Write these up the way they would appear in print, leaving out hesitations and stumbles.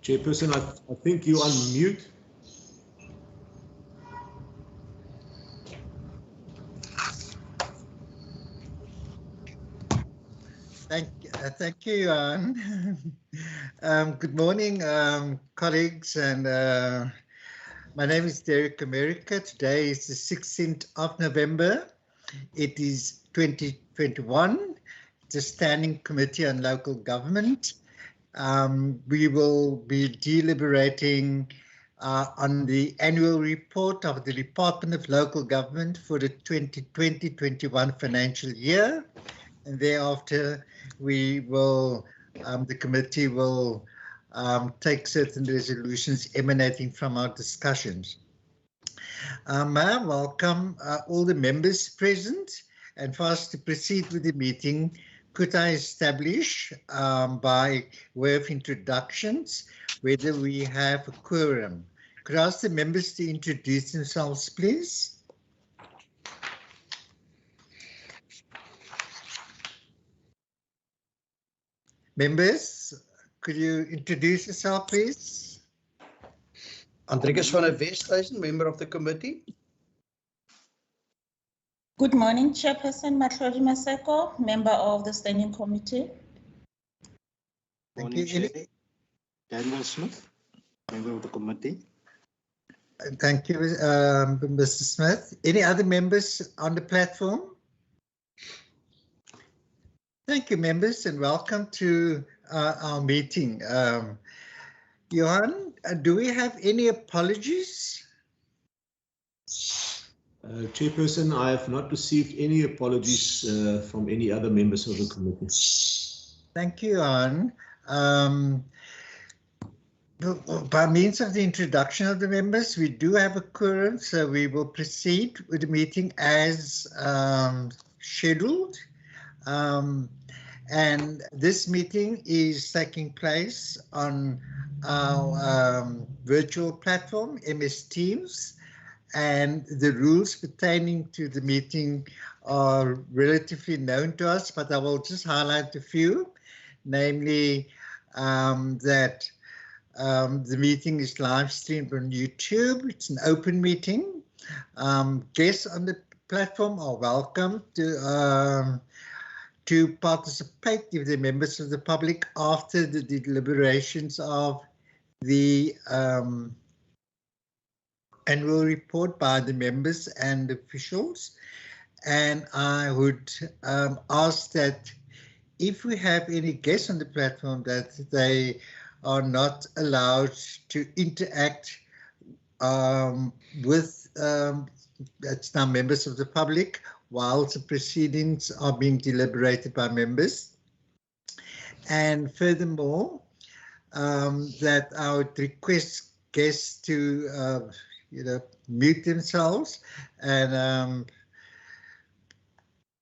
Chairperson, I think you unmute. Thank you, Johan. Good morning, colleagues, and my name is Derek America. Today is the 16th of November. It is 2021. It's a Standing Committee on Local Government. We will be deliberating on the annual report of the Department of Local Government for the 2020-21 financial year. And thereafter, we will, the committee will take certain resolutions emanating from our discussions. May I welcome all the members present, and for us to proceed with the meeting, could I establish by way of introductions whether we have a quorum? Could I ask the members to introduce themselves, please? Members, could you introduce yourself, please? Andrikus van der Westhuizen, member of the committee. Good morning, Chairperson Matlodi Maseko, member of the Standing Committee. Thank you. Daniel Smith, member of the committee. Thank you, Mr. Smith. Any other members on the platform? Thank you, members, and welcome to our meeting. Johan, do we have any apologies? Chairperson, I have not received any apologies from any other members of the committee. Thank you, Johan. By means of the introduction of the members, we do have a quorum, so we will proceed with the meeting as scheduled. And this meeting is taking place on our virtual platform, MS Teams, and the rules pertaining to the meeting are relatively known to us, but I will just highlight a few, namely that the meeting is live streamed on YouTube. It's an open meeting. Guests on the platform are welcome to participate if they're members of the public after the deliberations of the annual report by the members and officials. And I would ask that if we have any guests on the platform, that they are not allowed to interact with that's now members of the public while the proceedings are being deliberated by members. And furthermore, that I would request guests to mute themselves, and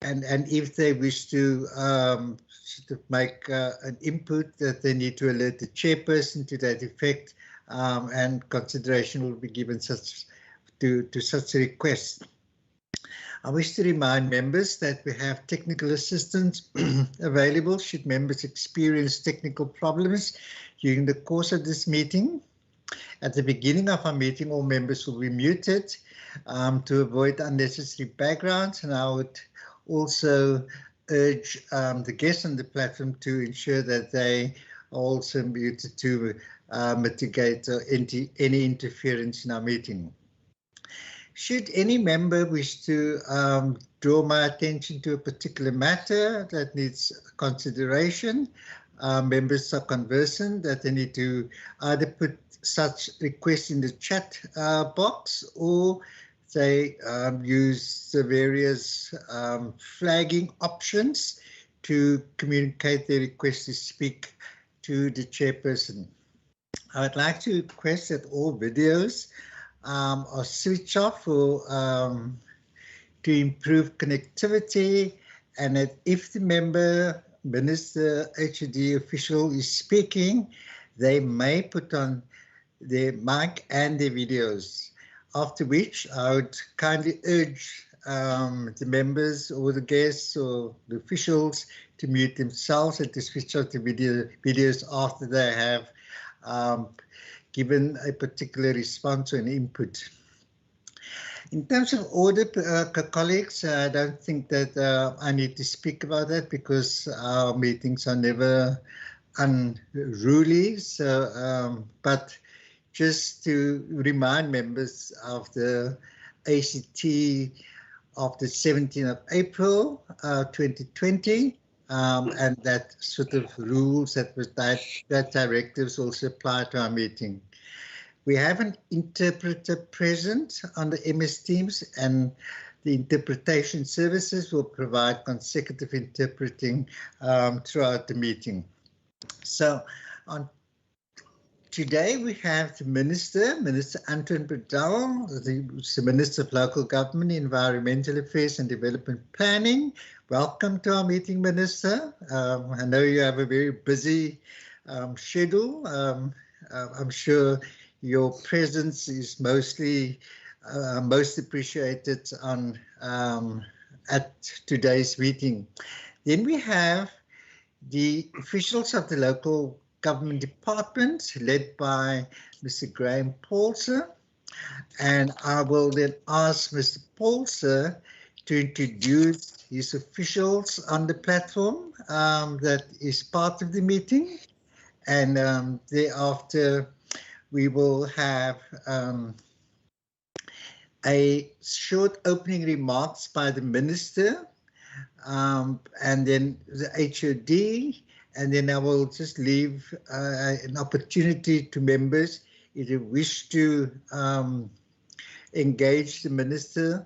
if they wish to sort of make an input, that they need to alert the chairperson to that effect, and consideration will be given to such a request. I wish to remind members that we have technical assistance available should members experience technical problems during the course of this meeting. At the beginning of our meeting, all members will be muted to avoid unnecessary backgrounds, and I would also urge the guests on the platform to ensure that they are also muted to mitigate any interference in our meeting. Should any member wish to draw my attention to a particular matter that needs consideration, members are conversant that they need to either put such requests in the chat box, or they use the various flagging options to communicate their request to speak to the chairperson. I would like to request that all videos are switched off for to improve connectivity, and that if the member, minister, HOD official is speaking, they may put on their mic and their videos, after which I would kindly urge the members or the guests or the officials to mute themselves and to switch off the videos after they have given a particular response or an input. In terms of order, colleagues, I don't think that I need to speak about that because our meetings are never unruly. So, but just to remind members of the ACT of the 17th of April 2020, and that sort of rules that directives also apply to our meeting. We have an interpreter present on the MS Teams, and the interpretation services will provide consecutive interpreting throughout the meeting. So on today we have the Minister Anton Bredel, the Minister of Local Government, Environmental Affairs and Development Planning. Welcome to our meeting, Minister. I know you have a very busy schedule. I'm sure your presence is mostly most appreciated on at today's meeting. Then we have the officials of the local government department led by Mr. Graham Paulser, and I will then ask Mr. Paulser to introduce his officials on the platform that is part of the meeting, and thereafter we will have a short opening remarks by the Minister, and then the HOD, and then I will just leave an opportunity to members if they wish to engage the Minister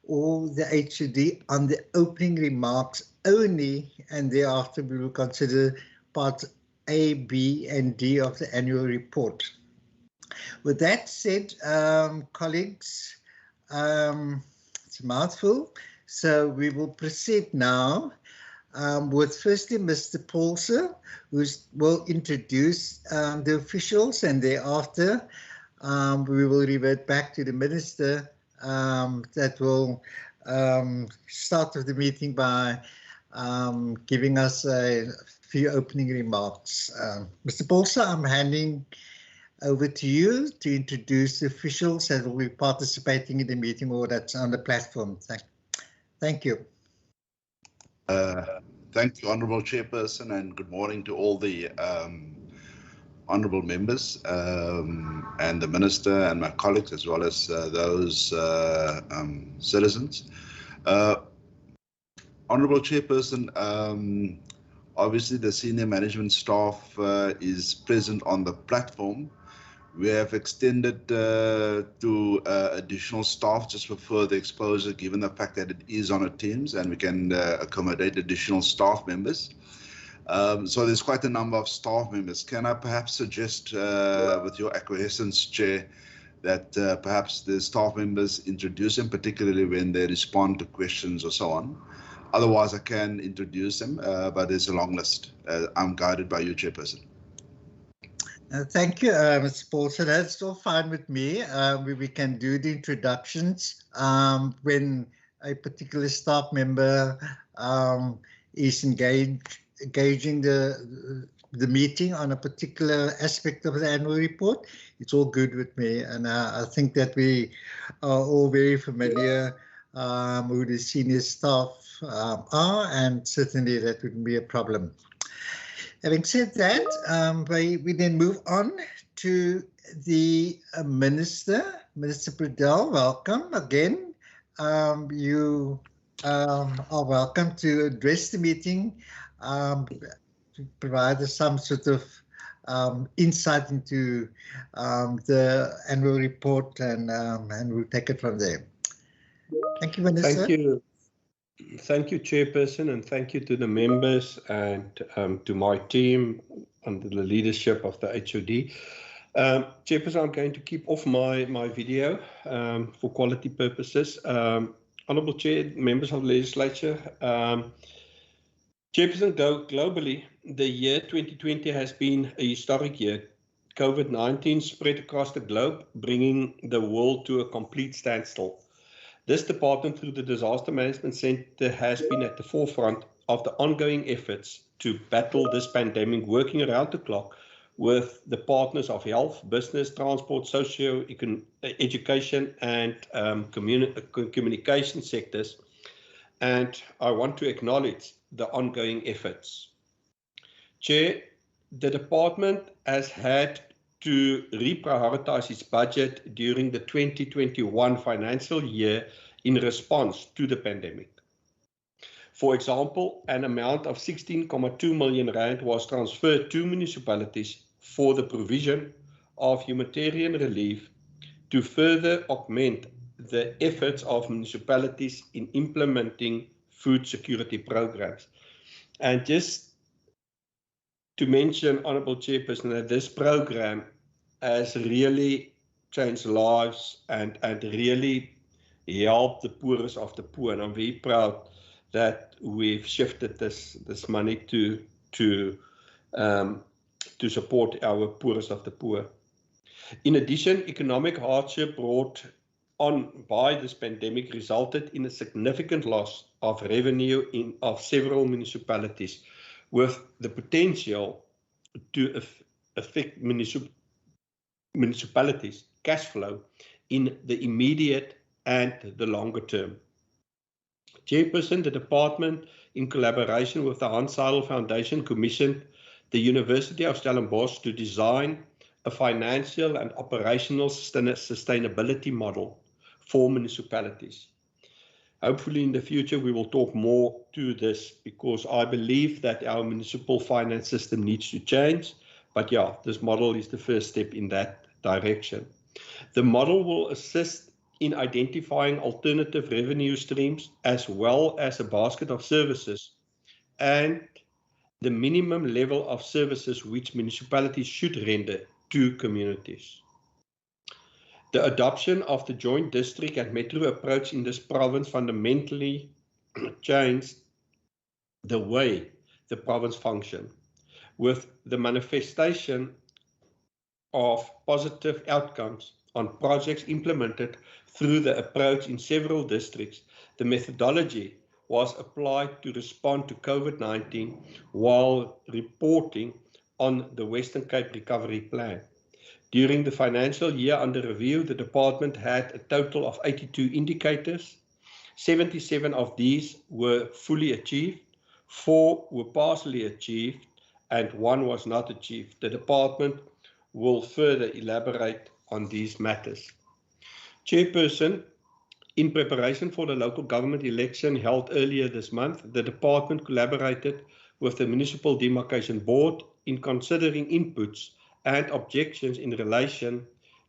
or the HOD on the opening remarks only, and thereafter we will consider parts A, B, and D of the annual report. With that said, colleagues, it's a mouthful, so we will proceed now with firstly Mr. Paulser, who will introduce the officials, and thereafter we will revert back to the Minister that will start with the meeting by giving us a few opening remarks. Mr. Paulser, I'm handing over to you to introduce the officials that will be participating in the meeting or that's on the platform. Thank you. Thank you, Honourable Chairperson, and good morning to all the honourable members and the Minister and my colleagues, as well as those citizens. Honourable Chairperson, obviously the senior management staff is present on the platform. We have extended to additional staff just for further exposure, given the fact that it is on a Teams and we can accommodate additional staff members. So there's quite a number of staff members. Can I perhaps suggest, with your acquiescence, Chair, that perhaps the staff members introduce them, particularly when they respond to questions or so on. Otherwise, I can introduce them, but there's a long list. I'm guided by you, Chairperson. Thank you, Mr. Paulson. That's all fine with me. We can do the introductions when a particular staff member is engaging the meeting on a particular aspect of the annual report. It's all good with me, and I think that we are all very familiar who the senior staff are, and certainly that wouldn't be a problem. Having said that, we then move on to the Minister. Minister Bredel, welcome again. You are welcome to address the meeting, to provide us some sort of insight into the annual report, and we'll take it from there. Thank you, Minister. Thank you. Thank you, Chairperson, and thank you to the members and to my team under the leadership of the HOD. Chairperson, I'm going to keep off my video for quality purposes. Honourable Chair, members of the legislature, Chairperson, globally, the year 2020 has been a historic year. COVID-19 spread across the globe, bringing the world to a complete standstill. This department, through the Disaster Management Centre, has been at the forefront of the ongoing efforts to battle this pandemic, working around the clock with the partners of health, business, transport, education, and communication sectors. And I want to acknowledge the ongoing efforts. Chair, the department has had to reprioritize its budget during the 2021 financial year in response to the pandemic. For example, an amount of 16.2 million rand was transferred to municipalities for the provision of humanitarian relief to further augment the efforts of municipalities in implementing food security programs. And just to mention, Honourable Chairperson, that this program has really changed lives and really helped the poorest of the poor. And I'm very proud that we've shifted this money to support our poorest of the poor. In addition, economic hardship brought on by this pandemic resulted in a significant loss of revenue of several municipalities, with the potential to affect municipalities' cash flow in the immediate and the longer term. Chairperson, the department, in collaboration with the Hans Seidel Foundation, commissioned the University of Stellenbosch to design a financial and operational sustainability model for municipalities. Hopefully in the future we will talk more to this, because I believe that our municipal finance system needs to change. But yeah, this model is the first step in that direction. The model will assist in identifying alternative revenue streams, as well as a basket of services and the minimum level of services which municipalities should render to communities. The adoption of the joint district and metro approach in this province fundamentally changed the way the province functioned, with the manifestation of positive outcomes on projects implemented through the approach in several districts. The methodology was applied to respond to COVID-19 while reporting on the Western Cape Recovery Plan. During the financial year under review, the department had a total of 82 indicators. 77 of these were fully achieved, 4 were partially achieved, and 1 was not achieved. The department will further elaborate on these matters. Chairperson, in preparation for the local government election held earlier this month, the department collaborated with the Municipal Demarcation Board in considering inputs and objections in relation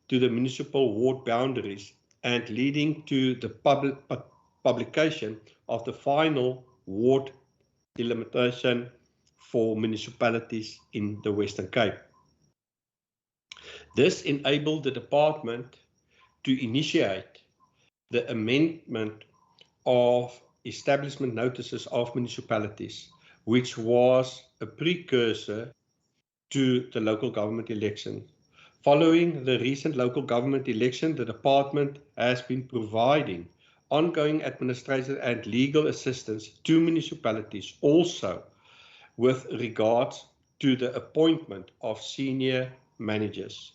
to the municipal ward boundaries, and leading to the publication of the final ward delimitation for municipalities in the Western Cape. This enabled the department to initiate the amendment of establishment notices of municipalities, which was a precursor to the local government election. Following the recent local government election, the department has been providing ongoing administrative and legal assistance to municipalities, also with regards to the appointment of senior managers.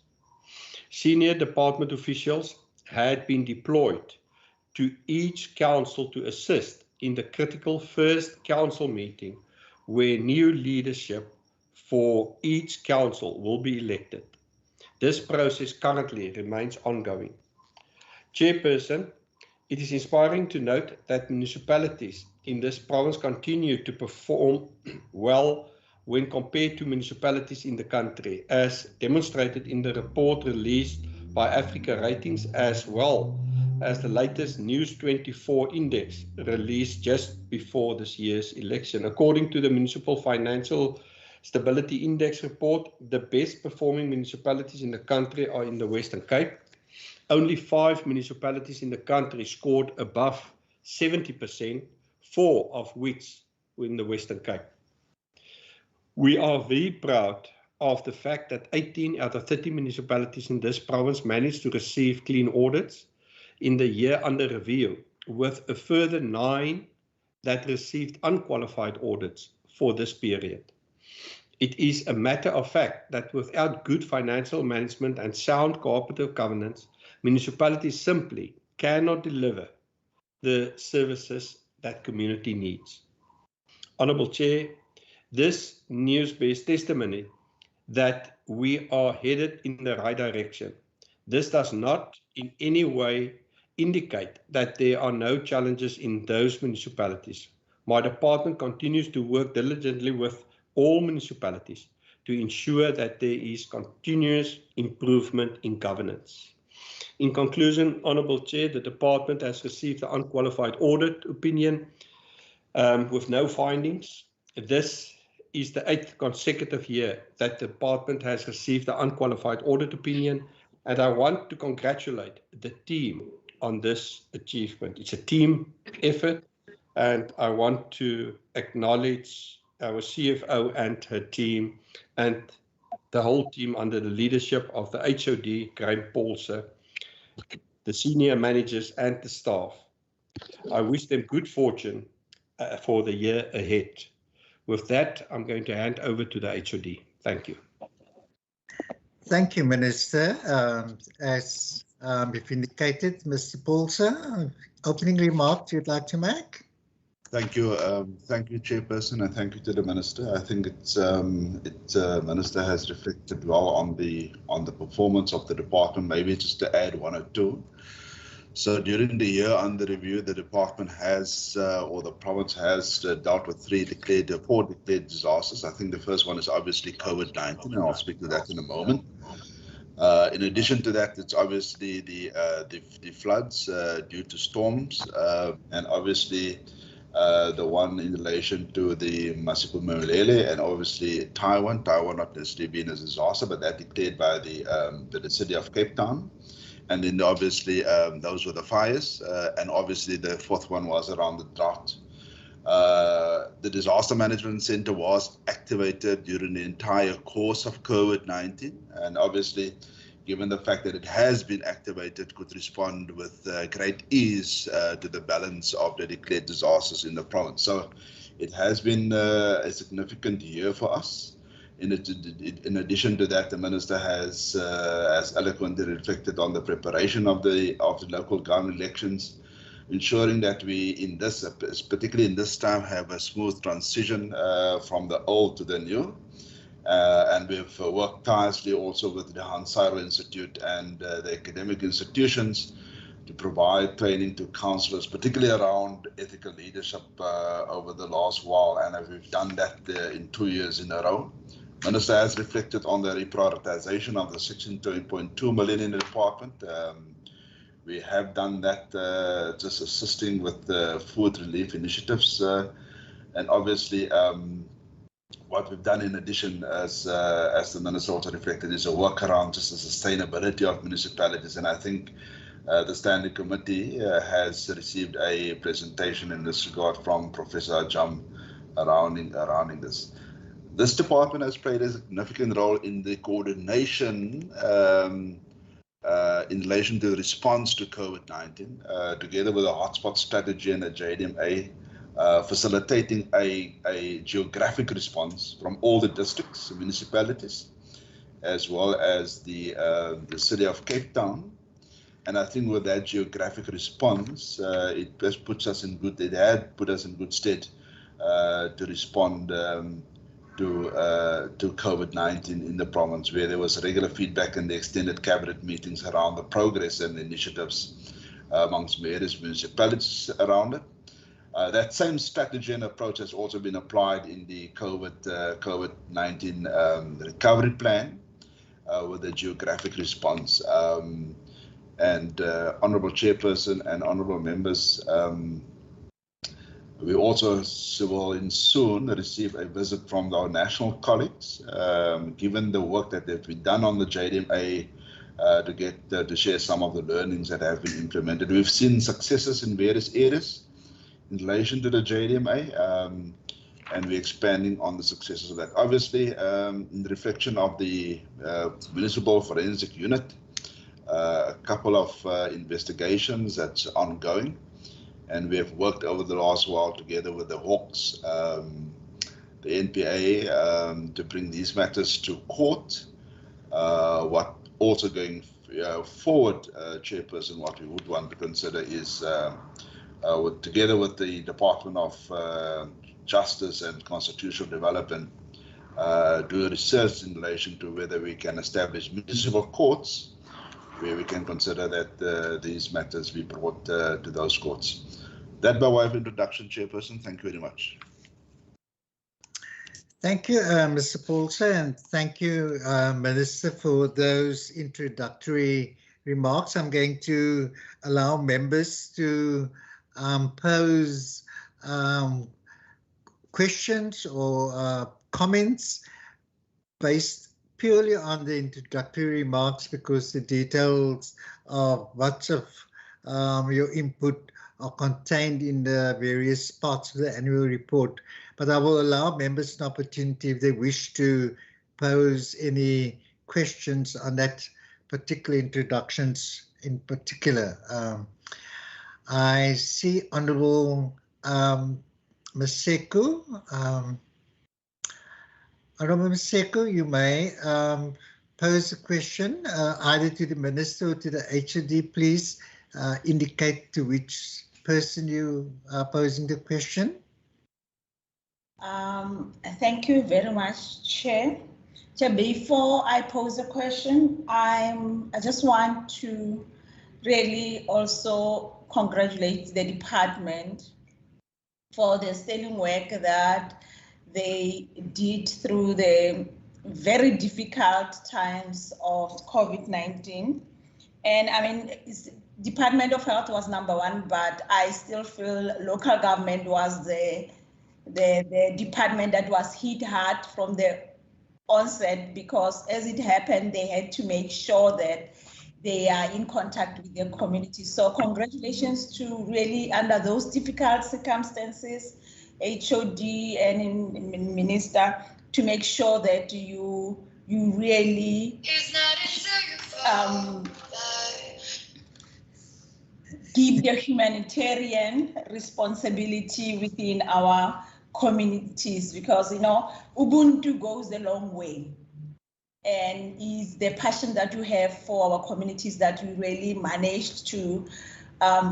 Senior department officials had been deployed to each council to assist in the critical first council meeting, where new leadership for each council will be elected. This process currently remains ongoing. Chairperson, it is inspiring to note that municipalities in this province continue to perform well when compared to municipalities in the country, as demonstrated in the report released by Africa Ratings, as well as the latest News 24 index released just before this year's election. According to the Municipal Financial Stability Index report, the best performing municipalities in the country are in the Western Cape. Only 5 municipalities in the country scored above 70%, 4 of which were in the Western Cape. We are very proud of the fact that 18 out of 30 municipalities in this province managed to receive clean audits in the year under review, with a further 9 that received unqualified audits for this period. It is a matter of fact that without good financial management and sound cooperative governance, municipalities simply cannot deliver the services that community needs. Honourable Chair, this news bears testimony that we are headed in the right direction. This does not in any way indicate that there are no challenges in those municipalities. My department continues to work diligently with all municipalities to ensure that there is continuous improvement in governance. In conclusion, Honourable Chair, the department has received the unqualified audit opinion with no findings. This is the 8th consecutive year that the department has received the unqualified audit opinion, and I want to congratulate the team on this achievement. It's a team effort, and I want to acknowledge our CFO and her team and the whole team under the leadership of the HOD, Graham Paulse, the senior managers and the staff. I wish them good fortune for the year ahead. With that, I'm going to hand over to the HOD. Thank you. Thank you, Minister. As you've indicated, Mr. Paulse, opening remarks you'd like to make? Thank you, Chairperson, and thank you to the Minister. I think Minister has reflected well on the performance of the department. Maybe just to add 1 or 2. So during the year under review, the department has, or the province has, dealt with 4 declared disasters. I think the first one is obviously COVID-19, and I'll speak to that in a moment. In addition to that, it's obviously the floods due to storms, and obviously the one in relation to the Masipu Mulele, and obviously Taiwan not necessarily being a disaster, but that declared by the city of Cape Town. And then obviously those were the fires, and obviously the 4th one was around the drought. The Disaster Management Center was activated during the entire course of COVID-19, and obviously, given the fact that it has been activated, could respond with great ease to the balance of the declared disasters in the province. So it has been a significant year for us. In addition to that, the Minister has eloquently reflected on the preparation of the local government elections, ensuring that we, particularly in this time, have a smooth transition from the old to the new. And we've worked tirelessly also with the Hans Seidel Institute and the academic institutions to provide training to councillors, particularly around ethical leadership over the last while, and we've done that in 2 years in a row. Minister has reflected on the reprioritization of the 16.2 million in the department. We have done that just assisting with the food relief initiatives, and obviously what we've done in addition, as the Minister also reflected, is a work around just the sustainability of municipalities, and I think the Standing Committee has received a presentation in this regard from Professor Ajam surrounding this. This department has played a significant role in the coordination in relation to the response to COVID-19, together with a hotspot strategy and a JDMA, facilitating a geographic response from all the districts and municipalities, as well as the city of Cape Town. And I think with that geographic response, it had put us in good stead to respond to COVID-19 in the province, where there was regular feedback in the extended cabinet meetings around the progress and initiatives amongst various municipalities around it. That same strategy and approach has also been applied in the COVID-19 recovery plan with the geographic response. Honourable Chairperson and honourable members, we also will soon receive a visit from our national colleagues, given the work that has been done on the JDMA, to share some of the learnings that have been implemented. We've seen successes in various areas, in relation to the JDMA, and we're expanding on the successes of that. Obviously, in the reflection of the Municipal Forensic Unit, a couple of investigations that's ongoing, and we have worked over the last while together with the Hawks, the NPA, to bring these matters to court. What also going forward, Chairperson, what we would want to consider is, together with the Department of Justice and Constitutional Development, do research in relation to whether we can establish municipal courts where we can consider that these matters be brought to those courts. That by way of introduction, Chairperson. Thank you very much. Thank you, Mr. Paulsen, and thank you, Minister, for those introductory remarks. I'm going to allow members to pose questions or comments based purely on the introductory remarks, because the details of much of your input are contained in the various parts of the annual report. But I will allow members an opportunity if they wish to pose any questions on that particular introductions in particular. I see Honourable Maseko. Honourable Maseko, you may pose a question either to the Minister or to the HOD. Please indicate to which person you are posing the question. Thank you very much, Chair. So before I pose a question, I just want to really also congratulate the department for the sterling work that they did through the very difficult times of COVID-19. And I mean, Department of Health was #1, but I still feel local government was the department that was hit hard from the onset, because as it happened, they had to make sure that they are in contact with their community. So congratulations to really, under those difficult circumstances, HOD and Minister, to make sure that you really give the humanitarian responsibility within our communities, because, you know, Ubuntu goes a long way, and is the passion that you have for our communities that we really managed to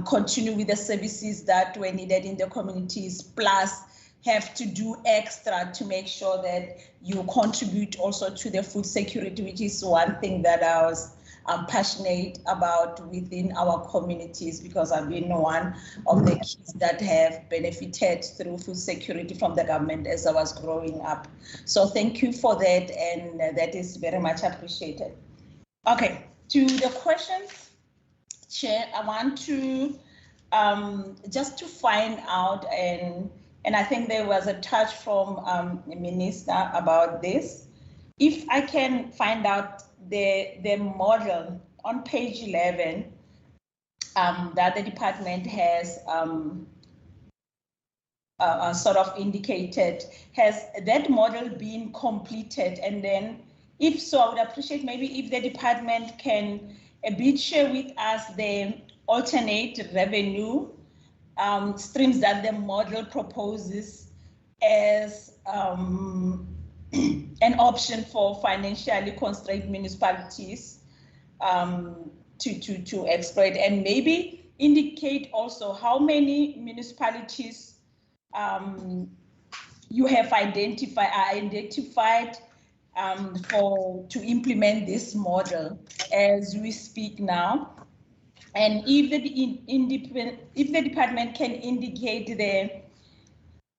continue with the services that were needed in the communities, plus have to do extra to make sure that you contribute also to the food security, which is one thing that I was passionate about within our communities, because I've been one of the kids that have benefited through food security from the government as I was growing up. So thank you for that, and that is very much appreciated. Okay, to the questions, Chair, I want to just to find out, and I think there was a touch from the Minister about this. If I can find out the model on page 11 that the department has sort of indicated, has that model been completed? And then if so, I would appreciate maybe if the department can a bit share with us the alternate revenue streams that the model proposes as an option for financially constrained municipalities to exploit, and maybe indicate also how many municipalities you have identified to implement this model as we speak now. And if the department can indicate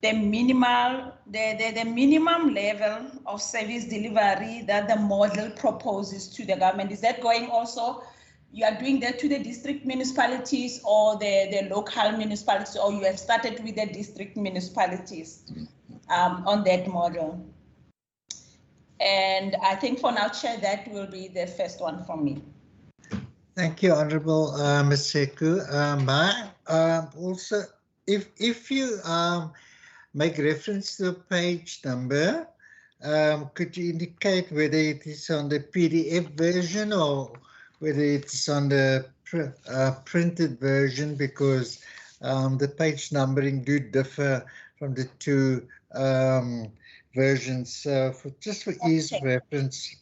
the minimum level of service delivery that the model proposes to the government, is that going also, you are doing that to the district municipalities or the local municipalities, or you have started with the district municipalities on that model? And I think for now, Chair, that will be the first one from me. Thank you, Honourable Ms. Seku. Also if you make reference to the page number, could you indicate whether it is on the PDF version or whether it's on the printed version, because the page numbering do differ from the two versions. Just for ease of reference,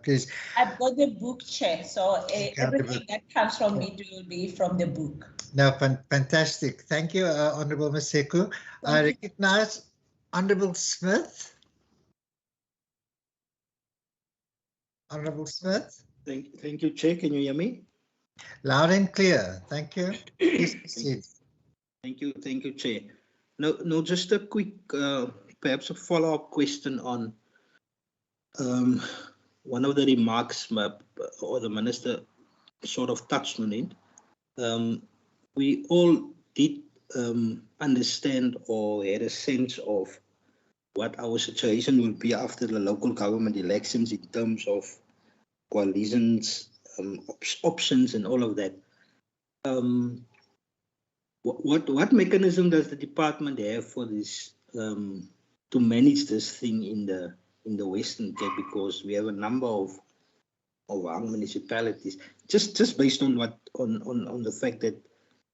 please. I've got the book, Chair, so everything that comes from me will be from the book. No, fantastic. Thank you, Honourable Maseko. I recognize Honourable Smith. Honourable Smith. Thank you, Chair. Can you hear me? Loud and clear. Thank you. Please proceed. Thank you, Chair. No, just a quick, perhaps a follow-up question on one of the remarks or the Minister sort of touched on it. We all did understand or had a sense of what our situation will be after the local government elections in terms of coalitions, options, and all of that. What mechanism does the department have for this to manage this thing in the Western Cape? Because we have a number of our municipalities. Just based on on the fact that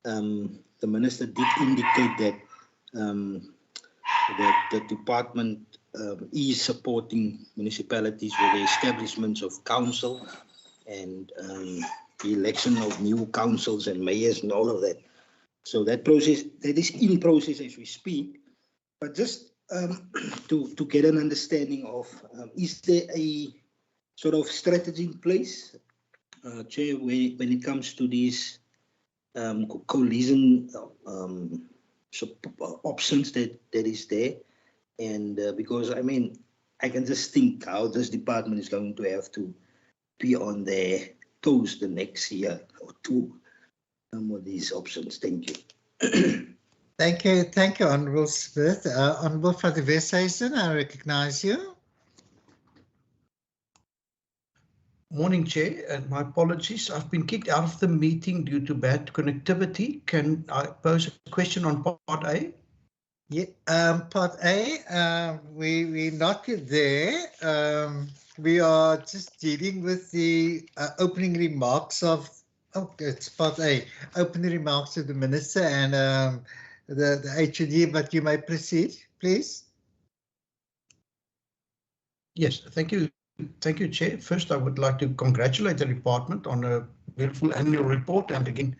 the minister did indicate that that the department is supporting municipalities with the establishments of council and the election of new councils and mayors and all of that. So that process, that is in process as we speak. But just to get an understanding of, is there a sort of strategy in place, Chair, when it comes to these coalition options that is there? And because, I mean, I can just think how this department is going to have to be on their toes the next year or two with these options. Thank you. Thank you, Honourable Smith. Honourable Van der Westhuizen, I recognize you. Morning, Chair, and my apologies. I've been kicked out of the meeting due to bad connectivity. Can I pose a question on Part A? Yeah, Part A, we're not there. We are just dealing with the opening remarks of, it's Part A, opening remarks of the Minister and the HOD, but you may proceed, please. Yes, thank you. Thank you, Chair. First, I would like to congratulate the department on a beautiful annual report, and again,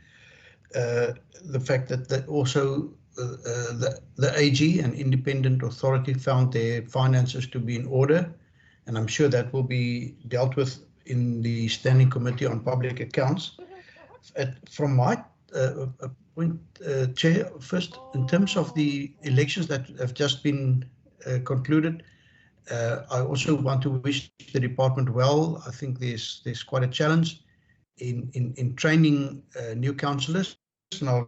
the fact that also the AG, an independent authority, found their finances to be in order, and I'm sure that will be dealt with in the Standing Committee on Public Accounts. From my point, Chair, first, in terms of the elections that have just been concluded, I also want to wish the department well. I think there's quite a challenge in training new councillors, and I'll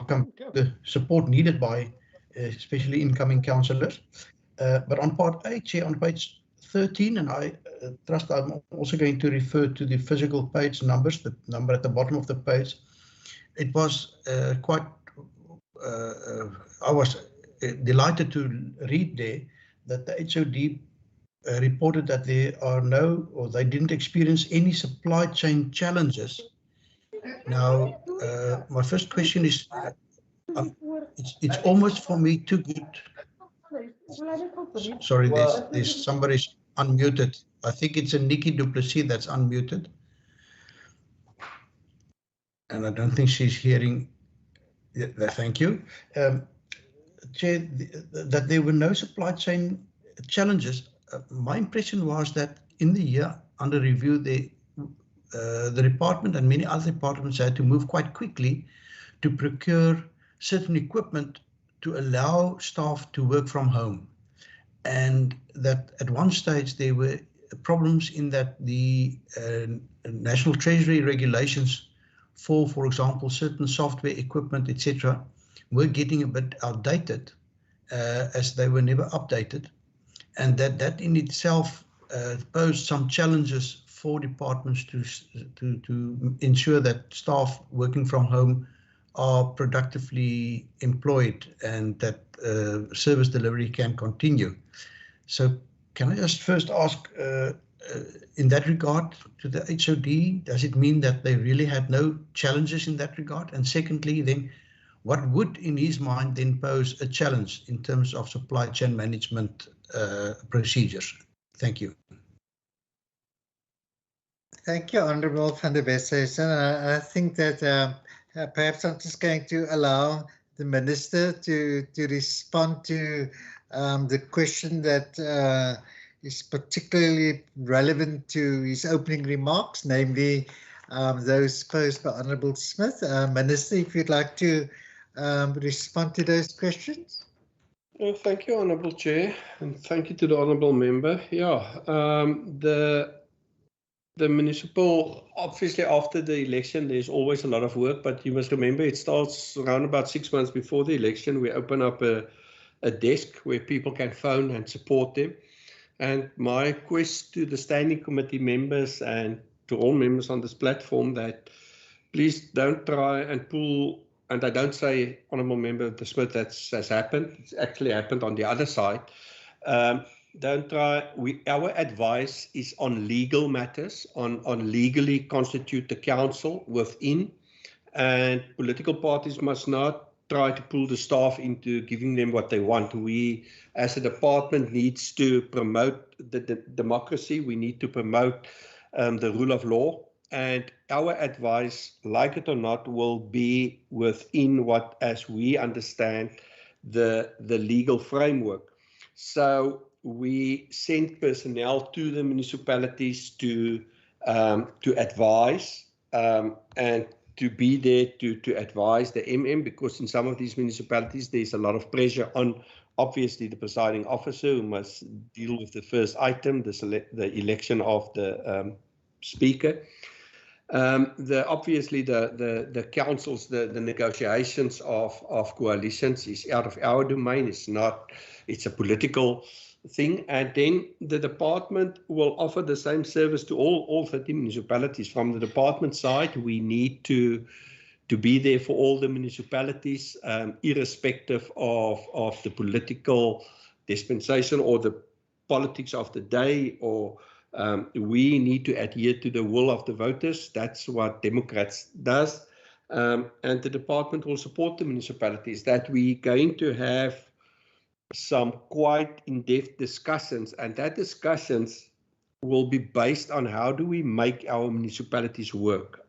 come the support needed by especially incoming councillors. But on Part A, Chair, on page 13, and I trust I'm also going to refer to the physical page numbers, the number at the bottom of the page. It was quite, I was delighted to read there that the HOD reported that there are no, or they didn't experience any supply chain challenges. Now, my first question is, it's almost for me too good. Sorry, there's somebody's unmuted. I think it's a Nikki Duplessis that's unmuted. And I don't think she's hearing. Thank you. Chair, that there were no supply chain challenges. My impression was that in the year under review, the department and many other departments had to move quite quickly to procure certain equipment to allow staff to work from home. And that at one stage there were problems in that the National Treasury regulations for example, certain software equipment, etc., were getting a bit outdated as they were never updated. And that in itself posed some challenges for departments to ensure that staff working from home are productively employed and that service delivery can continue. So can I just first ask, in that regard to the HOD, does it mean that they really had no challenges in that regard? And secondly, then what would in his mind then pose a challenge in terms of supply chain management procedures? Thank you. Thank you, Honourable van der Westhuizen. I think that perhaps I'm just going to allow the Minister to respond to the question that is particularly relevant to his opening remarks, namely those posed by Honourable Smith. Minister, if you'd like to respond to those questions. Thank you, Honourable Chair, and thank you to the Honourable Member. Yeah, the municipal, obviously after the election, there's always a lot of work, but you must remember it starts around about 6 months before the election. We open up a desk where people can phone and support them. And my request to the standing committee members and to all members on this platform that please don't try and pull, and I don't say, Honourable Member De Smith, that has happened. It's actually happened on the other side. Don't try. Our advice is on legal matters, on legally constitute the council within, and political parties must not try to pull the staff into giving them what they want. We, as a department, needs to promote the democracy. We need to promote the rule of law, and our advice, like it or not, will be within what, as we understand, the legal framework. So we send personnel to the municipalities to advise and to be there to advise the MM, because in some of these municipalities there's a lot of pressure on, obviously, the presiding officer, who must deal with the first item, the election of the speaker. Obviously the councils, the negotiations of coalitions is out of our domain. It's a political thing, and then the department will offer the same service to all 30 municipalities. From the department side, we need to be there for all the municipalities, irrespective of the political dispensation or the politics of the day, or we need to adhere to the will of the voters. That's what Democrats does, and the department will support the municipalities. That we're going to have some quite in-depth discussions, and that discussions will be based on how do we make our municipalities work.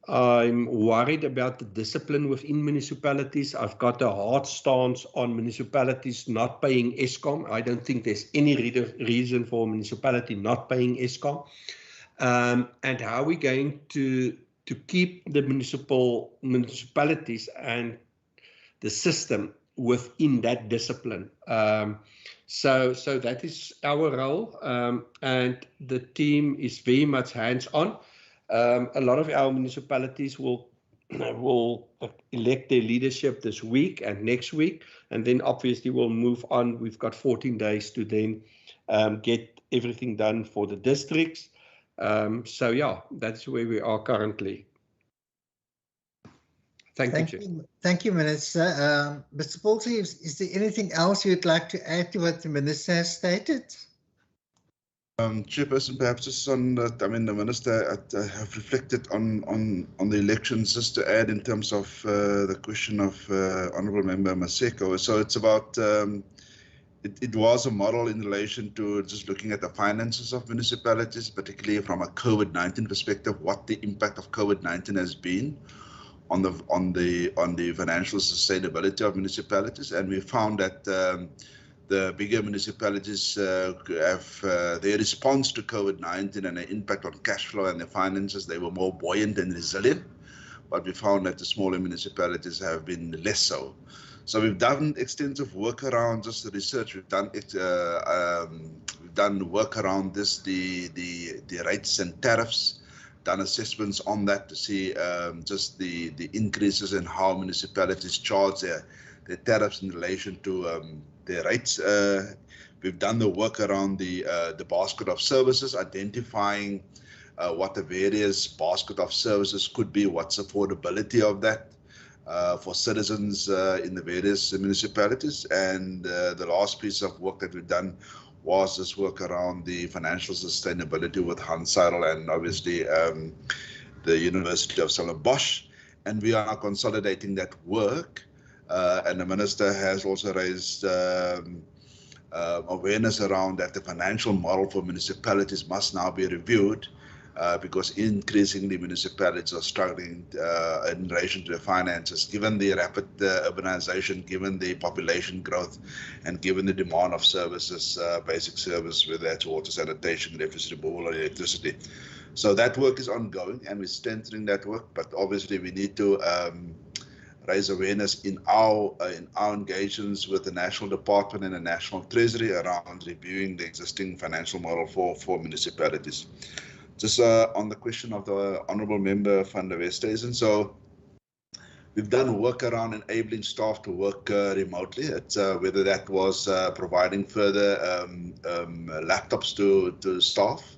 I'm worried about the discipline within municipalities. I've got a hard stance on municipalities not paying Eskom. I don't think there's any reason for a municipality not paying Eskom. And how are we going to keep the municipalities and the system within that discipline. So that is our role, and the team is very much hands-on. A lot of our municipalities will elect their leadership this week and next week, and then obviously we'll move on. We've got 14 days to then get everything done for the districts. So yeah, that's where we are currently. Thank you. Thank you, Minister. Mr. Palsy, is there anything else you'd like to add to what the Minister has stated? Chairperson, perhaps just on that, I mean, the Minister have reflected on the elections, just to add in terms of the question of Honourable Member Maseko. So it's about, it was a model in relation to just looking at the finances of municipalities, particularly from a COVID-19 perspective, what the impact of COVID-19 has been on the financial sustainability of municipalities. And we found that the bigger municipalities have their response to COVID-19 and the impact on cash flow and their finances, they were more buoyant and resilient. But we found that the smaller municipalities have been less so. So we've done extensive work around just the research. We've done work around this, the rates and tariffs, done assessments on that to see just the increases in how municipalities charge their tariffs in relation to their rates. We've done the work around the basket of services, identifying what the various basket of services could be, what's affordability of that. for citizens in the various municipalities. And the last piece of work that we've done was this work around the financial sustainability with Hans Seidel and obviously the University of Stellenbosch. And we are now consolidating that work. And the Minister has also raised awareness around that the financial model for municipalities must now be reviewed because increasingly municipalities are struggling in relation to their finances, given the rapid urbanization, given the population growth, and given the demand of services, basic service, whether that's water, sanitation, electricity, removal, or electricity. So that work is ongoing, and we're strengthening that work. But obviously, we need to raise awareness in our engagements with the National Department and the National Treasury around reviewing the existing financial model for municipalities. Just on the question of the Honourable Member van der Westhuizen, so we've done work around enabling staff to work remotely. It's, whether that was providing further laptops to staff,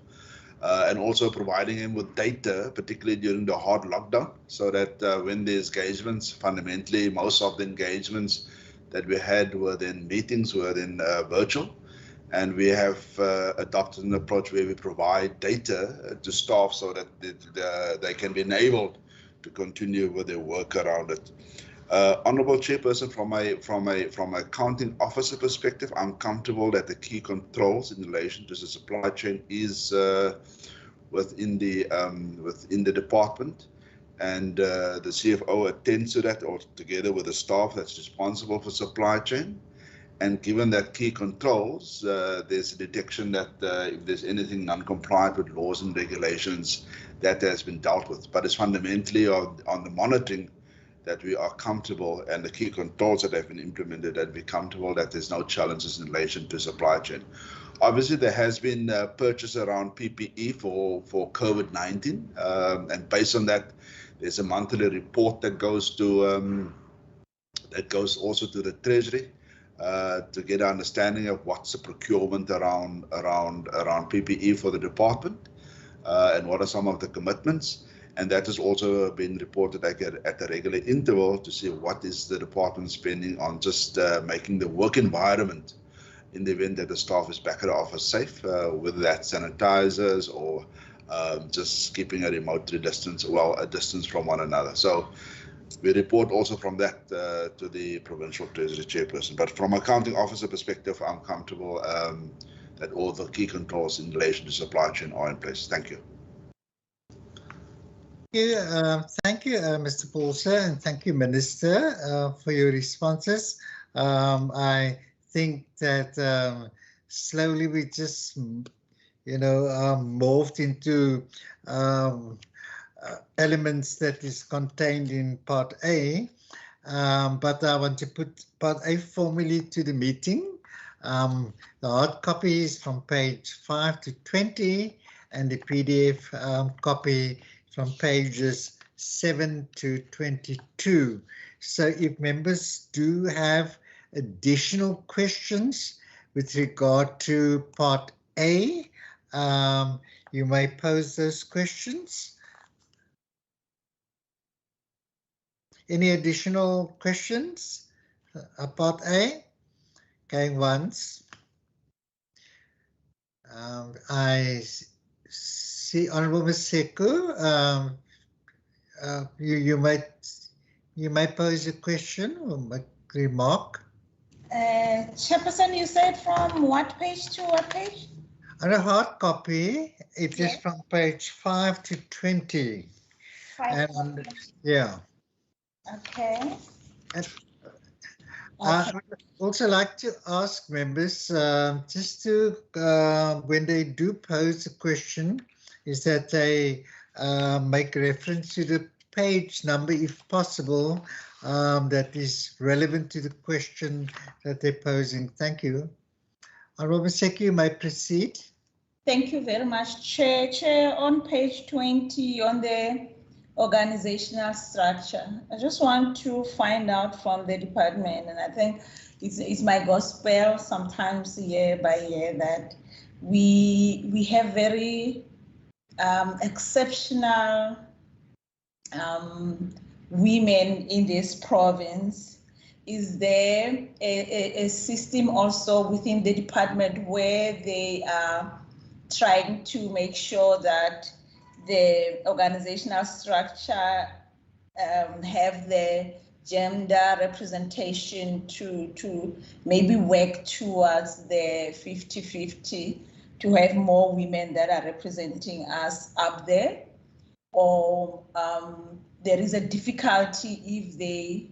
and also providing them with data, particularly during the hard lockdown, so that when there's engagements, fundamentally most of the engagements that we had were then meetings, were then virtual. And we have adopted an approach where we provide data to staff so that they can be enabled to continue with their work around it. Honourable Chairperson, from an accounting officer perspective, I'm comfortable that the key controls in relation to the supply chain is within the department, and the CFO attends to that, or together with the staff that's responsible for supply chain. And given that key controls, there's a detection that if there's anything non-compliant with laws and regulations, that has been dealt with. But it's fundamentally on the monitoring that we are comfortable, and the key controls that have been implemented, that we're comfortable that there's no challenges in relation to supply chain. Obviously, there has been purchase around PPE for COVID-19, and based on that, there's a monthly report that goes to that goes also to the Treasury. To get an understanding of what's the procurement around PPE for the department, and what are some of the commitments. And that has also been reported at a regular interval to see what is the department spending on just making the work environment in the event that the staff is back at the office safe, whether that's sanitizers or just keeping a remote distance, a distance from one another. So we report also from that to the Provincial Treasury Chairperson. But from accounting officer perspective, I'm comfortable that all the key controls in relation to supply chain are in place. Thank you. Thank you, Mr. Paulser, and thank you, Minister, for your responses. I think that slowly we just, morphed into elements that is contained in Part A, but I want to put Part A formally to the meeting. The hard copy is from page 5 to 20, and the PDF copy from pages 7 to 22. So if members do have additional questions with regard to Part A, you may pose those questions. Any additional questions? Part A? Going once. I see Honourable Ms. Seku. You may pose a question or make a remark. Chairperson, you said from what page to what page? On a hard copy, it is from page 5 to 20. 5 and yeah. Okay. And I'd also like to ask members just to, when they do pose a question, is that they make reference to the page number, if possible, that is relevant to the question that they're posing. Thank you. Honourable Seki, you may proceed. Thank you very much, Chair. Chair, on page 20, on the organizational structure, I just want to find out from the department, and I think it's my gospel sometimes year by year that we have very exceptional women in this province. Is there a system also within the department where they are trying to make sure that the organizational structure have the gender representation to maybe work towards the 50-50, to have more women that are representing us up there? Or there is a difficulty if they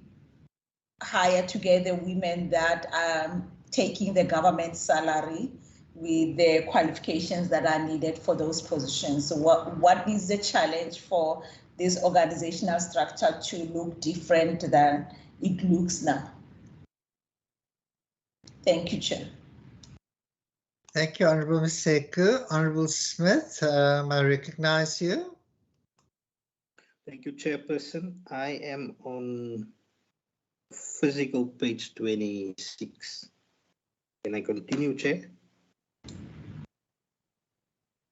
hire together women that are taking the government salary with the qualifications that are needed for those positions? So what is the challenge for this organizational structure to look different than it looks now? Thank you, Chair. Thank you, Honourable Ms. Seku. Honourable Smith, I recognize you. Thank you, Chairperson. I am on physical page 26. Can I continue, Chair?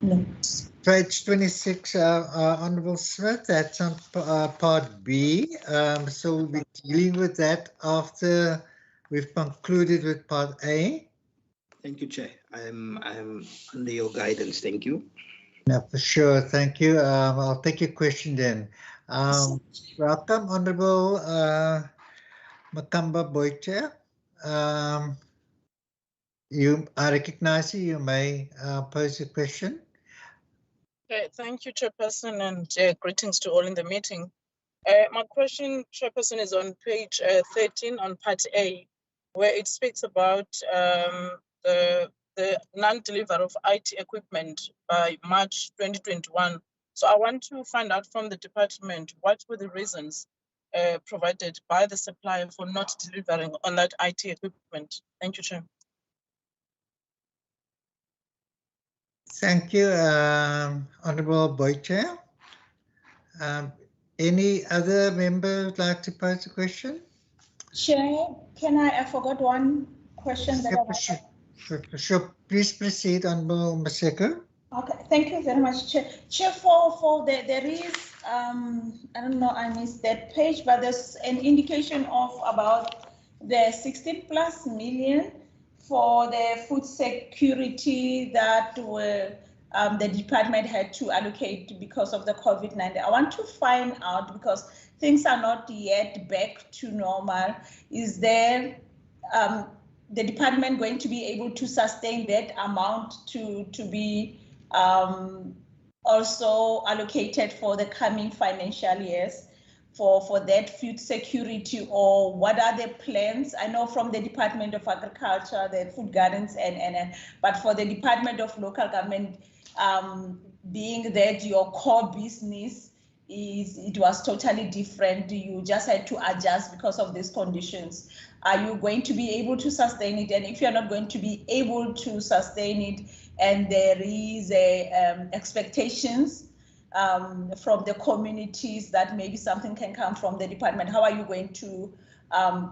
No. Page 26, Honourable Smith, that's on part B. So we'll be dealing with that after we've concluded with part A. Thank you, Chair. I'm under your guidance. Thank you. No, for sure. Thank you. I'll take your question then. Welcome, Honourable Makamba Boyche. I recognize you. You may pose a question. Okay, thank you, Chairperson, and greetings to all in the meeting. My question, Chairperson, is on page 13 on Part A, where it speaks about the non-delivery of IT equipment by March 2021. So I want to find out from the department what were the reasons provided by the supplier for not delivering on that IT equipment. Thank you, Chair. Thank you, Honourable Boyche. Any other member would like to pose a question? Chair, I forgot one question that Sure. Please proceed, Honourable Maseko. Okay, thank you very much, Chair. Chair, there is, I don't know, I missed that page, but there's an indication of about the 16+ million for the food security that were the department had to allocate because of the COVID-19. I want to find out, because things are not yet back to normal, is there the department going to be able to sustain that amount to be also allocated for the coming financial years for that food security, or what are the plans? I know from the Department of Agriculture, the food gardens, but for the Department of Local Government, being that your core business it was totally different. You just had to adjust because of these conditions. Are you going to be able to sustain it? And if you're not going to be able to sustain it, and there is expectations from the communities that maybe something can come from the department, how are you going to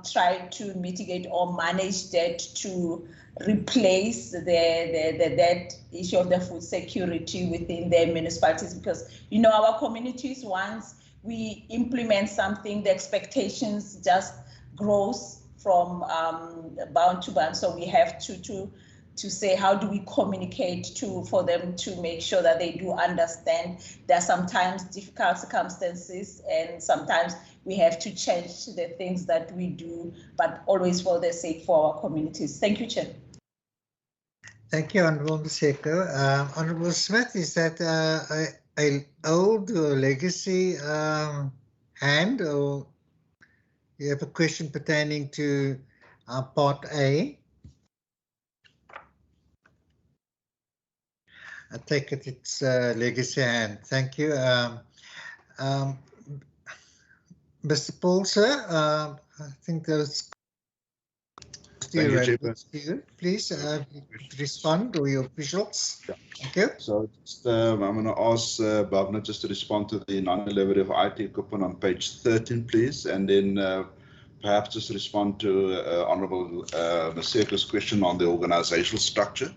try to mitigate or manage that to replace that issue of the food security within the municipalities? Because, you know, our communities, once we implement something, the expectations just grows from bound to bound. So we have to say, how do we communicate for them to make sure that they do understand there are sometimes difficult circumstances, and sometimes we have to change the things that we do, but always for the sake for our communities. Thank you, Chair. Thank you, Honourable Maseko. Honourable Smith, is that an old or legacy hand, or you have a question pertaining to Part A? I take it it's legacy hand. Thank you. Mr. Paul, sir, I think those. Thank you, Chairperson. Please respond, or your officials. Yeah. Thank you. So just, I'm going to ask Bhavna just to respond to the non-delivery of IT equipment on page 13, please, and then perhaps just respond to Honourable Maseko's question on the organizational structure.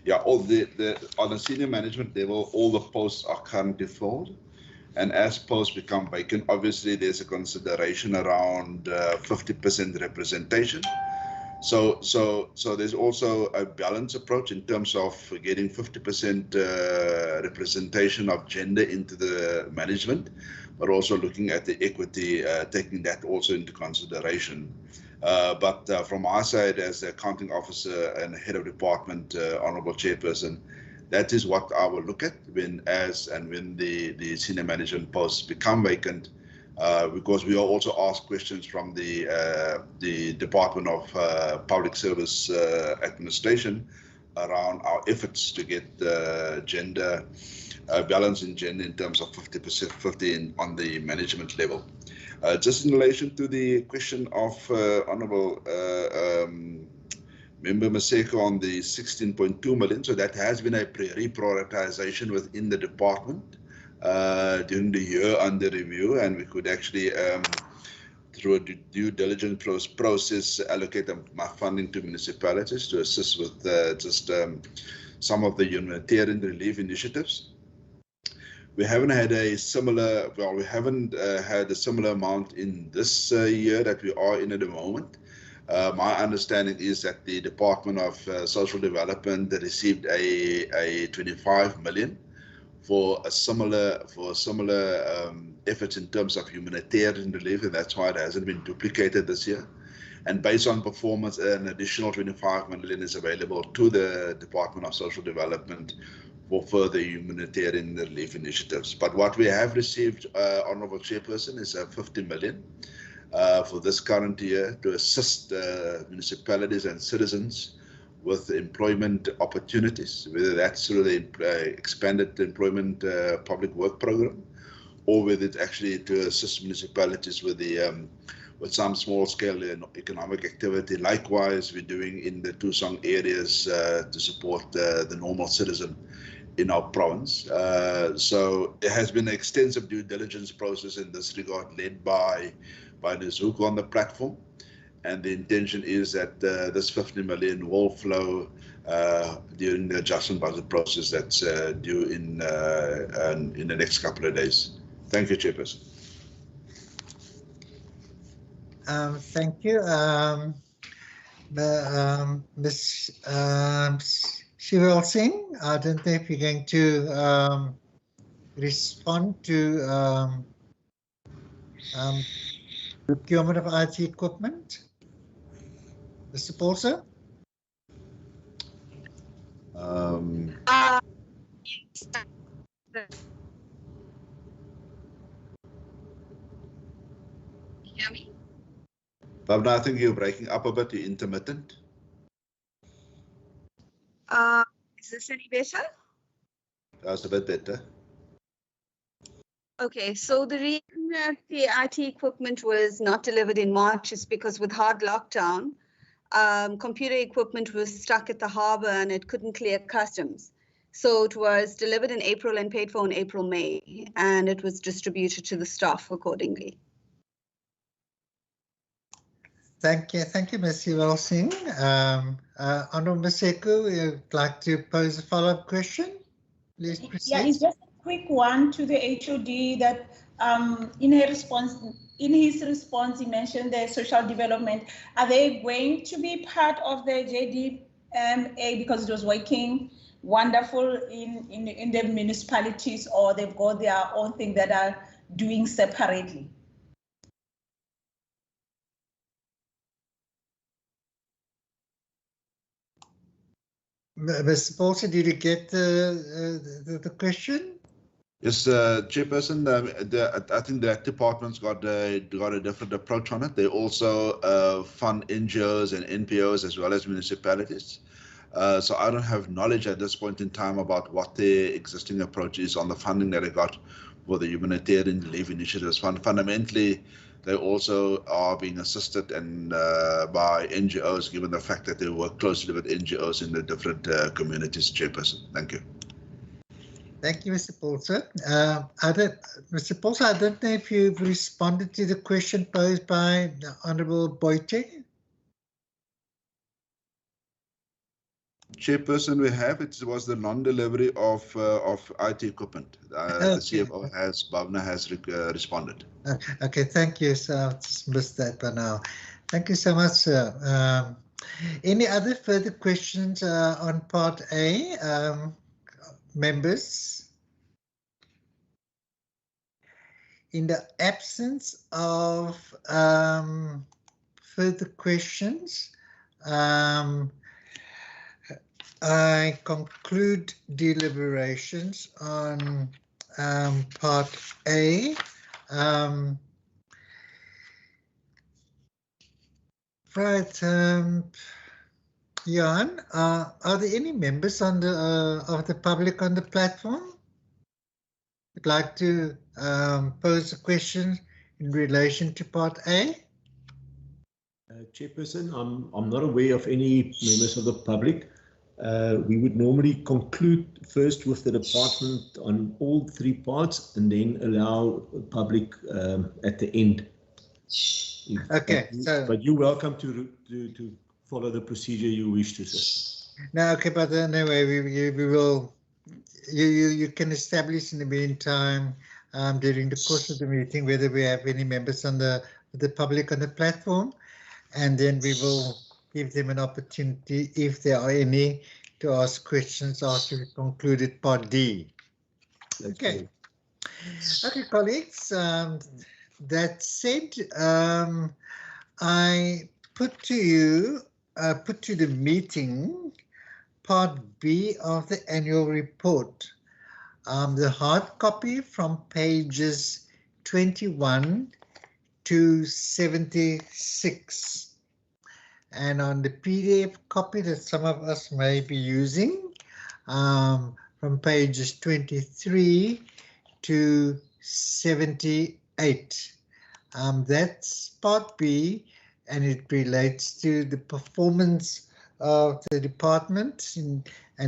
Yeah, on the senior management level, all the posts are currently filled. And as posts become vacant, obviously there's a consideration around 50% representation. So there's also a balanced approach in terms of getting 50% representation of gender into the management, but also looking at the equity, taking that also into consideration. But from our side, as the accounting officer and head of department, honourable chairperson, that is what I will look at when the senior management posts become vacant, because we are also asked questions from the Department of Public Service Administration around our efforts to get gender balance in gender in terms of 50%, 50 on the management level. Just in relation to the question of Honourable Member Maseko on the 16.2 million, so that has been a reprioritization within the department during the year under review, and we could actually, through a due diligence process, allocate my funding to municipalities to assist with some of the humanitarian relief initiatives. We haven't had a similar, well, we haven't had a similar amount in this year that we are in at the moment. My understanding is that the Department of Social Development received a 25 million for a similar efforts in terms of humanitarian relief, and that's why it hasn't been duplicated this year. And based on performance, an additional 25 million is available to the Department of Social Development for further humanitarian relief initiatives. But what we have received, Honourable Chairperson, is 50 million for this current year to assist municipalities and citizens with employment opportunities, whether that's through the expanded employment public work program, or whether it's actually to assist municipalities with the with some small scale economic activity. Likewise, we're doing in the Tusong areas to support the normal citizen in our province. So there has been an extensive due diligence process in this regard, led by Nizuko on the platform. And the intention is that this 50 million will flow during the adjustment budget process that's due in the next couple of days. Thank you, Chairperson. Thank you. Ms. Shivil Singh, I don't know if you're going to respond to procurement of IT equipment. Mr. Paulson? Hear me? Bhavna, I think you're breaking up a bit, you're intermittent. Is this any better? That's a bit better. Okay, so the reason that the IT equipment was not delivered in March is because with hard lockdown, computer equipment was stuck at the harbour and it couldn't clear customs. So it was delivered in April and paid for in April, May, and it was distributed to the staff accordingly. Thank you, Ms. Shivil Singh. Honourable Maseko, you'd like to pose a follow-up question? Please proceed. Yeah, it's just a quick one to the HOD that in his response, he mentioned the social development. Are they going to be part of the JDMA because it was working wonderful in the municipalities, or they've got their own thing that are doing separately? Mr. Paulson, did you get the question? Yes, Chairperson, I think that department's got a different approach on it. They also fund NGOs and NPOs as well as municipalities. So I don't have knowledge at this point in time about what their existing approach is on the funding that they got for the humanitarian relief initiatives. Fundamentally, they also are being assisted and by NGOs, given the fact that they work closely with NGOs in the different communities. Chairperson, thank you. Thank you, Mr. Paulson. Mr. Paulson, I don't know if you've responded to the question posed by the Honourable Boite. Chairperson, we have, it was the non-delivery of IT equipment. The CFO Bhavna has responded. Okay, thank you. So I just missed that by now. Thank you so much, sir. Any other further questions on part A, members? In the absence of further questions, I conclude deliberations on part A. Right, Jan, are there any members on the of the public on the platform would like to pose a question in relation to part A? Chairperson, I'm not aware of any members of the public. We would normally conclude first with the department on all three parts and then allow public at the end. Okay, but you're welcome to follow the procedure you wish to, sir. No, okay, but anyway, we will. You can establish in the meantime during the course of the meeting whether we have any members on the public on the platform, and then we will give them an opportunity, if there are any, to ask questions after we concluded part D. Okay. Okay, colleagues. That said, I put to the meeting part B of the annual report. The hard copy from pages 21 to 76. And on the PDF copy that some of us may be using, from pages 23 to 78. That's part B, and it relates to the performance of the department and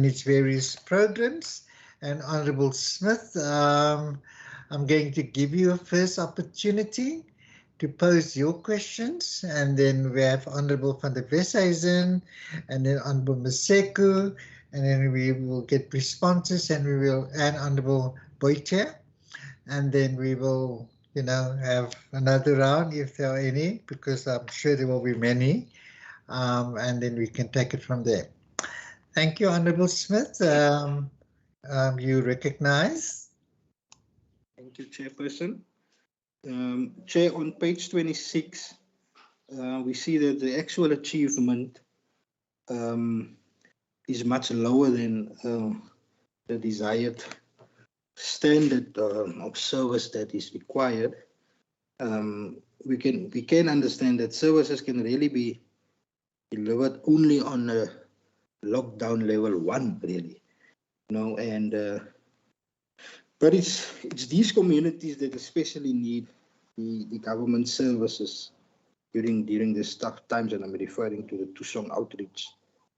its various programs. And Honourable Smith, I'm going to give you a first opportunity to pose your questions, and then we have Honourable van der Westhuizen, and then Honourable Maseko, and then we will get responses, and Honourable Boytier, and then we will, have another round if there are any, because I'm sure there will be many, and then we can take it from there. Thank you, Honourable Smith. You recognize. Thank you, Chairperson. Chair, on page 26, we see that the actual achievement is much lower than the desired standard of service that is required. We can understand that services can really be delivered only on a lockdown level 1, really, but it's these communities that especially need the government services during these tough times, and I'm referring to the Tusong outreach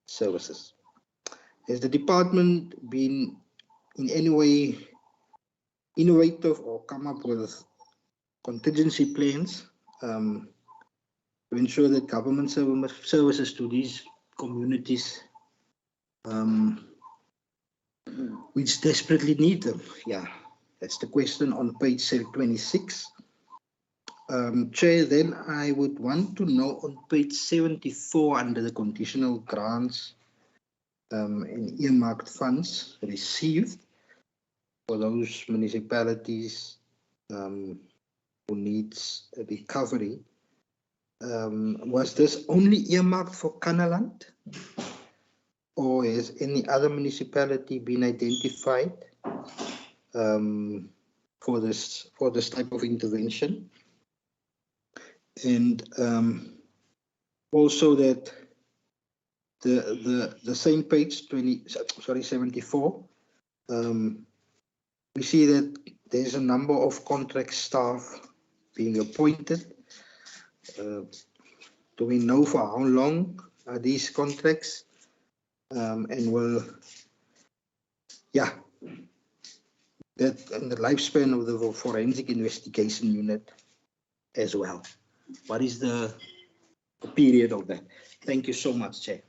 services. Has the department been in any way innovative or come up with contingency plans to ensure that government services to these communities which desperately need them? Yeah, that's the question on page 26. Chair, then I would want to know on page 74 under the conditional grants and earmarked funds received for those municipalities who needs a recovery. Was this only earmarked for Kanaland, or has any other municipality been identified for this type of intervention? And also that the same page 74, we see that there's a number of contract staff being appointed. Do we know for how long are these contracts? And will, that and the lifespan of the forensic investigation unit as well. What is the period of that? Thank you so much, Chair.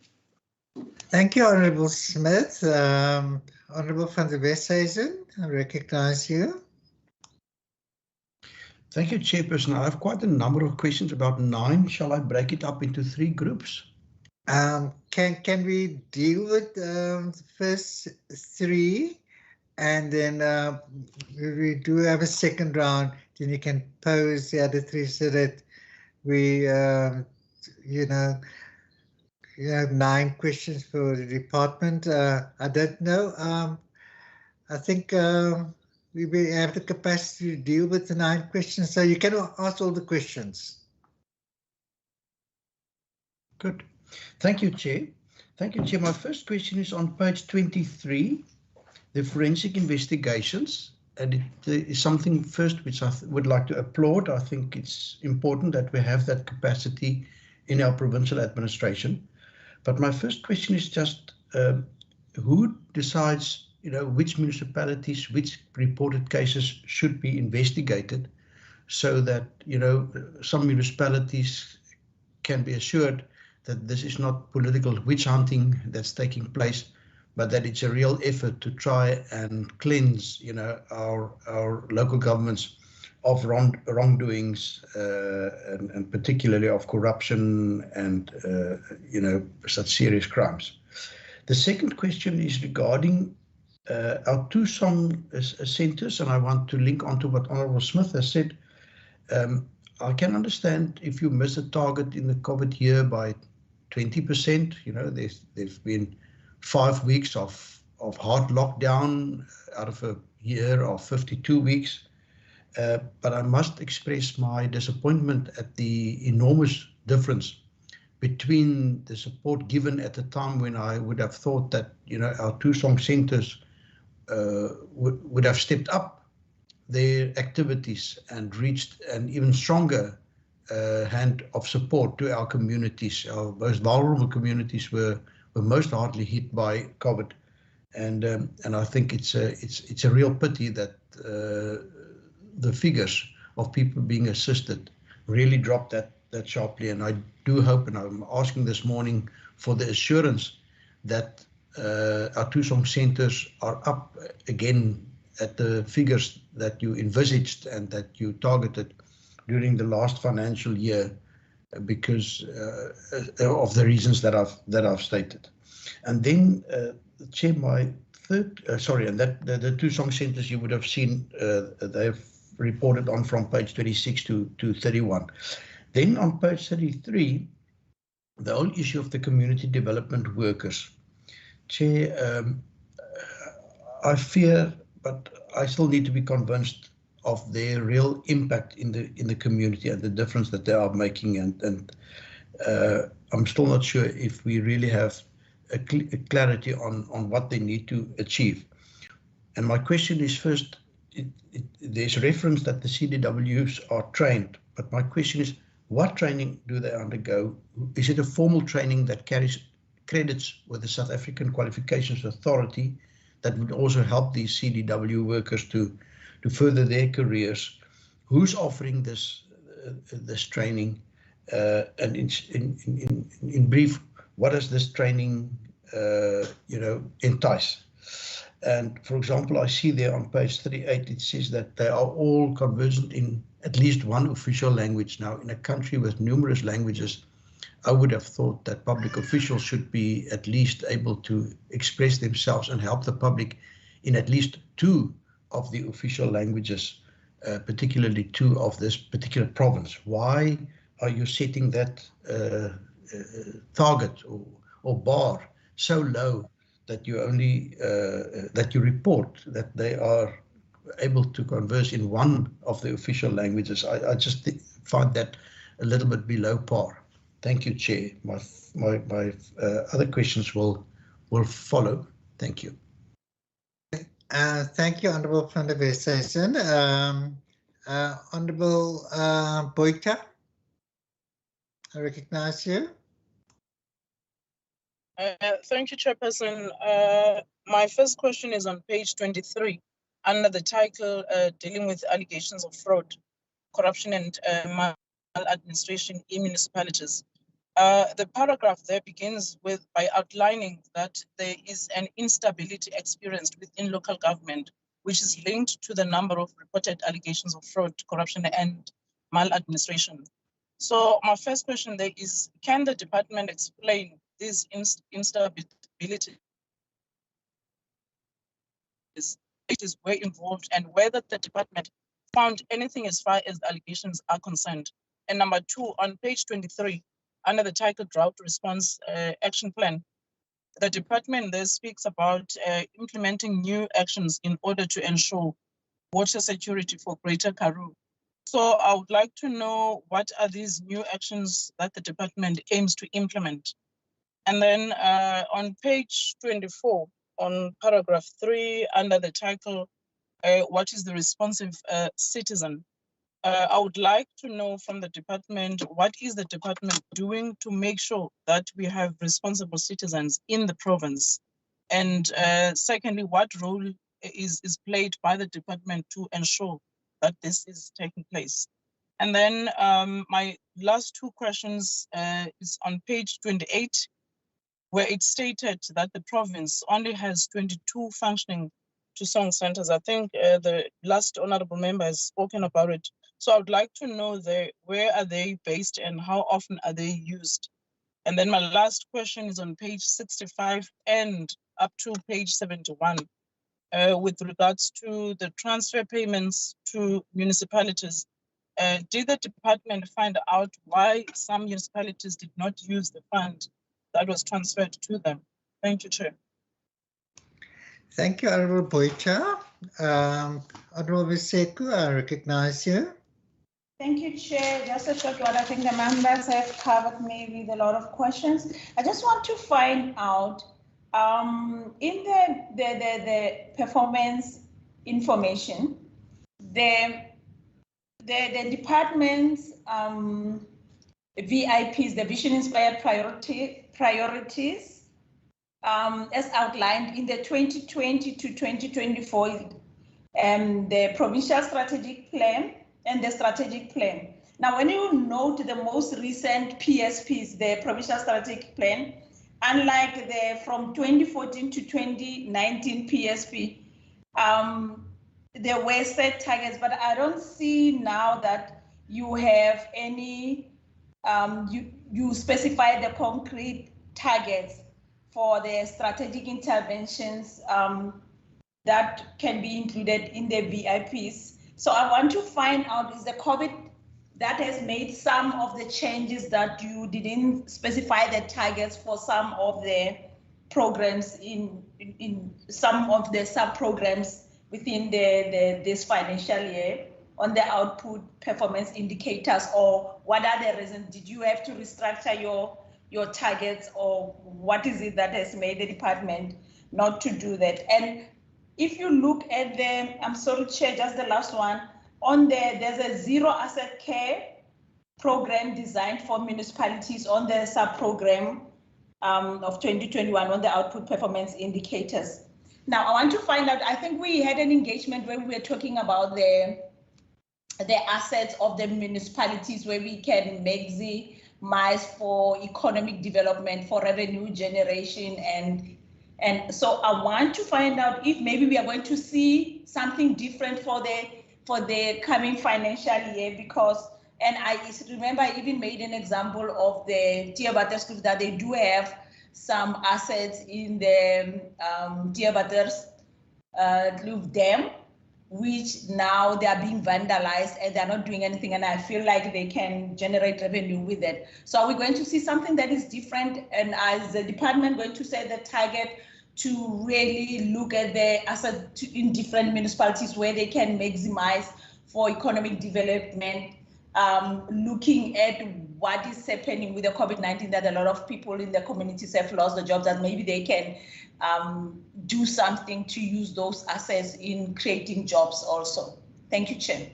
Thank you, Honourable Smith. Honourable van der Westhuizen, I recognise you. Thank you, Chairperson. I have quite a number of questions, about 9. Shall I break it up into 3 groups? Can we deal with the first 3, and then we do have a second round, then you can pose the other 3 so that we, you have 9 questions for the department. I don't know. I think we have the capacity to deal with the 9 questions, so you can ask all the questions. Good. Thank you, Chair. Thank you, Chair. My first question is on page 23, the forensic investigations. And it is something first which I would like to applaud. I think it's important that we have that capacity in our provincial administration. But my first question is just who decides, which municipalities, which reported cases should be investigated, so that, some municipalities can be assured that this is not political witch hunting that's taking place, but that it's a real effort to try and cleanse, our local governments of wrongdoings, and particularly of corruption and, such serious crimes. The second question is regarding our 2 song centres, and I want to link onto what Honourable Smith has said. I can understand if you miss a target in the COVID year by 20%, there's been 5 weeks of hard lockdown out of a year of 52 weeks. But I must express my disappointment at the enormous difference between the support given at the time when I would have thought that, our 2 song centres would have stepped up their activities and reached an even stronger hand of support to our communities. Our most vulnerable communities were most hardly hit by COVID, and I think it's a real pity that the figures of people being assisted really dropped that sharply. And I do hope, and I'm asking this morning for the assurance that our 2 song centres are up again at the figures that you envisaged and that you targeted during the last financial year, because of the reasons that I've stated. And then, Chair, my third, and that the 2 song centres you would have seen, they've reported on from page 26 to 31. Then on page 33, the whole issue of the community development workers. Chair, I fear, but I still need to be convinced of their real impact in the community and the difference that they are making, and I'm still not sure if we really have a clarity on what they need to achieve. And my question is, first, there's reference that the CDWs are trained, but my question is, what training do they undergo? Is it a formal training that carries credits with the South African Qualifications Authority that would also help these CDW workers to further their careers? Who's offering this training? And in brief, what does this training entice? And for example, I see there on page 38, it says that they are all conversant in at least one official language. Now, in a country with numerous languages, I would have thought that public officials should be at least able to express themselves and help the public in at least 2 of the official languages, particularly 2 of this particular province. Why are you setting that target or bar so low that you only that you report that they are able to converse in one of the official languages? I just find that a little bit below par. Thank you, Chair. My other questions will follow. Thank you. Thank you, Honourable van der Westhuizen. Honourable Boyka, I recognise you. Thank you, Chairperson. My first question is on page 23, under the title dealing with allegations of fraud, corruption and maladministration in municipalities. The paragraph there begins by outlining that there is an instability experienced within local government, which is linked to the number of reported allegations of fraud, corruption, and maladministration. So my first question there is, can the department explain these instabilities were involved and whether the department found anything as far as the allegations are concerned? And number two, on page 23, under the title Drought Response Action Plan, the department there speaks about implementing new actions in order to ensure water security for Greater Karoo. So I would like to know what are these new actions that the department aims to implement. And then on page 24, on paragraph 3, under the title, what is the responsive citizen? I would like to know from the department, what is the department doing to make sure that we have responsible citizens in the province? And secondly, what role is played by the department to ensure that this is taking place? And then my last two questions is on page 28, where it stated that the province only has 22 functioning Tusong centers. I think the last honorable member has spoken about it. So I would like to know where are they based and how often are they used? And then my last question is on page 65 and up to page 71 with regards to the transfer payments to municipalities. Did the department find out why some municipalities did not use the fund that was transferred to them? Thank you, Chair. Thank you, Honorable Boycha. Honorable Seku, I recognize you. Thank you, Chair. Just a short one. I think the members have covered me with a lot of questions. I just want to find out in the performance information, the department's VIPs, the Vision Inspired Priorities, as outlined in the 2020 to 2024, the Provincial Strategic Plan and the Strategic Plan. Now, when you note the most recent PSPs, the Provincial Strategic Plan, unlike the from 2014 to 2019 PSP, there were set targets, but I don't see now that you have any, you specify the concrete targets for the strategic interventions that can be included in the VIPs. So I want to find out, is the COVID that has made some of the changes that you didn't specify the targets for some of the programs in some of the sub-programs within this financial year on the output performance indicators, or what are the reasons? Did you have to restructure your targets, or what is it that has made the department not to do that? And if you look at the, I'm sorry, Chair, just the last one, on there's a zero asset care program designed for municipalities on the sub-program of 2021 on the output performance indicators. Now, I want to find out, I think we had an engagement where we were talking about the assets of the municipalities where we can maximize for economic development, for revenue generation, and so I want to find out if maybe we are going to see something different for the coming financial year, because, and I remember I even made an example of the Diabates Group that they do have some assets in the Diabates Group Dam, which now they are being vandalized and they're not doing anything, and I feel like they can generate revenue with it. So are we going to see something that is different, and as the department going to set the target to really look at the assets in different municipalities where they can maximize for economic development, looking at what is happening with the COVID-19, that a lot of people in the communities have lost their jobs, that maybe they can do something to use those assets in creating jobs also. Thank you, Chair.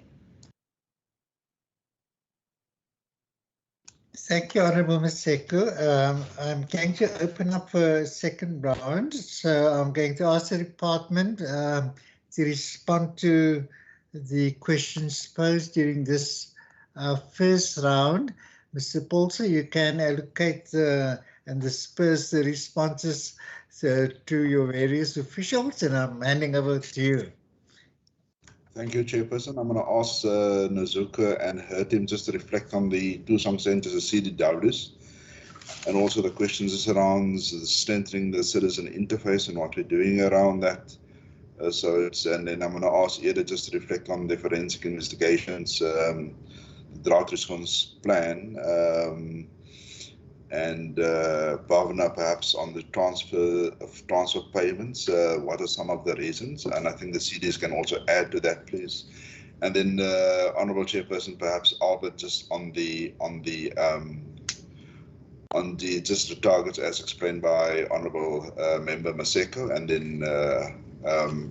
Thank you, Honourable Ms. Seku. I'm going to open up a second round. So I'm going to ask the department to respond to the questions posed during this first round. Mr. Paulson, you can allocate and disperse the responses to your various officials, and I'm handing over to you. Thank you, Chairperson. I'm going to ask Nazuka and her team just to reflect on the Tusong centers, the CDWs, and also the questions around strengthening the citizen interface and what we're doing around that. And then I'm going to ask Eda just to reflect on the forensic investigations, the drought response plan, and Bhavna perhaps on the transfer payments. What are some of the reasons? And I think the CDs can also add to that, please. And then Honourable Chairperson, perhaps Albert, just on the just the targets as explained by Honourable Member Maseko, and then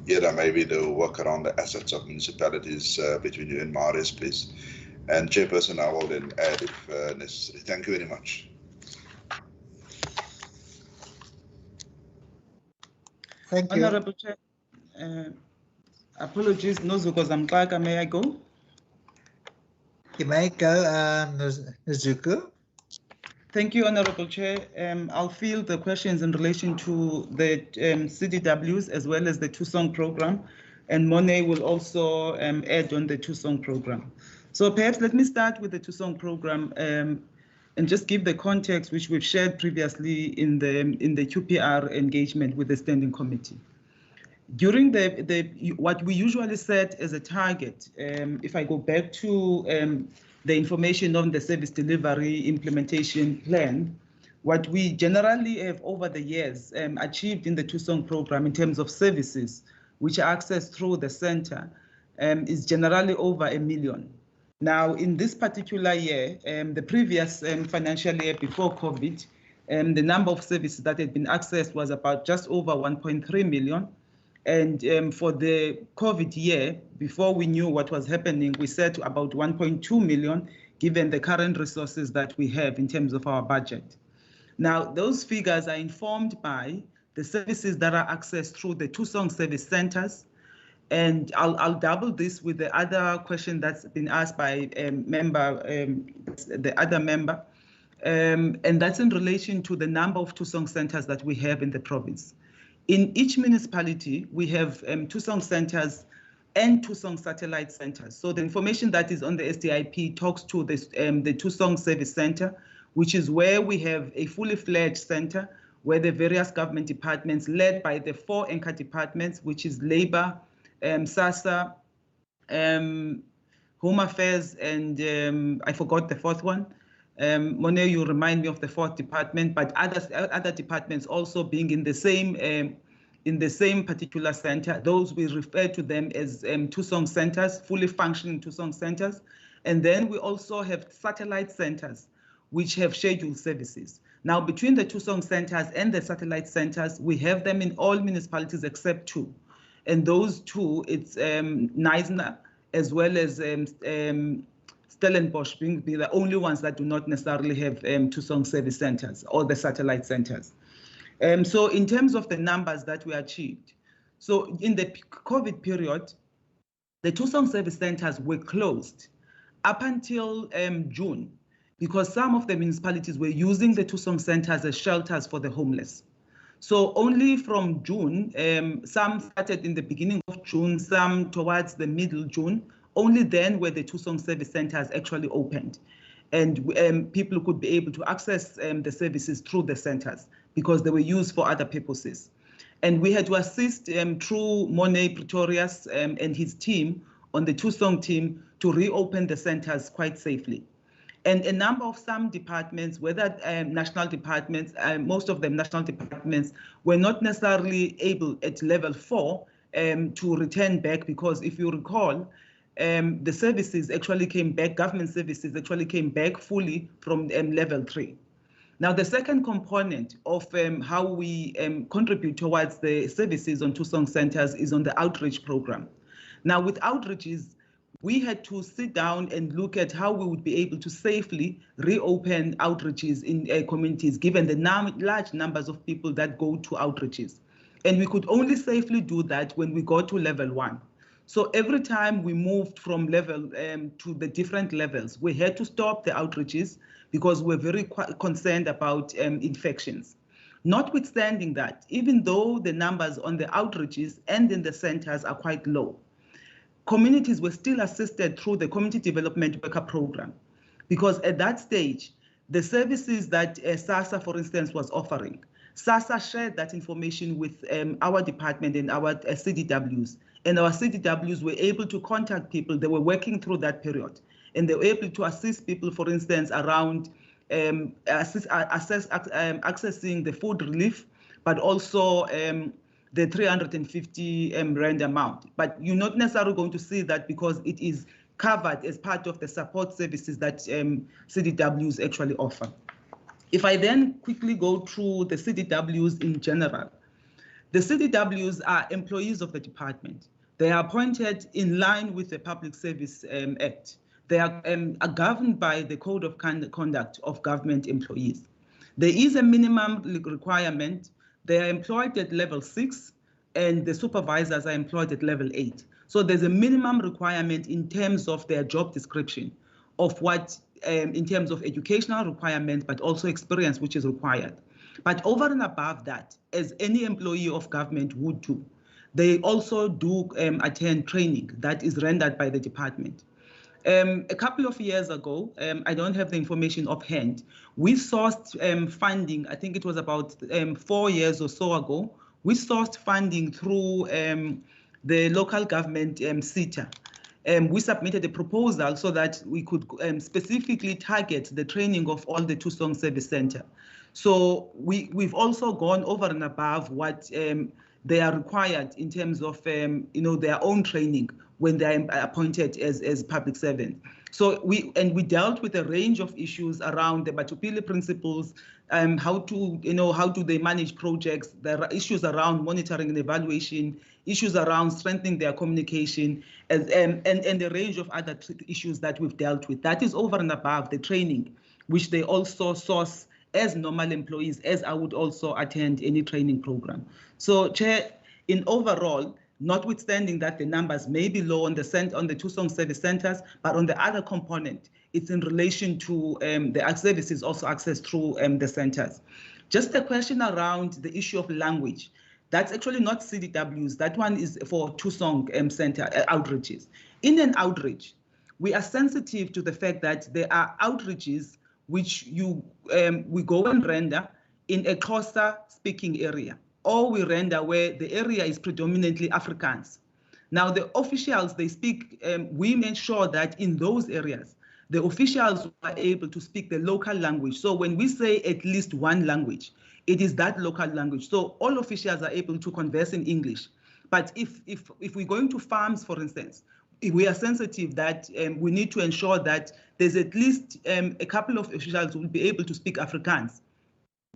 Eda, maybe the work around the assets of municipalities between you and Marius, please. And Chairperson, I will then add if necessary. Thank you very much. Thank you. Honorable Chair, apologies, Nozuko Zamkaka, may I go? You may go, Nazuko. Thank you, Honorable Chair. I'll field the questions in relation to the CDWs as well as the Tusong program, and Monet will also add on the Tusong program. So perhaps let me start with the Tusong program and just give the context which we've shared previously in the QPR engagement with the Standing Committee. During what we usually set as a target, if I go back to the information on the service delivery implementation plan, what we generally have over the years achieved in the Tusong program in terms of services which are accessed through the center is generally over 1 million. Now, in this particular year, the previous financial year before COVID, the number of services that had been accessed was about just over 1.3 million. And for the COVID year, before we knew what was happening, we set about 1.2 million, given the current resources that we have in terms of our budget. Now, those figures are informed by the services that are accessed through the Tusong service centers. And I'll double this with the other question that's been asked by the other member, and that's in relation to the number of Tusong centers that we have in the province. In each municipality, we have Tusong centers and Tusong satellite centers. So the information that is on the SDIP talks to the Tusong service center, which is where we have a fully fledged center where the various government departments led by the 4 anchor departments, which is Labour, SASSA, Home Affairs, and I forgot the 4th one. Monet, you remind me of the 4th department, but other departments also being in the same particular center. Those we refer to them as Tusong centers, fully functioning Tusong centers. And then we also have satellite centers, which have scheduled services. Now, between the Tusong centers and the satellite centers, we have them in all municipalities except 2. And those 2, it's Neisner as well as Stellenbosch being the only ones that do not necessarily have Tusong service centers or the satellite centers. So in terms of the numbers that we achieved, so in the COVID period, the Tusong service centers were closed up until June, because some of the municipalities were using the Tusong centers as shelters for the homeless. So only from June, some started in the beginning of June, some towards the middle June, only then were the Tusong service centers actually opened. And people could be able to access the services through the centers because they were used for other purposes. And we had to assist through Monet Pretorius and his team on the Tusong team to reopen the centers quite safely. And a number of some departments, whether national departments, most of them national departments, were not necessarily able at level 4 to return back, because if you recall, the services actually came back, government services actually came back fully from level 3. Now, the second component of how we contribute towards the services on Tusong centers is on the outreach program. Now, with outreaches, we had to sit down and look at how we would be able to safely reopen outreaches in communities, given the large numbers of people that go to outreaches. And we could only safely do that when we got to level 1. So every time we moved from level to the different levels, we had to stop the outreaches because we're very concerned about infections. Notwithstanding that, even though the numbers on the outreaches and in the centers are quite low, communities were still assisted through the Community Development Worker Program, because at that stage, the services that SASSA, for instance, was offering, SASSA shared that information with our department and our CDWs, and our CDWs were able to contact people. They were working through that period, and they were able to assist people, for instance, around accessing the food relief, but also the 350 rand amount. But you're not necessarily going to see that because it is covered as part of the support services that CDWs actually offer. If I then quickly go through the CDWs in general, the CDWs are employees of the department. They are appointed in line with the Public Service Act. They are governed by the Code of Conduct of Government Employees. There is a minimum requirement. They are employed at level 6, and the supervisors are employed at level 8. So there's a minimum requirement in terms of their job description of what, in terms of educational requirement, but also experience which is required. But over and above that, as any employee of government would do, they also do attend training that is rendered by the department. A couple of years ago, I don't have the information offhand, we sourced funding, I think it was about 4 years or so ago, we sourced funding through the local government SETA. We submitted a proposal so that we could specifically target the training of all the Tusong Service Center. So we've also gone over and above what they are required in terms of their own training when they are appointed as public servants. So we dealt with a range of issues around the Batupile principles, how do they manage projects, there are issues around monitoring and evaluation, issues around strengthening their communication, and a range of other issues that we've dealt with. That is over and above the training, which they also source as normal employees, as I would also attend any training program. So, Chair, in overall, notwithstanding that the numbers may be low on the Tusong service centers, but on the other component, it's in relation to the services also accessed through the centers. Just a question around the issue of language. That's actually not CDWs. That one is for Tusong center outreaches. In an outreach, we are sensitive to the fact that there are outreaches which we go and render in a Xhosa speaking area, or we render where the area is predominantly Afrikaans. Now the officials, they speak, we make sure that in those areas, the officials are able to speak the local language. So when we say at least one language, it is that local language. So all officials are able to converse in English. But if we're going to farms, for instance, we are sensitive that we need to ensure that there's at least a couple of officials who will be able to speak Afrikaans,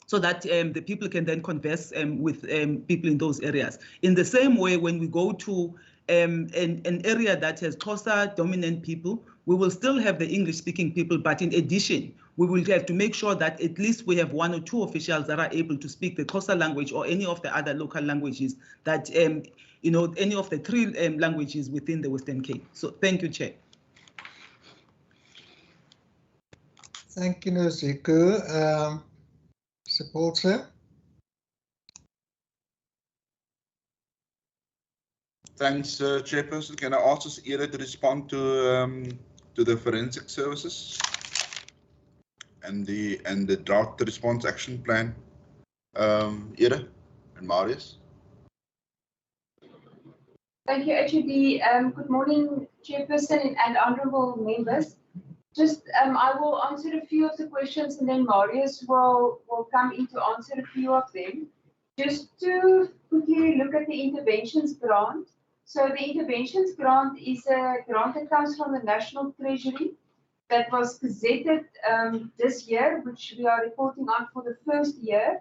so that the people can then converse with people in those areas. In the same way, when we go to an area that has Xhosa dominant people, we will still have the English speaking people, but in addition, we will have to make sure that at least we have 1 or 2 officials that are able to speak the Xhosa language or any of the other local languages that, any of the 3 languages within the Western Cape. So thank you, Chair. Thank you, Noziku. Support, sir. Thanks, Chairperson. Can I ask us Ira to respond to the forensic services and the drought response action plan? Ira and Marius. Thank you, HOD. Good morning, Chairperson and honourable members. Just, I will answer a few of the questions and then Marius will come in to answer a few of them. Just to quickly look at the interventions grant. So the interventions grant is a grant that comes from the National Treasury that was gazetted this year, which we are reporting on for the first year.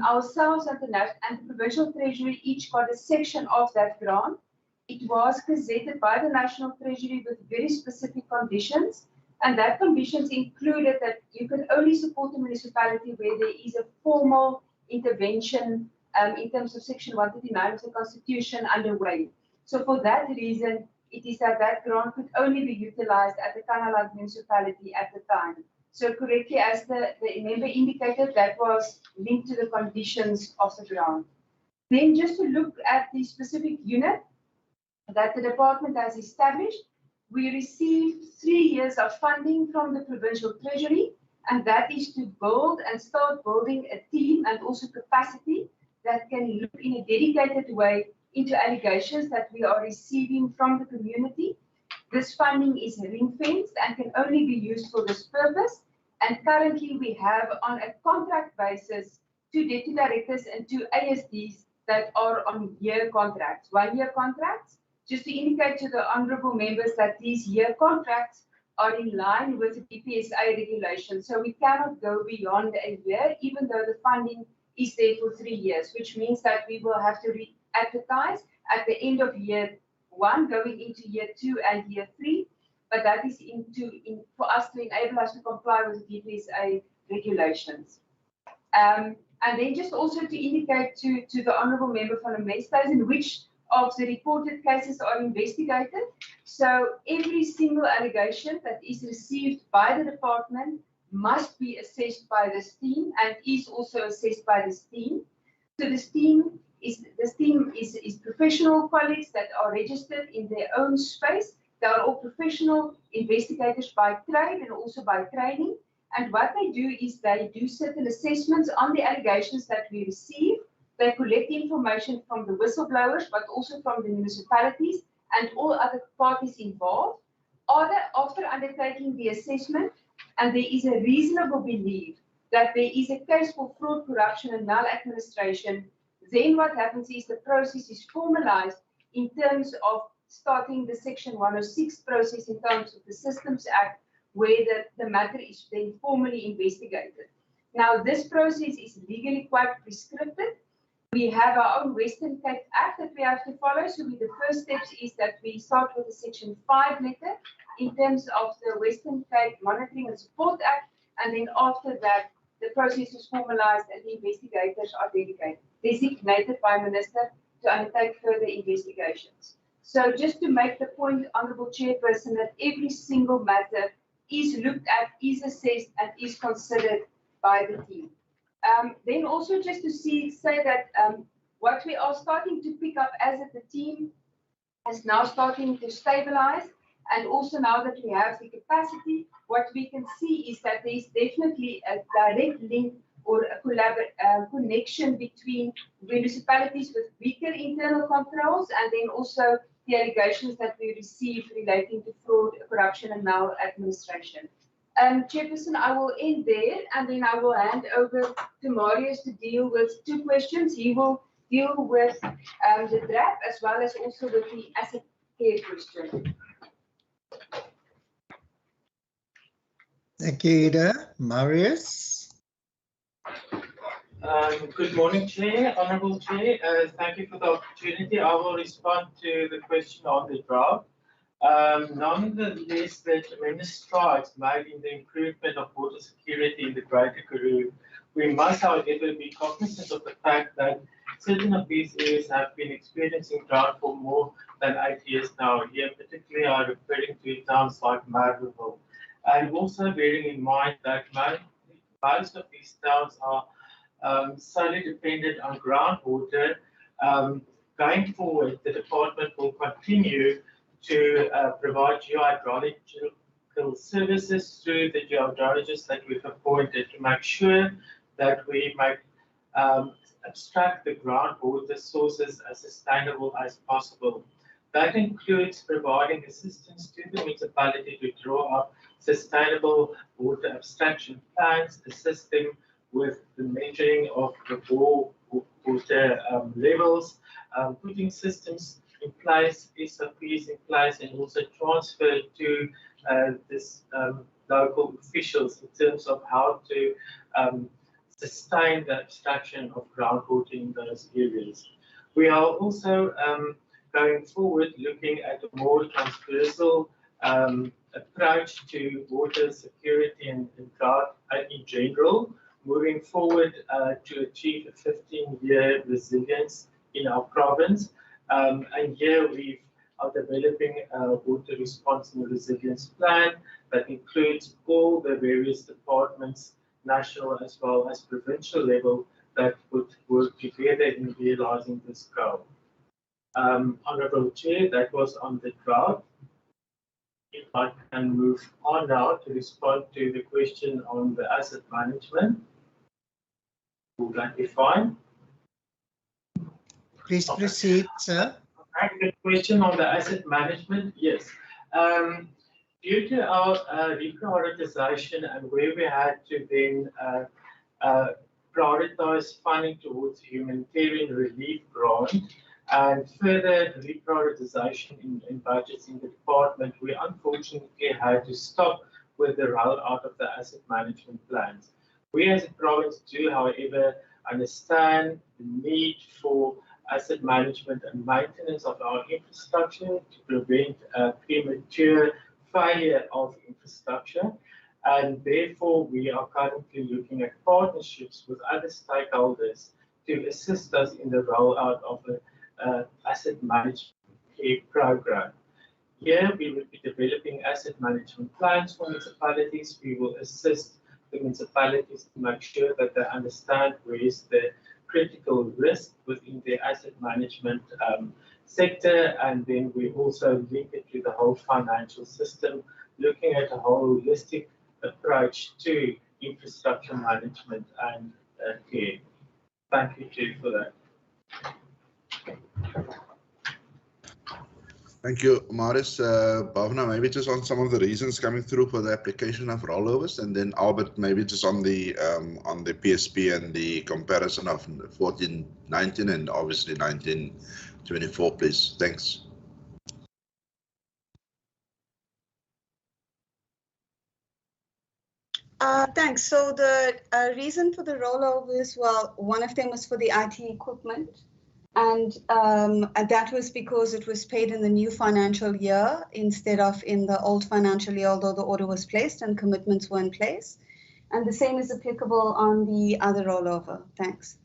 Ourselves and the Provincial Treasury each got a section of that grant. It was gazetted by the National Treasury with very specific conditions. And that conditions included that you can only support a municipality where there is a formal intervention in terms of Section 139 of the Constitution underway. So for that reason, it is that grant could only be utilized at the Kanaland municipality at the time. So correctly, as the member indicated, that was linked to the conditions of the grant. Then just to look at the specific unit that the department has established, we received 3 years of funding from the Provincial Treasury, and that is to build and start building a team and also capacity that can look in a dedicated way into allegations that we are receiving from the community. This funding is ring-fenced and can only be used for this purpose. And currently we have on a contract basis 2 deputy directors and 2 ASDs that are on year contracts, 1-year contracts. Just to indicate to the honourable members that these year contracts are in line with the PPSA regulations. So we cannot go beyond a year, even though the funding is there for 3 years, which means that we will have to re-advertise at the end of year 1, going into year 2 and year 3. But that is for us to enable us to comply with the PPSA regulations. And then just also to indicate to the honourable member from the Mesthuizen which of the reported cases are investigated. So every single allegation that is received by the department must be assessed by this team and is also assessed by this team. So this team is professional colleagues that are registered in their own space. They are all professional investigators by trade and also by training. And what they do is they do certain assessments on the allegations that we receive. They collect information from the whistleblowers, but also from the municipalities and all other parties involved. After undertaking the assessment, and there is a reasonable belief that there is a case for fraud, corruption, and maladministration, then what happens is the process is formalized in terms of starting the Section 106 process in terms of the Systems Act, where the matter is then formally investigated. Now, this process is legally quite prescriptive. We have our own Western Cape Act that we have to follow. So the first steps is that we start with the Section 5 letter in terms of the Western Cape Monitoring and Support Act. And then after that, the process is formalized and the investigators are designated by Minister to undertake further investigations. So just to make the point, Honourable Chairperson, that every single matter is looked at, is assessed, and is considered by the team. Then also just to say that what we are starting to pick up as the team is now starting to stabilize, and also now that we have the capacity, what we can see is that there is definitely a direct link or a connection between municipalities with weaker internal controls and then also the allegations that we receive relating to fraud, corruption, and maladministration. Chairperson, I will end there and then I will hand over to Marius to deal with 2 questions. He will deal with the draft as well as also with the asset care question. Thank you, Ida. Marius? Good morning, Chair, Honourable Chair. Thank you for the opportunity. I will respond to the question on the draft. Nonetheless, there are tremendous strides made in the improvement of water security in the Greater Karoo. We must, however, be cognizant of the fact that certain of these areas have been experiencing drought for more than 8 years now. Here, particularly, I'm referring to towns like Marvellville. And also bearing in mind that most of these towns are solely dependent on groundwater. Going forward, the department will continue to provide geohydrological services through the geohydrologists that we've appointed to make sure that we make abstract the groundwater sources as sustainable as possible. That includes providing assistance to the municipality to draw up sustainable water abstraction plans, assist them with the measuring of the water levels, putting systems in place, SOPs in place, and also transfer to this local officials in terms of how to sustain the abstraction of groundwater in those areas. We are also going forward looking at a more transversal approach to water security and drought in general, moving forward to achieve a 15-year resilience in our province. And here we are developing a water response and resilience plan that includes all the various departments, national as well as provincial level, that would work together in realizing this goal. Honourable Chair, that was on the draft. If I can move on now to respond to the question on the asset management, would that be fine? Please proceed, sir. The question on the asset management, yes. Due to our reprioritization and where we had to then prioritize funding towards humanitarian relief grant and further reprioritization in budgets in the department, we unfortunately had to stop with the rollout of the asset management plans. We as a province do, however, understand the need for asset management and maintenance of our infrastructure to prevent premature failure of infrastructure. And therefore, we are currently looking at partnerships with other stakeholders to assist us in the rollout of the asset management care program. Here, we will be developing asset management plans for municipalities. We will assist the municipalities to make sure that they understand where is the critical risk within the asset management sector, and then we also link it to the whole financial system, looking at a holistic approach to infrastructure management and care. Thank you, Chair, for that. Thank you, Marius. Bhavna, maybe just on some of the reasons coming through for the application of rollovers, and then Albert, maybe just on the PSP and the comparison of 14-19 and obviously 19-24, please. Thanks. Thanks. So the reason for the rollovers, well, one of them was for the IT equipment. And that was because it was paid in the new financial year instead of in the old financial year, although the order was placed and commitments were in place. And the same is applicable on the other rollover. Thanks.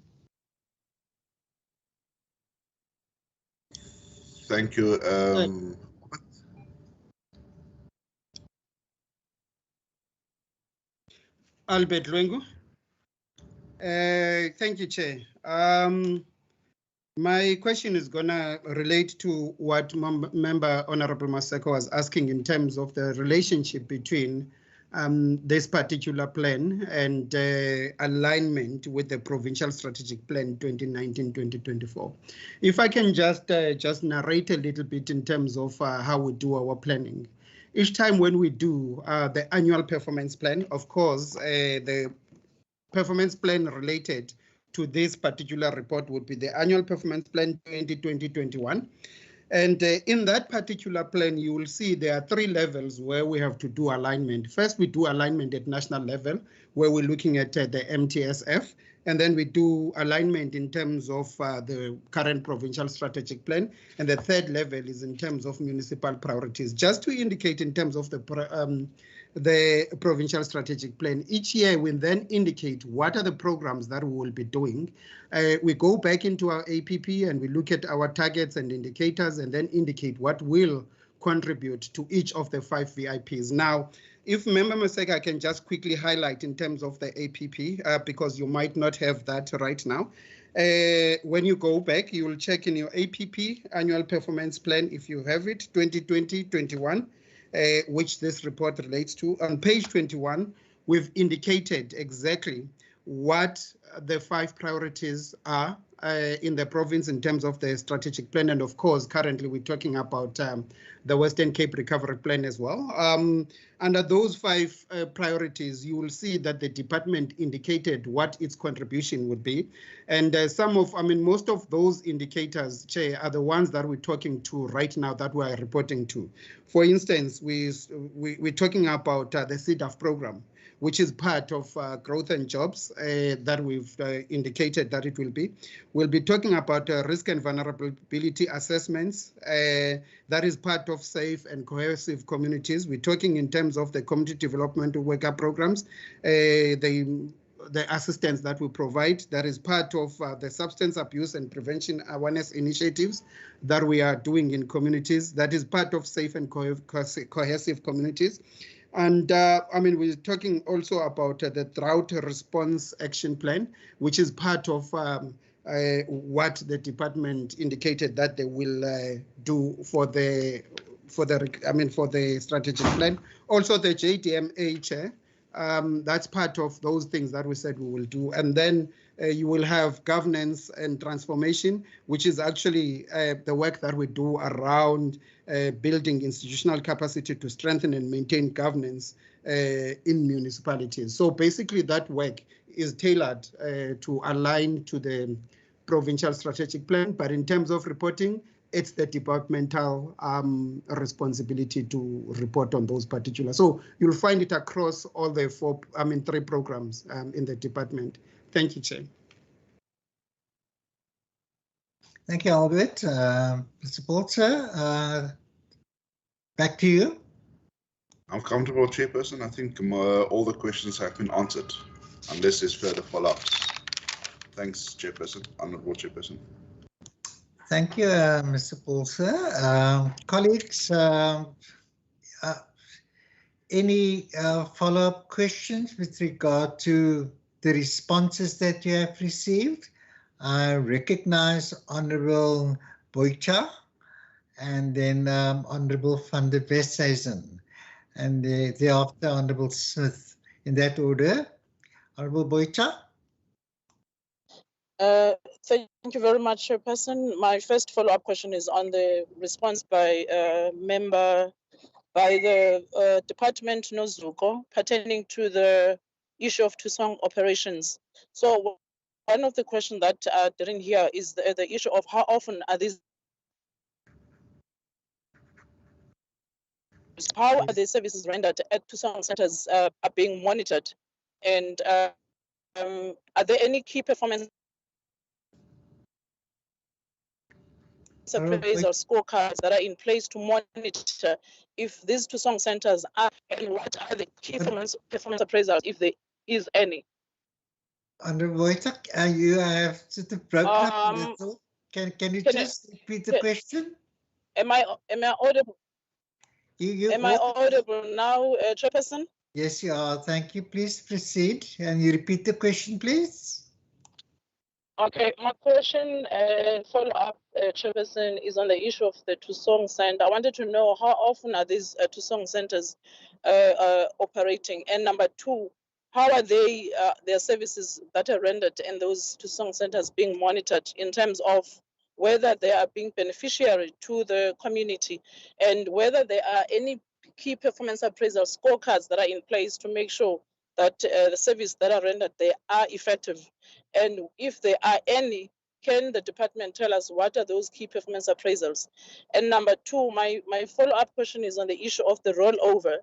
Thank you. Albert Lwengu. Thank you, Chair. My question is going to relate to what Member Honorable Maseko was asking in terms of the relationship between this particular plan and alignment with the Provincial Strategic Plan 2019-2024. If I can just narrate a little bit in terms of how we do our planning. Each time when we do the annual performance plan, of course, the performance plan related to this particular report would be the annual performance plan 2020-2021. And in that particular plan, you will see there are 3 levels where we have to do alignment. First, we do alignment at national level, where we're looking at the MTSF. And then we do alignment in terms of the current provincial strategic plan. And the 3rd level is in terms of municipal priorities. Just to indicate in terms of the provincial strategic plan, each year we then indicate what are the programs that we will be doing. We go back into our APP and we look at our targets and indicators and then indicate what will contribute to each of the 5 VIPs. Now, if Member Maseko can just quickly highlight in terms of the APP, because you might not have that right now. When you go back, you will check in your APP, annual performance plan, if you have it, 2020-21. Which this report relates to. On page 21, we've indicated exactly what the 5 priorities are in the province in terms of the strategic plan. And of course, currently we're talking about the Western Cape Recovery Plan as well. Under those 5 priorities, you will see that the department indicated what its contribution would be. And most of those indicators, Chair, are the ones that we're talking to right now that we are reporting to. For instance, we're talking about the CDAF program, which is part of growth and jobs that we've indicated that it will be. We'll be talking about risk and vulnerability assessments. That is part of safe and cohesive communities. We're talking in terms of the community development worker programs, the the assistance that we provide. That is part of the substance abuse and prevention awareness initiatives that we are doing in communities. That is part of safe and cohesive communities. And I mean, we're talking also about the drought response action plan, which is part of what the department indicated that they will do for the strategic plan. Also the JDMA chair, that's part of those things that we said we will do. And then you will have governance and transformation, which is actually the work that we do around building institutional capacity to strengthen and maintain governance in municipalities. So basically that work is tailored to align to the provincial strategic plan, but in terms of reporting, it's the departmental responsibility to report on those particular. So you'll find it across all the three programs in the department. Thank you, Chair. Thank you, Albert. Mr. Bolter, back to you. I'm comfortable, Chairperson. I think all the questions have been answered, unless there's further follow-ups. Thanks, Chairperson, Honourable Chairperson. Thank you, Mr. Bolter. Colleagues, any follow-up questions with regard to the responses that you have received? I recognize Honourable Boycha and then Honourable van der Westhuizen, and thereafter Honourable Smith, in that order. Honourable Boycha. Thank you very much, Chairperson. My first follow-up question is on the response by the Department Nozuko pertaining to the issue of Tusong operations. So one of the questions that I didn't hear is the issue of how often are these, how are the services rendered at Tusong centers are being monitored, and are there any key performance appraisal or scorecards that are in place to monitor if these Tusong centers are, and what are the key performance appraisals, if there is any? Honourable Wojtek, you have sort of broken up a little. Can you just repeat the question? Am I audible? Am I audible now, Chairperson? Yes, you are. Thank you. Please proceed. And you repeat the question, please. Okay, my question, follow-up, Chairperson, is on the issue of the Tusong Center. I wanted to know how often are these Tusong centers operating? And number two, how are they, their services that are rendered in those Tusong centers being monitored in terms of whether they are being beneficiary to the community and whether there are any key performance appraisal scorecards that are in place to make sure that the service that are rendered, they are effective. And if there are any, can the department tell us what are those key performance appraisals? And number two, my follow-up question is on the issue of the rollover.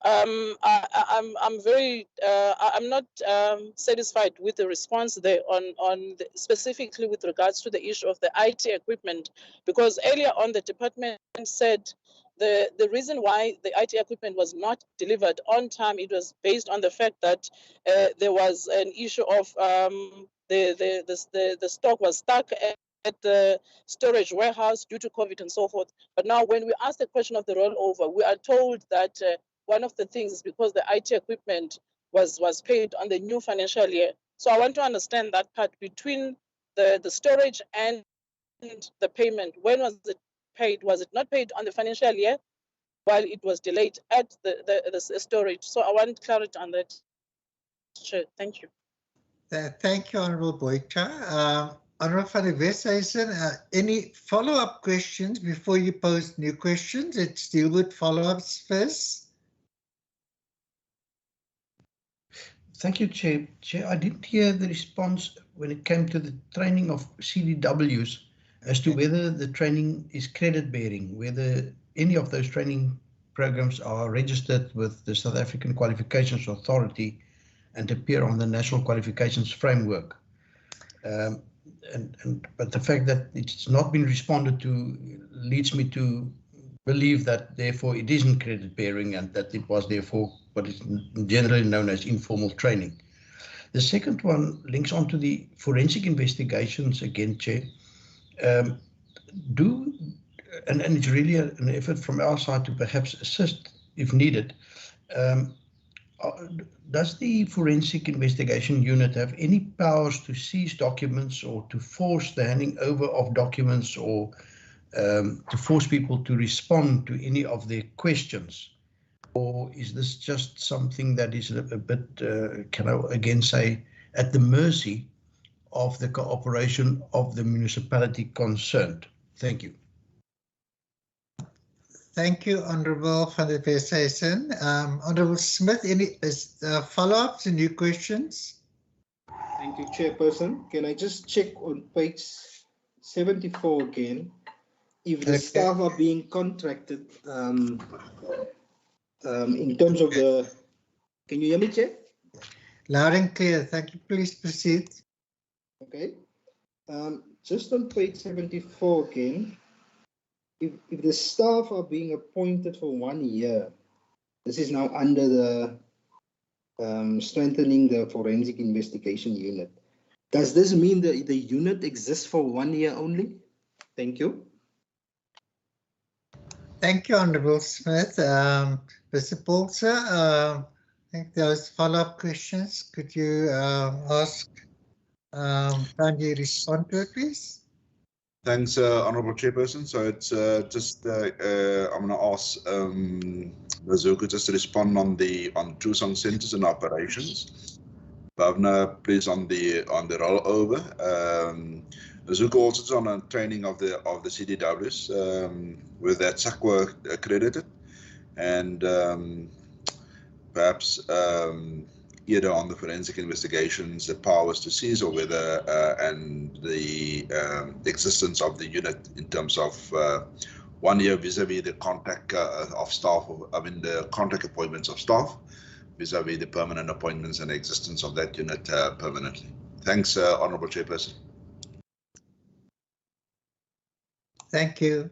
I'm not satisfied with the response there specifically with regards to the issue of the IT equipment, because earlier on the department said the reason why the IT equipment was not delivered on time, it was based on the fact that there was an issue of the stock was stuck at the storage warehouse due to COVID and so forth. But now when we ask the question of the rollover, we are told that one of the things is because the IT equipment was paid on the new financial year. So I want to understand that part between the storage and the payment. When was it paid? Was it not paid on the financial year while it was delayed at the storage? So I want clarity on that. Sure, thank you. Thank you, Honourable Boycha. Honourable van der Westhuizen, any follow-up questions before you pose new questions? Let's deal with follow-ups first. Thank you, Chair. Chair, I didn't hear the response when it came to the training of CDWs as to whether the training is credit-bearing, whether any of those training programs are registered with the South African Qualifications Authority and appear on the National Qualifications Framework. But the fact that it's not been responded to leads me to believe that therefore it isn't credit bearing and that it was therefore what is generally known as informal training. The second one links onto the forensic investigations again, Chair. And it's really an effort from our side to perhaps assist if needed. Does the forensic investigation unit have any powers to seize documents or to force the handing over of documents or to force people to respond to any of their questions? Or is this just something that is a bit, can I again say, at the mercy of the cooperation of the municipality concerned? Thank you. Thank you, Honourable van der Westhuizen. Honourable Smith, any follow-ups and new questions? Thank you, Chairperson. Can I just check on page 74 again? If the staff are being contracted, in terms of the, can you hear me, Chair? Loud and clear. Thank you. Please proceed. Okay. Just on page 74 again, if the staff are being appointed for 1 year, this is now under the strengthening the forensic investigation unit. Does this mean that the unit exists for 1 year only? Thank you. Thank you, Honourable Smith. Mr. Bolter, I think those follow-up questions. Could you ask Tanya respond to it, please? Thanks, Honourable Chairperson. So it's just I'm going to ask Mazuka just to respond on the Tusong centres and operations. Bhavna, please on the rollover. Mazuka also on a training of the CDWs with that SACWA accredited, and perhaps either on the forensic investigations, the powers to seize, or whether and the existence of the unit in terms of 1 year vis-a-vis the contract of staff, the contract appointments of staff vis-a-vis the permanent appointments and the existence of that unit permanently. Thanks, Honourable Chairperson. Thank you.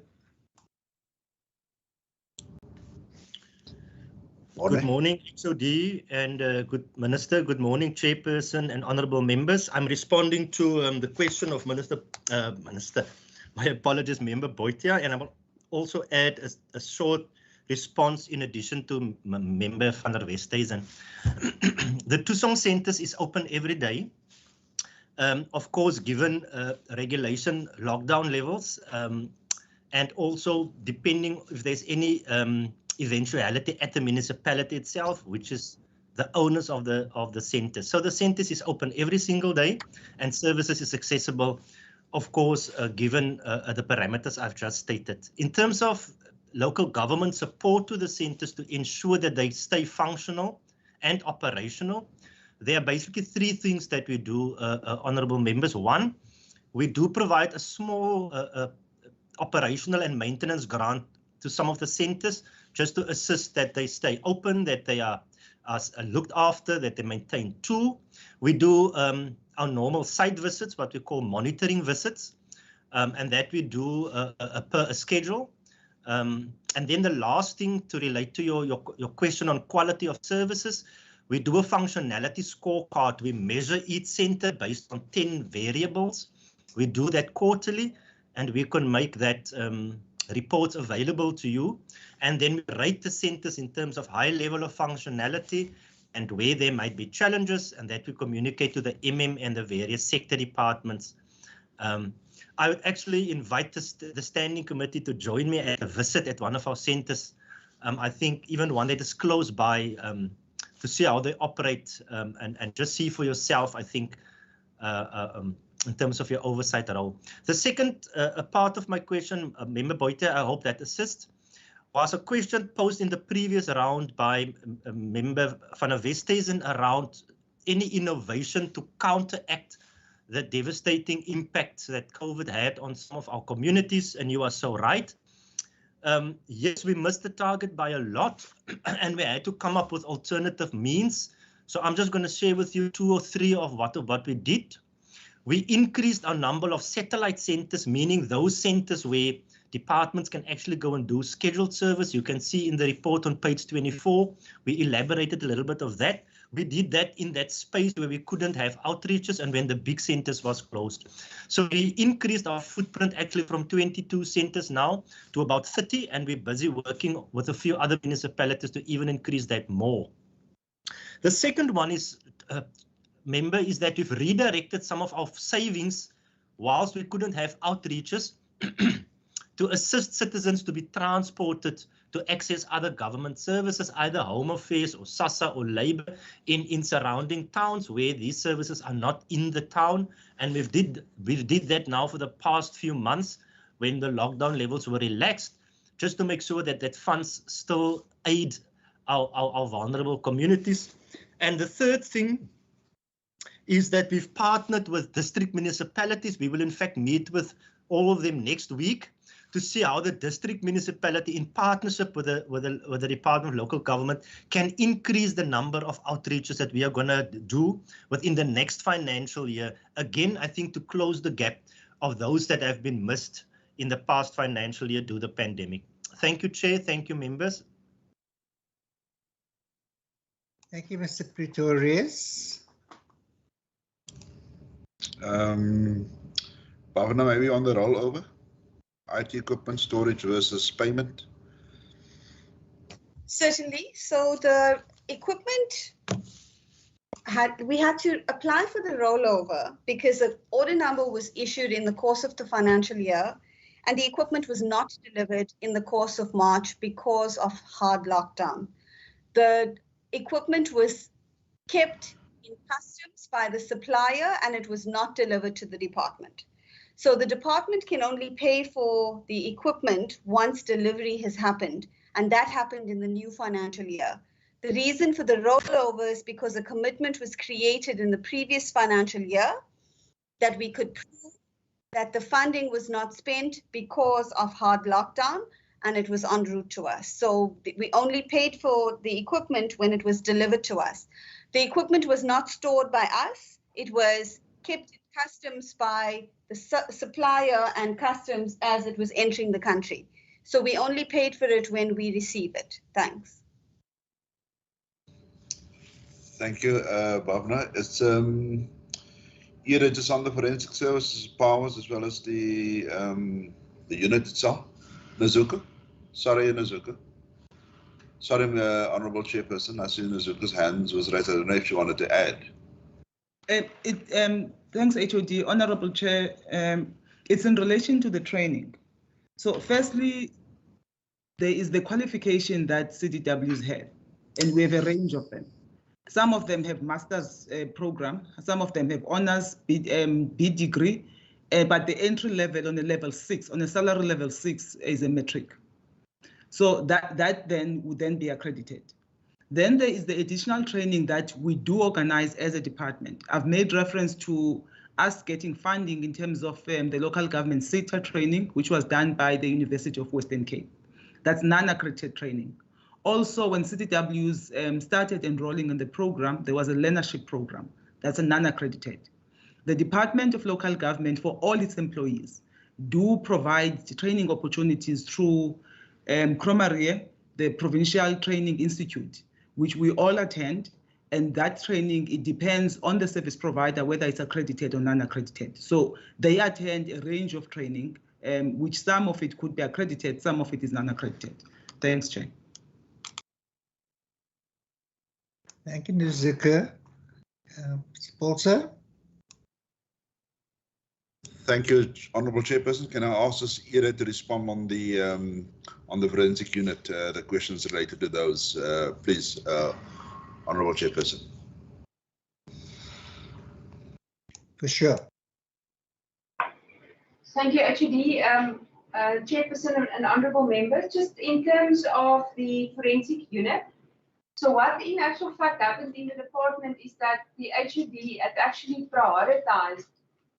Good morning, XOD, and good Minister. Good morning, Chairperson and honourable members. I'm responding to the question of Minister, my apologies, Member Boitia, and I will also add a short response in addition to Member van der Westhuizen. The Tusong centres is open every day. Of course, given regulation lockdown levels, and also depending if there's any eventuality at the municipality itself, which is the owners of the centres. So the centres is open every single day, and services is accessible, of course, given the parameters I've just stated. In terms of local government support to the centres to ensure that they stay functional and operational, there are basically three things that we do, honourable members. One, we do provide a small operational and maintenance grant to some of the centres just to assist that they stay open, that they are looked after, that they maintain. Two, we do our normal site visits, what we call monitoring visits, and that we do per a schedule. And then the last thing to relate to your question on quality of services, we do a functionality scorecard. We measure each centre based on 10 variables. We do that quarterly, and we can make that reports available to you. And then we rate the centres in terms of high level of functionality and where there might be challenges, and that we communicate to the MM and the various sector departments. I would actually invite the standing committee to join me at a visit at one of our centres. I think even one that is close by, to see how they operate and just see for yourself, I think, in terms of your oversight role. The second part of my question, Member Boite, I hope that assists, was a question posed in the previous round by Member van der Westhuizen around any innovation to counteract the devastating impact that COVID had on some of our communities, and you are so right. Yes, we missed the target by a lot, and we had to come up with alternative means. So I'm just going to share with you 2 or 3 of what we did. We increased our number of satellite centres, meaning those centres where departments can actually go and do scheduled service. You can see in the report on page 24, we elaborated a little bit of that. we did that in that space where we couldn't have outreaches and when the big centers was closed. So we increased our footprint actually from 22 centers now to about 30, and we're busy working with a few other municipalities to even increase that more. The second one is, member, is that we've redirected some of our savings whilst we couldn't have outreaches to assist citizens to be transported to access other government services, either Home Affairs or SASSA or Labour in surrounding towns where these services are not in the town. And we did that now for the past few months when the lockdown levels were relaxed, just to make sure that funds still aid our vulnerable communities. And the third thing is that we've partnered with district municipalities. We will in fact meet with all of them next week to see how the district municipality, in partnership with the Department of Local Government, can increase the number of outreaches that we are going to do within the next financial year. Again, I think to close the gap of those that have been missed in the past financial year due to the pandemic. Thank you, Chair. Thank you, members. Thank you, Mr. Pretorius. Bhavna, maybe on the rollover? IT equipment storage versus payment? Certainly. So the equipment, we had to apply for the rollover because the order number was issued in the course of the financial year, and the equipment was not delivered in the course of March because of hard lockdown. The equipment was kept in customs by the supplier and it was not delivered to the department. So the department can only pay for the equipment once delivery has happened, and that happened in the new financial year. The reason for the rollover is because a commitment was created in the previous financial year that we could prove that the funding was not spent because of hard lockdown and it was en route to us. So we only paid for the equipment when it was delivered to us. The equipment was not stored by us. It was kept in customs by the supplier and customs as it was entering the country. So we only paid for it when we receive it. Thanks. Thank you, Bhavna. It's either just on the forensic services powers as well as the unit itself. Nazuka? Sorry, Nazuka. Sorry, Honourable Chairperson. I see Nazuka's hands was raised. I don't know if you wanted to add. Thanks, HOD. Honourable Chair, it's in relation to the training. So firstly, there is the qualification that CDWs have, and we have a range of them. Some of them have master's program, some of them have honours, B degree, but the entry level on a level 6, on a salary level 6 is a metric. So that then would then be accredited. Then there is the additional training that we do organize as a department. I've made reference to us getting funding in terms of the local government sector training, which was done by the University of Western Cape. That's non-accredited training. Also, when CDWs started enrolling in the program, there was a learnership program. That's a non-accredited. The Department of Local Government, for all its employees, do provide training opportunities through Cromarie, the Provincial Training Institute, which we all attend, and that training, it depends on the service provider, whether it's accredited or non-accredited. So they attend a range of training, which some of it could be accredited, some of it is non-accredited. Thanks, Chair. Thank you, Nazuka. Sponsor? Thank you, Honourable Chairperson. Can I ask us Ira to respond on the forensic unit, the questions related to those, please, Honourable Chairperson. For sure. Thank you, HOD, Chairperson and honourable members. Just in terms of the forensic unit, so what in actual fact happened in the department is that the HOD had actually prioritized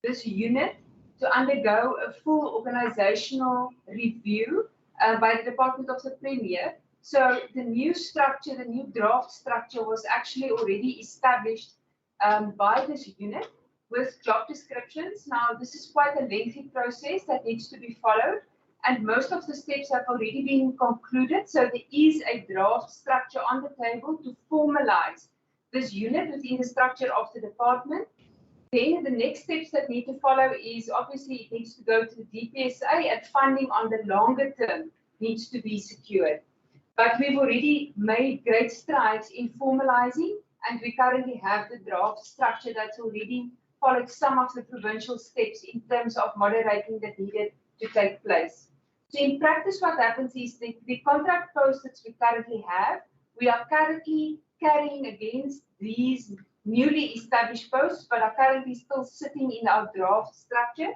this unit to undergo a full organizational review by the Department of the Premier. So the new structure, the new draft structure was actually already established by this unit with job descriptions. Now, this is quite a lengthy process that needs to be followed, and most of the steps have already been concluded. So there is a draft structure on the table to formalize this unit within the structure of the department. Then the next steps that need to follow is obviously it needs to go to the DPSA, and funding on the longer term needs to be secured. But we've already made great strides in formalizing, and we currently have the draft structure that's already followed some of the provincial steps in terms of moderating that needed to take place. So in practice, what happens is the contract posts that we currently have, we are currently carrying against these newly established posts, but are currently still sitting in our draft structure.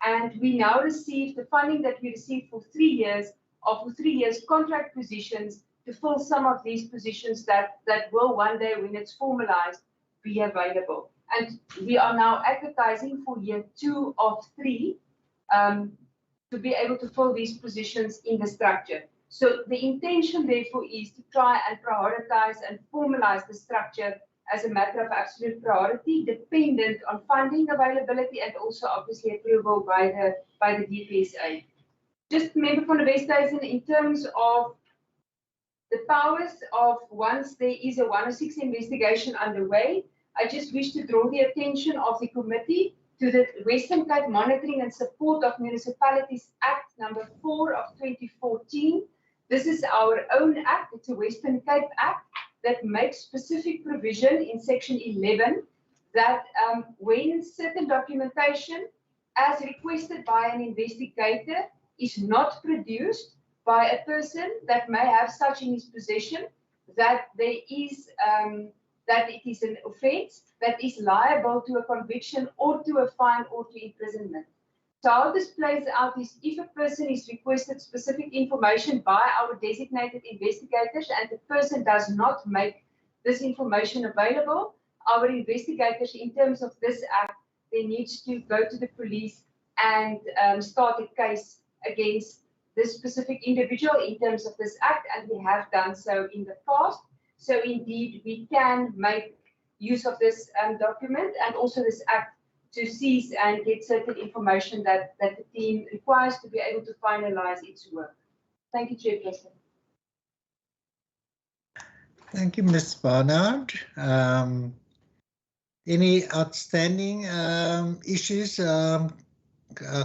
And we now receive the funding that we received for 3 years, or for 3 years contract positions to fill some of these positions that will one day, when it's formalized, be available. And we are now advertising for year 2 of 3 to be able to fill these positions in the structure. So the intention, therefore, is to try and prioritize and formalize the structure as a matter of absolute priority, dependent on funding availability and also obviously approval by the DPSA. Just remember from the Westhuizen, in terms of the powers of once there is a 106 investigation underway, I just wish to draw the attention of the committee to the Western Cape Monitoring and Support of Municipalities Act number 4 of 2014. This is our own act, it's a Western Cape Act that makes specific provision in section 11 that when certain documentation as requested by an investigator is not produced by a person that may have such in his possession, that there is that it is an offence that is liable to a conviction or to a fine or to imprisonment. So how this plays out is if a person is requested specific information by our designated investigators and the person does not make this information available, our investigators in terms of this act, they need to go to the police and start a case against this specific individual in terms of this act, and we have done so in the past. So indeed, we can make use of this document and also this act to seize and get certain information that the team requires to be able to finalize its work. Thank you, Chairperson. Thank you, Ms. Barnard. Any outstanding issues,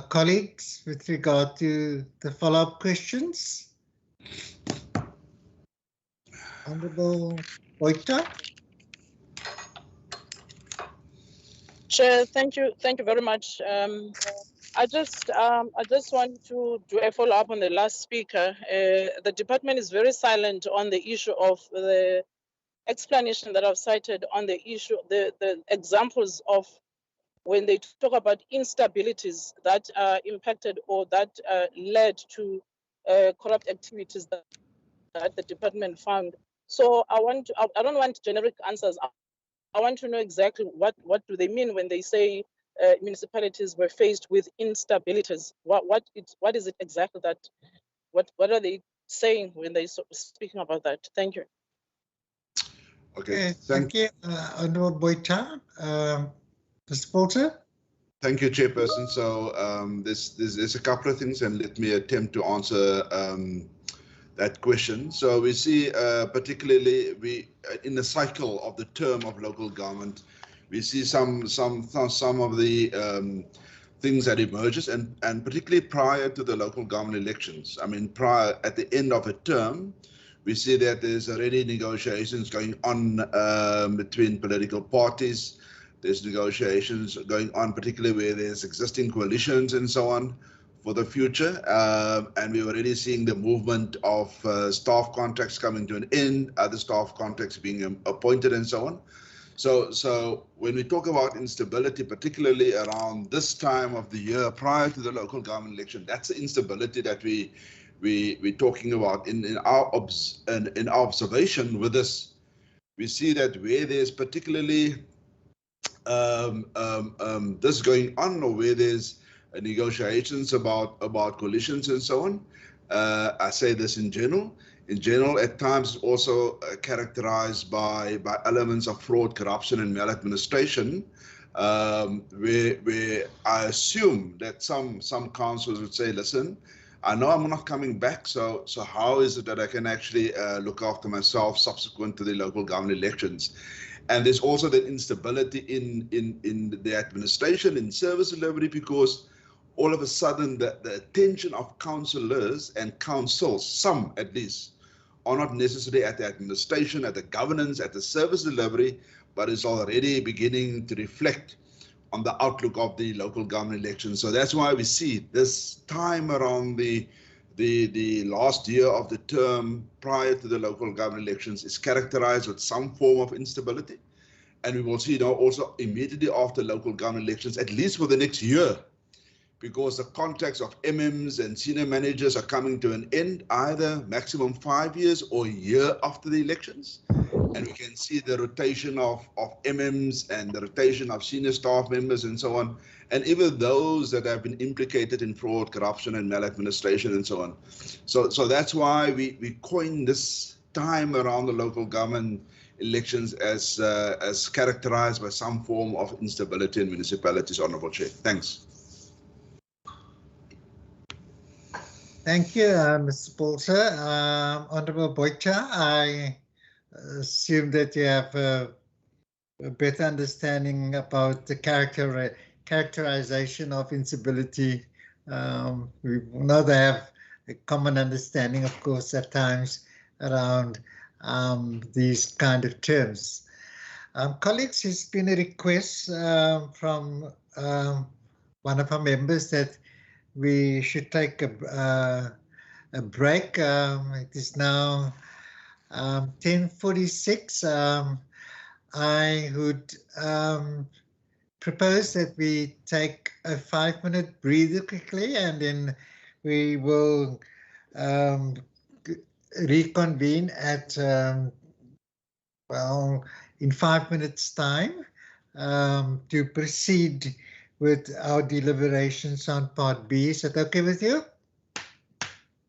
colleagues, with regard to the follow-up questions? Honourable Boita. Chair, thank you very much. I just want to do a follow-up on the last speaker. The department is very silent on the issue of the explanation that I've cited on the issue, the examples of when they talk about instabilities that impacted or that led to corrupt activities that the department found. So I don't want generic answers. I want to know exactly what do they mean when they say municipalities were faced with instabilities. What is it exactly that what are they saying when they speaking about that? Thank you. Okay, thank you, Honourable Boita. Mr. Porter. Thank you, Chairperson. So there's a couple of things, and let me attempt to answer that question. So we see particularly in the cycle of the term of local government, we see some of the things that emerges, and particularly prior to the local government elections. I mean, prior at the end of a term, we see that there's already negotiations going on between political parties. There's negotiations going on, particularly where there's existing coalitions and so on for the future. And we're already seeing the movement of staff contracts coming to an end, other staff contracts being appointed and so on. So when we talk about instability, particularly around this time of the year prior to the local government election, that's the instability that we're talking about. In our observation with this, we see that where there's particularly this going on, or where there's negotiations about coalitions and so on. I say this in general. In general, at times also characterized by elements of fraud, corruption, and maladministration, where I assume that some councils would say, listen, I know I'm not coming back, so how is it that I can actually look after myself subsequent to the local government elections? And there's also the instability in the administration, in service delivery, because all of a sudden the attention of councillors and councils, some at least, are not necessarily at the administration, at the governance, at the service delivery, but is already beginning to reflect on the outlook of the local government elections. So that's why we see this time around the last year of the term prior to the local government elections is characterized with some form of instability. And we will see now also immediately after local government elections, at least for the next year, because the contracts of MMs and senior managers are coming to an end, either maximum 5 years or a year after the elections. And we can see the rotation of MMs and the rotation of senior staff members and so on, and even those that have been implicated in fraud, corruption, and maladministration and so on. So that's why we coined this time around the local government elections as characterized by some form of instability in municipalities, Honourable Chair. Thanks. Thank you, Mr. Bolter. Honourable Boycha, I assume that you have a better understanding about the characterization of instability. We know they have a common understanding, of course, at times around these kind of terms. Colleagues, there's been a request from one of our members that we should take a break. It is now 10:46. I would propose that we take a 5-minute breather quickly, and then we will reconvene at well, in 5 minutes time to proceed with our deliberations on part B. Is that okay with you?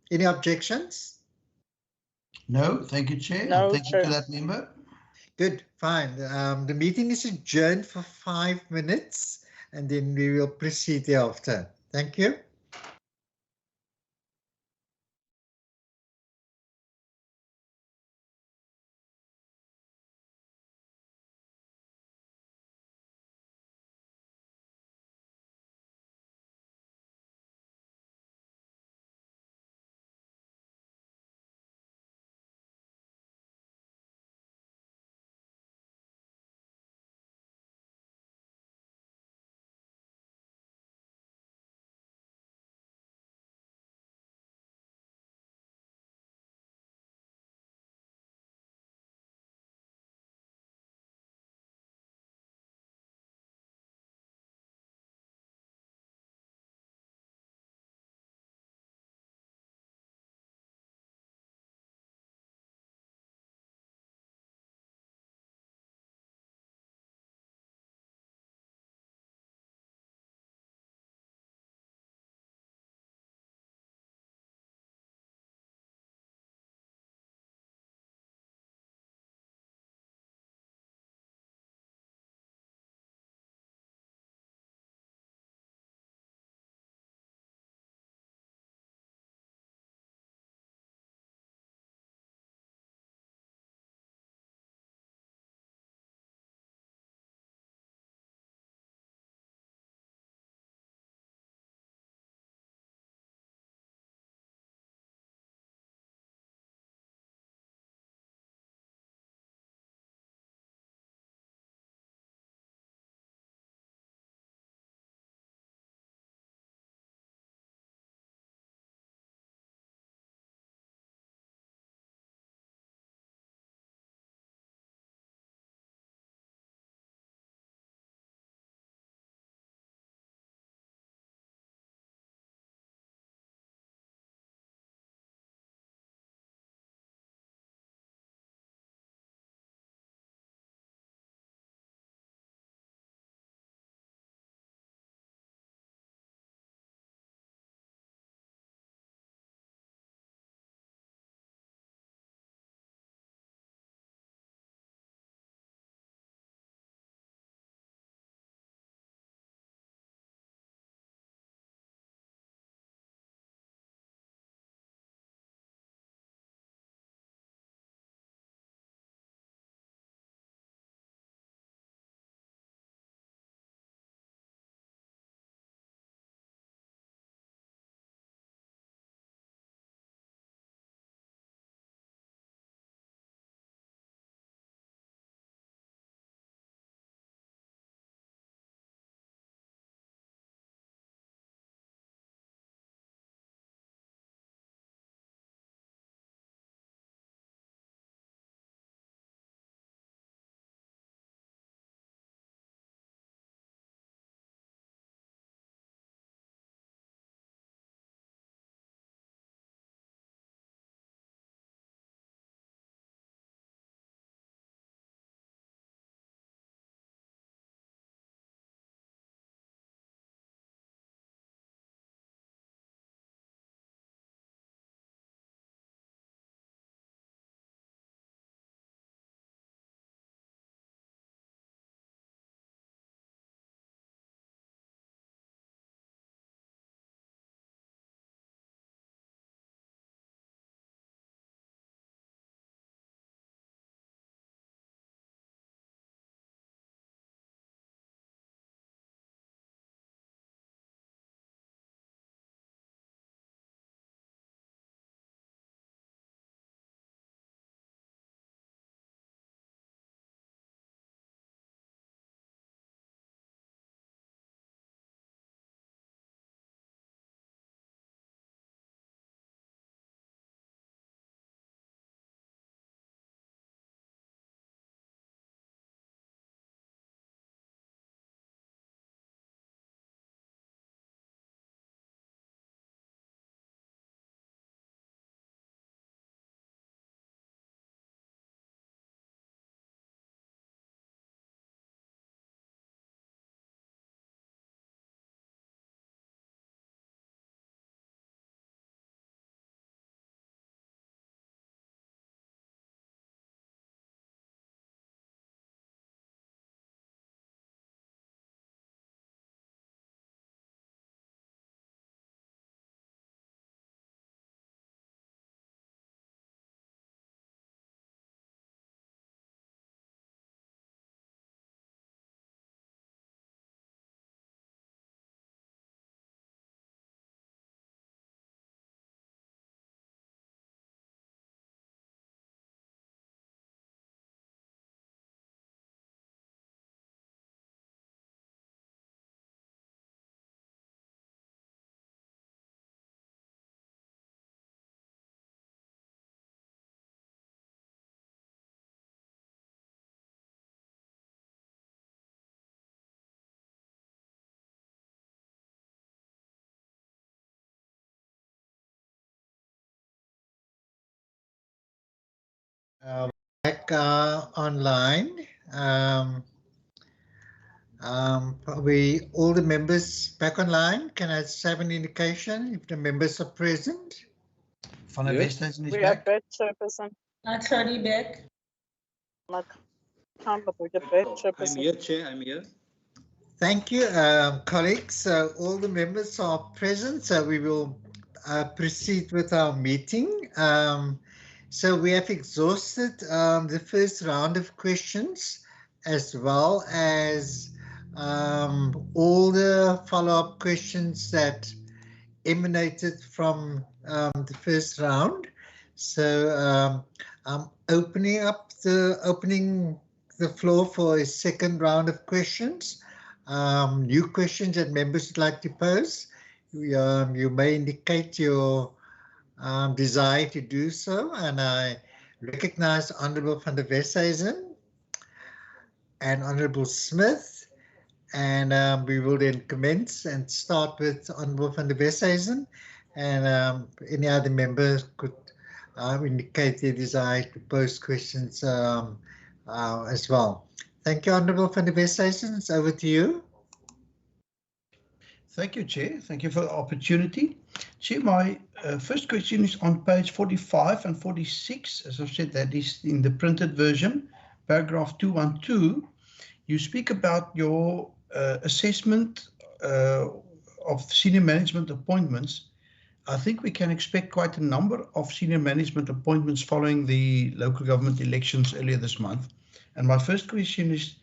Any objections? No, thank you, Chair. No, and thank Chair. you to that member. Good, fine. The meeting is adjourned for 5 minutes, and then we will proceed thereafter. Thank you. Back online. Probably all the members back online. Can I just have an indication if the members are present? Van der Westhuizen is We are back. back, Chairperson. Naturally back. I'm here, Chair. I'm here. Thank you, colleagues. So all the members are present, so we will proceed with our meeting. So we have exhausted the first round of questions, as well as all the follow-up questions that emanated from the first round. So I'm opening the floor for a second round of questions. New questions that members would like to pose. You may indicate your desire to do so, and I recognize Honourable van der Westhuizen and Honourable Smith, and we will then commence and start with Honourable van der Westhuizen, and any other members could indicate their desire to pose questions as well. Thank you, Honourable van der Westhuizen. It's over to you. Thank you, Chair. Thank you for the opportunity. Chair, my first question is on page 45 and 46. As I've said, that is in the printed version, paragraph 212. You speak about your assessment of senior management appointments. I think we can expect quite a number of senior management appointments following the local government elections earlier this month. And my first question is,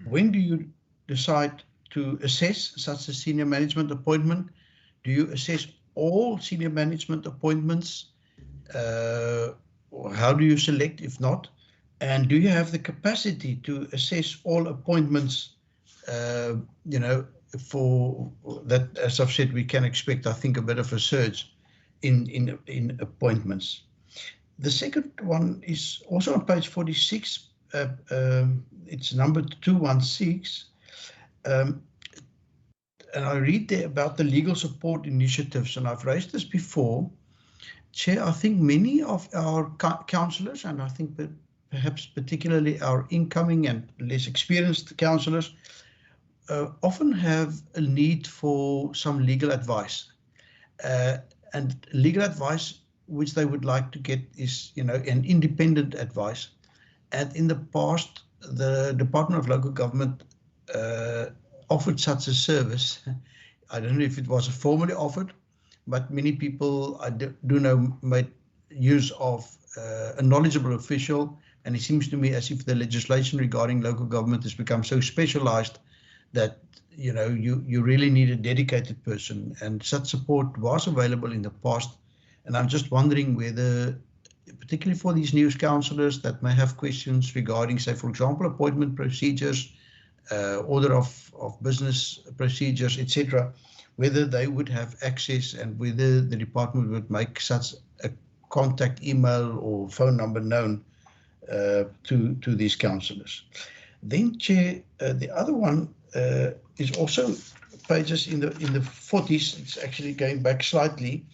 when do you decide to assess such a senior management appointment? Do you assess all senior management appointments? Or how do you select if not? And do you have the capacity to assess all appointments, you know, for that, as I've said, we can expect, I think, a bit of a surge in appointments. The second one is also on page 46. It's number 216. And I read there about the legal support initiatives, and I've raised this before. Chair, I think many of our councillors, and I think that perhaps particularly our incoming and less experienced councillors, often have a need for some legal advice. And legal advice which they would like to get is, you know, an independent advice. And in the past, the Department of Local Government offered such a service. I don't know if it was formally offered, but many people I do know made use of a knowledgeable official, and it seems to me as if the legislation regarding local government has become so specialized that, you know, you really need a dedicated person, and such support was available in the past. And I'm just wondering whether, particularly for these new councillors that may have questions regarding, say, for example, appointment procedures, order of business procedures, etc., whether they would have access and whether the department would make such a contact email or phone number known to these councillors. Then, Chair, the other one is also pages in the 40s. It's actually going back slightly,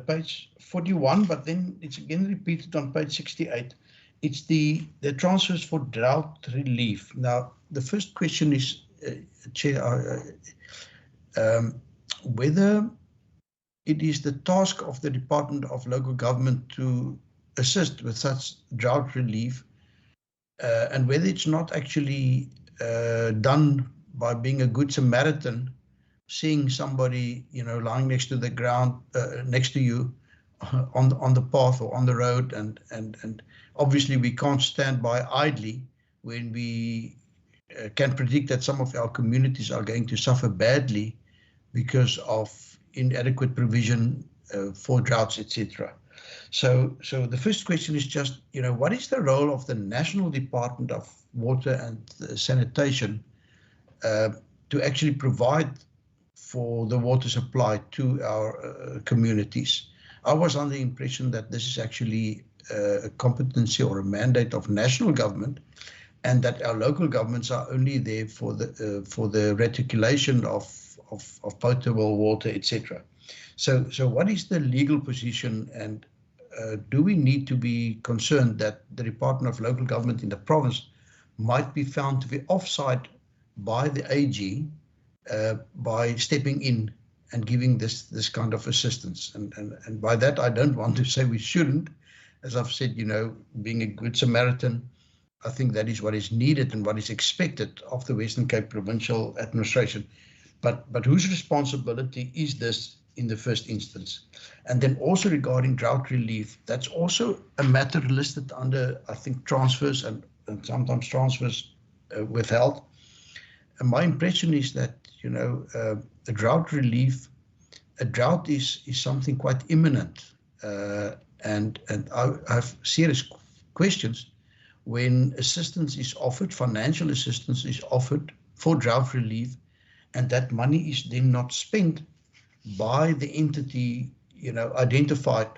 page 41, but then it's again repeated on page 68. It's the transfers for drought relief. Now, the first question is, Chair, whether it is the task of the Department of Local Government to assist with such drought relief, and whether it's not actually done by being a good Samaritan, seeing somebody, you know, lying next to the ground, next to you on the path or on the road, and obviously we can't stand by idly when we can predict that some of our communities are going to suffer badly because of inadequate provision for droughts, etc. So the first question is just, you know, what is the role of the National Department of Water and Sanitation to actually provide for the water supply to our communities? I was under the impression that this is actually a competency or a mandate of national government, and that our local governments are only there for the reticulation of potable water, etc. So what is the legal position and do we need to be concerned that the Department of Local Government in the province might be found to be offside by the AG by stepping in and giving this kind of assistance? And by that, I don't want to say we shouldn't. As I've said, you know, being a good Samaritan, I think that is what is needed and what is expected of the Western Cape Provincial Administration. But whose responsibility is this in the first instance? And then also regarding drought relief, that's also a matter listed under, I think, transfers and sometimes transfers withheld. And my impression is that, you know, a drought relief, a drought is something quite imminent. And I have serious questions when assistance is offered, financial assistance is offered for drought relief, and that money is then not spent by the entity, you know, identified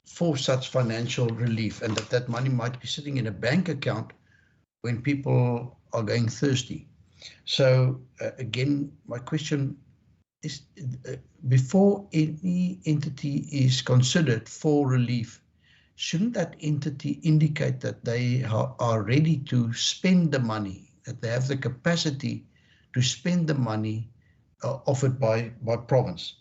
for such financial relief, and that money might be sitting in a bank account when people are going thirsty. So again, my question is, before any entity is considered for relief, shouldn't that entity indicate that they are ready to spend the money, that they have the capacity to spend the money offered by province?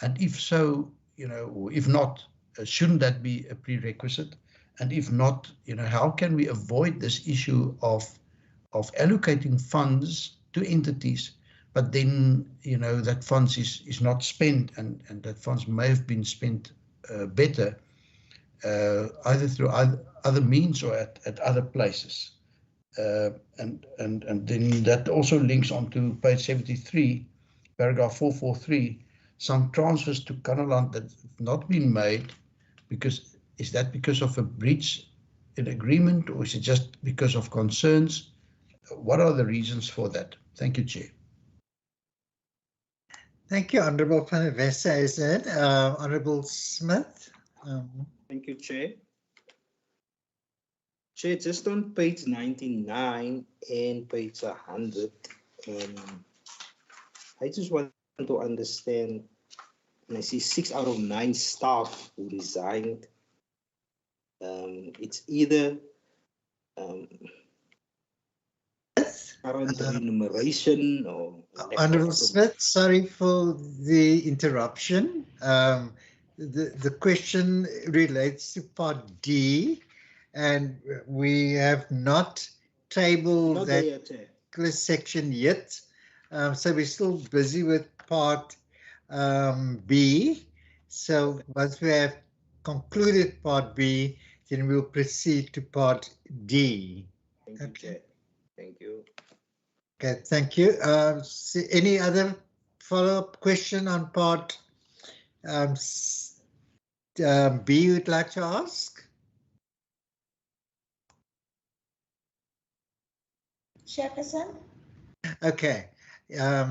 And if so, you know, or if not, shouldn't that be a prerequisite? And if not, you know, how can we avoid this issue of allocating funds to entities, but then, you know, that funds is not spent, and that funds may have been spent better, either through other means or at other places. And then that also links onto page 73, paragraph 443, some transfers to Kanaland that have not been made. Because is that because of a breach in agreement, or is it just because of concerns? What are the reasons for that? Thank you, Chair. Thank you, Honourable Van der Westhuizen. Is it Honourable Smith? Thank you, Chair. Chair, just on page 99 and page 100, I just want to understand, and I see 6 out of 9 staff who resigned. It's either current remuneration or... Honourable Smith, sorry for the interruption. The question relates to part D, and we have not tabled that section yet. So we're still busy with part B. So once we have concluded part B, then we'll proceed to part D. Thank you, Chair. Thank you. Okay, thank you. Any other follow-up question on part B you'd like to ask? Chairperson? Okay.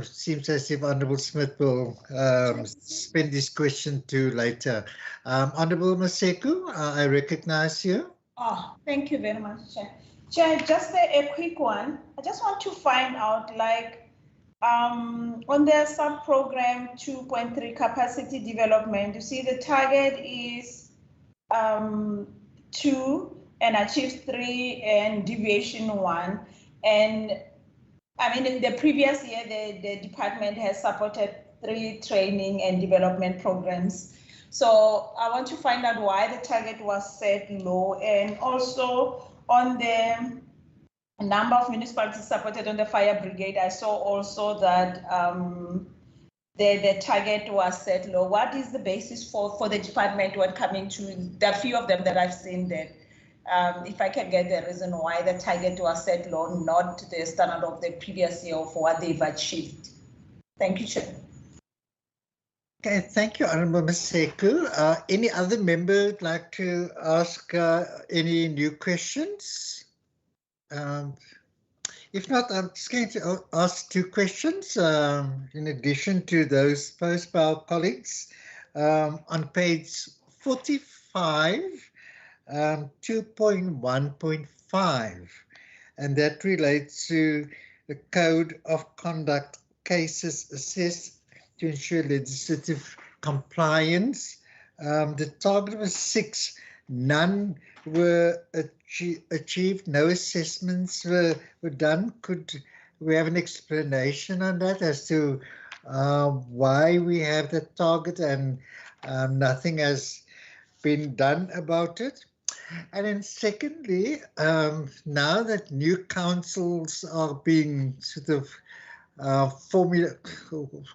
Seems as if Honourable Smith will spend this question to later. Honourable Maseku, I recognise you. Oh, thank you very much, Chair. Chair, just a quick one. I just want to find out, like, on the sub-program 2.3 capacity development, you see the target is 2 and achieve 3 and deviation 1. And I mean, in the previous year, the department has supported 3 training and development programs. So I want to find out why the target was set low, and also on the number of municipalities supported on the fire brigade, I saw also that the target was set low. What is the basis for the department when coming to the few of them that I've seen there? If I can get the reason why the target was set low, not the standard of the previous year for what they've achieved. Thank you, Chair. Okay, thank you, Honourable Maseku. Any other member would like to ask any new questions? If not, I'm just going to ask 2 questions in addition to those posed by our colleagues. On page 45, 2.1.5, and that relates to the Code of Conduct cases assessed to ensure legislative compliance. The target was 6, none were achieved, no assessments were done. Could we have an explanation on that as to why we have the target and nothing has been done about it? And then secondly, now that new councils are being sort of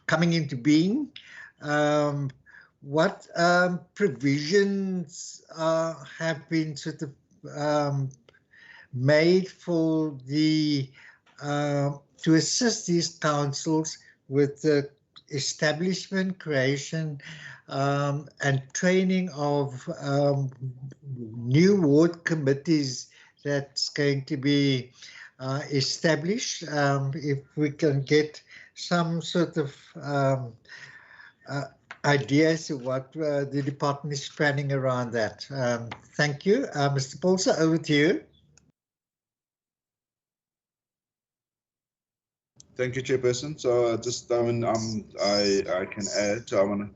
coming into being, what provisions have been sort of made for the to assist these councils with the establishment, creation, and training of new ward committees that's going to be established? If we can get some sort of ideas of what the department is planning around that. Thank you. Mr. Paulson, over to you. Thank you, Chairperson. So just, I can add, so I want to.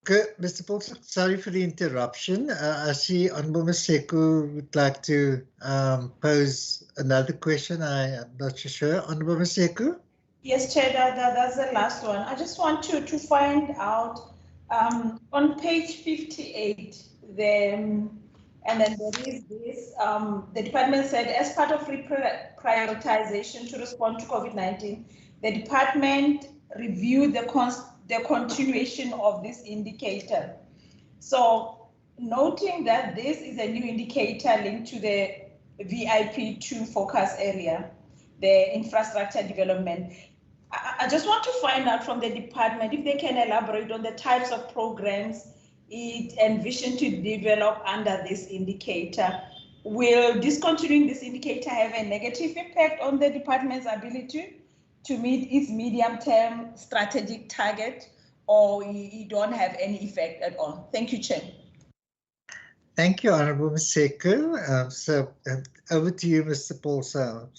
Good, Mr. Paulson, sorry for the interruption. I see Honourable Maseko would like to pose another question. I am not sure. Honourable Maseko? Yes, Chair, that's the last one. I just want to find out on page 58, and then there is this, the department said, as part of prioritization to respond to COVID-19, the department reviewed the continuation of this indicator. So noting that this is a new indicator linked to the VIP2 focus area, the infrastructure development, I just want to find out from the department if they can elaborate on the types of programs it envisioned to develop under this indicator. Will discontinuing this indicator have a negative impact on the department's ability to meet its medium-term strategic target, or you don't have any effect at all? Thank you, Chair. Thank you, Honourable Maseko. Over to you, Mr. Paulson.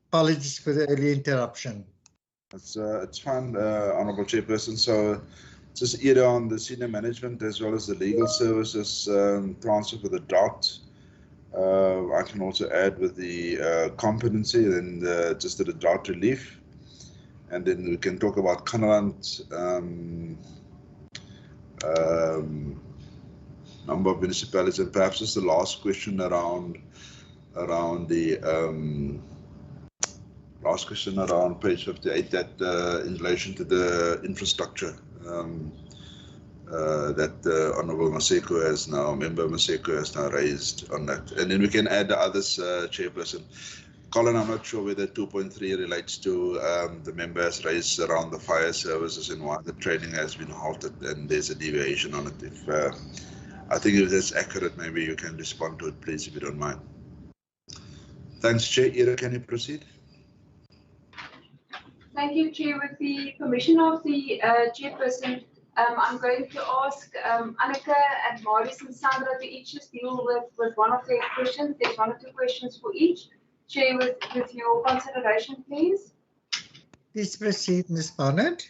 Apologies for the early interruption. It's fine, Honourable Chairperson. So just either on the senior management as well as the legal services transfer for the drought. I can also add with the competency and just the drought relief. And then we can talk about Kanaland, number of municipalities, and perhaps just the last question around the last question around page 58, that in relation to the infrastructure that Honourable Maseko has now, Member Maseko has now raised on that. And then we can add the others, Chairperson. Colin, I'm not sure whether 2.3 relates to the member has raised around the fire services and why the training has been halted, and there's a deviation on it. If I think if that's accurate, maybe you can respond to it, please, if you don't mind. Thanks, Chair. Ira, can you proceed? Thank you, Chair. With the permission of the Chairperson, I'm going to ask Annika and Marius and Sandra to each just deal with one of their questions. There's one or two questions for each. Chair, with your consideration, please. Please proceed, Ms. Barnett.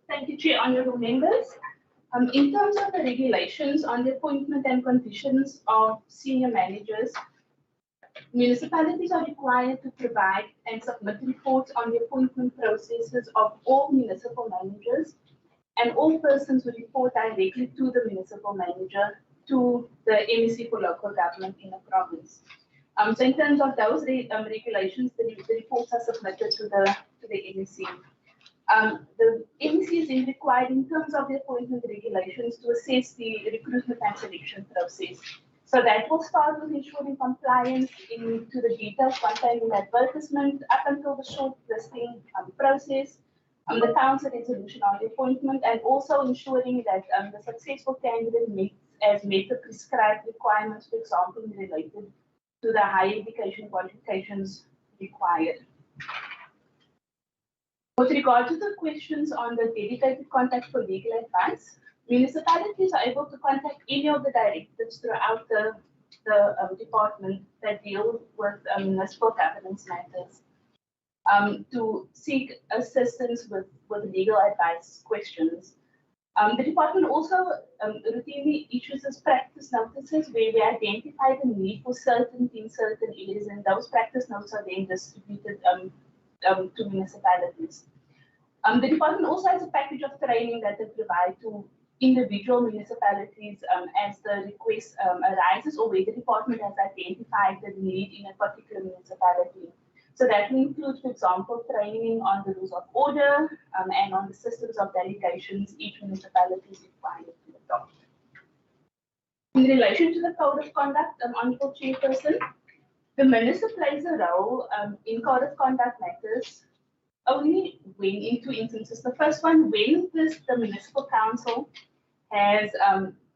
Thank you, Chair. Honourable members. In terms of the regulations on the appointment and conditions of senior managers, municipalities are required to provide and submit reports on the appointment processes of all municipal managers, and all persons will report directly to the municipal manager, to the MEC for local government in the province. So in terms of those regulations, the reports are submitted to the MEC. The MEC is then required, in terms of the appointment regulations, to assess the recruitment and selection process. So that will start with ensuring compliance into the details contained in the advertisement up until the shortlisting process, the council resolution on the appointment, and also ensuring that the successful candidate meets the prescribed requirements, for example, related to the higher education qualifications required. With regard to the questions on the dedicated contact for legal advice, municipalities are able to contact any of the directives throughout the department that deal with municipal governance matters. to seek assistance with legal advice questions. The department also routinely issues us practice notices where we identify the need for certain things, certain areas, and those practice notes are then distributed to municipalities. The department also has a package of training that they provide to individual municipalities as the request arises or where the department has identified the need in a particular municipality. So that will include, for example, training on the rules of order and on the systems of delegations each municipality is required to adopt. In relation to the code of conduct, Honourable Chairperson, the minister plays a role in code of conduct matters only when in two instances. The first one, when the municipal council has,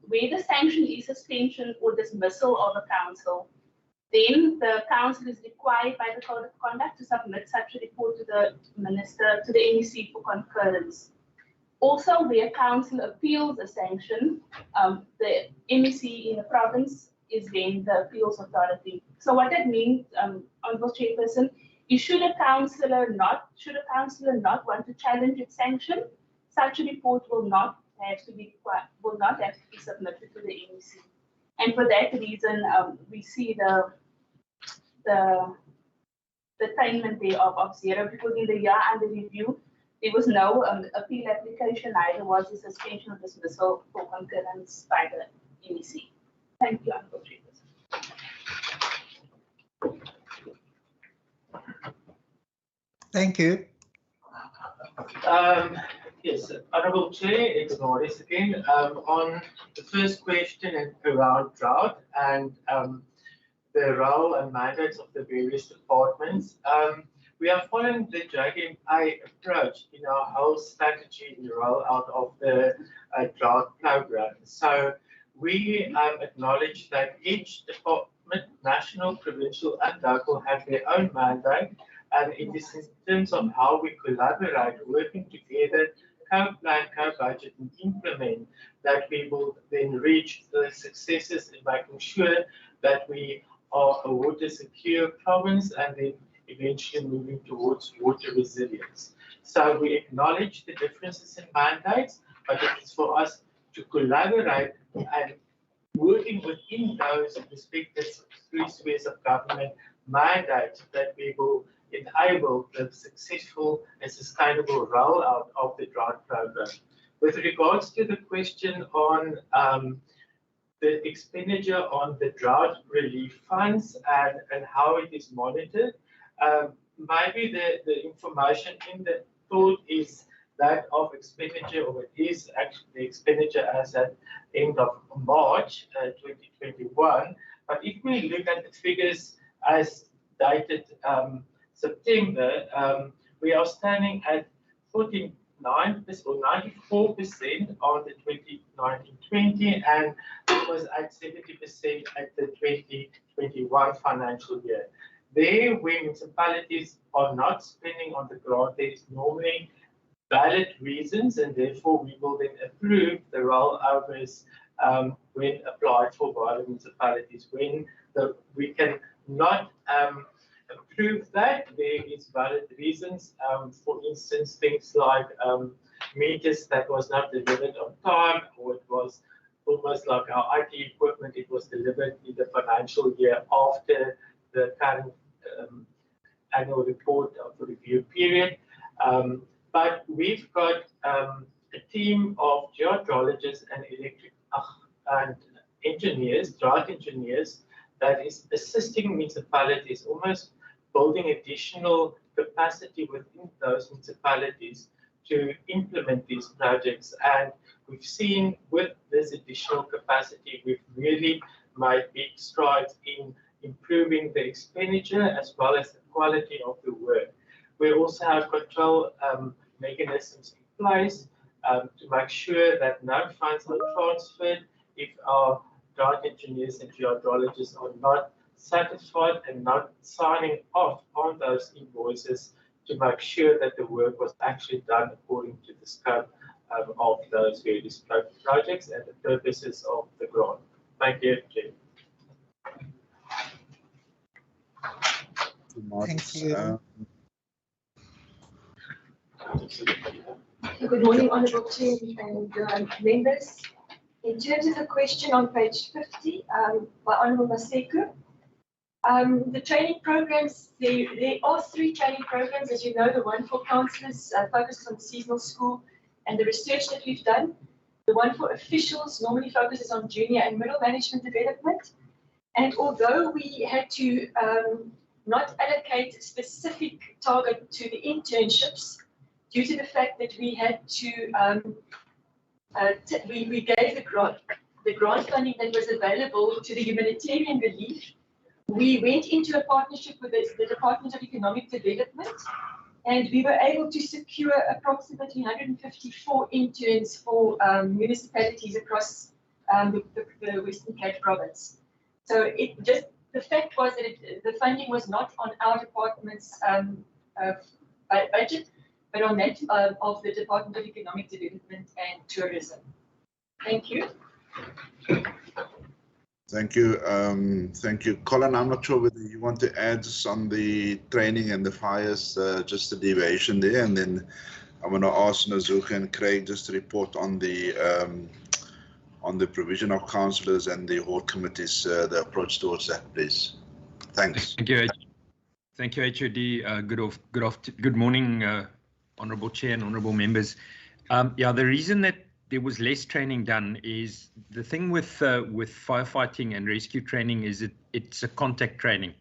where the sanction is suspension or dismissal of a council, then the council is required by the code of conduct to submit such a report to the minister, to the MEC for concurrence. Also, where council appeals a sanction, the MEC in the province is then the appeals authority. So what that means, Honourable Chairperson, is should a councillor not want to challenge its sanction, such a report will not have to be submitted to the MEC. And for that reason, we see the attainment there of 0, because in the year under review, there was no appeal application, neither was the suspension or dismissal for concurrence by the MEC. Thank you, Honourable Chairperson. Thank you. Yes, Honourable Chair, it's Maurice again. On the first question around drought and the role and mandates of the various departments, we are following the JMA approach in our whole strategy in the rollout of the drought program. So we acknowledge that each department, national, provincial, and local, have their own mandate, and it is in terms of how we collaborate, working together, co-plan, co-budget, and implement, that we will then reach the successes in making sure that we are a water secure province and then eventually moving towards water resilience. So we acknowledge the differences in mandates, but it is for us to collaborate and working within those respective three spheres of government mandates that we will enable the successful and sustainable rollout of the drought program. With regards to the question on the expenditure on the drought relief funds and how it is monitored, maybe the information in the thought is that of expenditure, or it is actually the expenditure as at end of March 2021. But if we look at the figures as dated September, we are standing at 49% or 94% on the 2019-20, and it was at 70% at the 2021 financial year. There, where municipalities are not spending on the grant, there is normally valid reasons, and therefore we will then approve the rollovers when applied for by the municipalities. When we can not approve that, there is valid reasons. For instance, things like meters that was not delivered on time, or it was almost like our IT equipment, it was delivered in the financial year after the current annual report of the review period. But we've got a team of geohydrologists and engineers, drought engineers, that is assisting municipalities, almost building additional capacity within those municipalities to implement these projects. And we've seen with this additional capacity, we've really made big strides in improving the expenditure as well as the quality of the work. We also have control mechanisms in place to make sure that no funds are transferred if our drought engineers and geohydrologists are not satisfied and not signing off on those invoices, to make sure that the work was actually done according to the scope of those various projects and the purposes of the grant. Thank you, Chair. Thank you. Good morning, Honourable Chair and members. In terms of the question on page 50 by Honourable Maseko, the training programs, there are 3 training programs, as you know. The one for councillors focuses on seasonal school and the research that we've done. The one for officials normally focuses on junior and middle management development. And although we had to not allocate a specific target to the internships, due to the fact that we had to, we gave the grant funding that was available to the humanitarian relief, we went into a partnership with the Department of Economic Development, and we were able to secure approximately 154 interns for municipalities across the Western Cape province. So the fact was that the funding was not on our department's budget, but on that of the Department of Economic Development and Tourism. Thank you. Thank you. Thank you. Colin, I'm not sure whether you want to add on the training and the fires, just a deviation there, and then I'm going to ask Nazuka and Craig just to report on the provision of councillors and the ward committees, the approach towards that, please. Thanks. Thank you. Thank you, HOD. Good morning, Honourable Chair and Honourable members. Yeah, the reason that there was less training done is the thing with firefighting and rescue training is it's a contact training.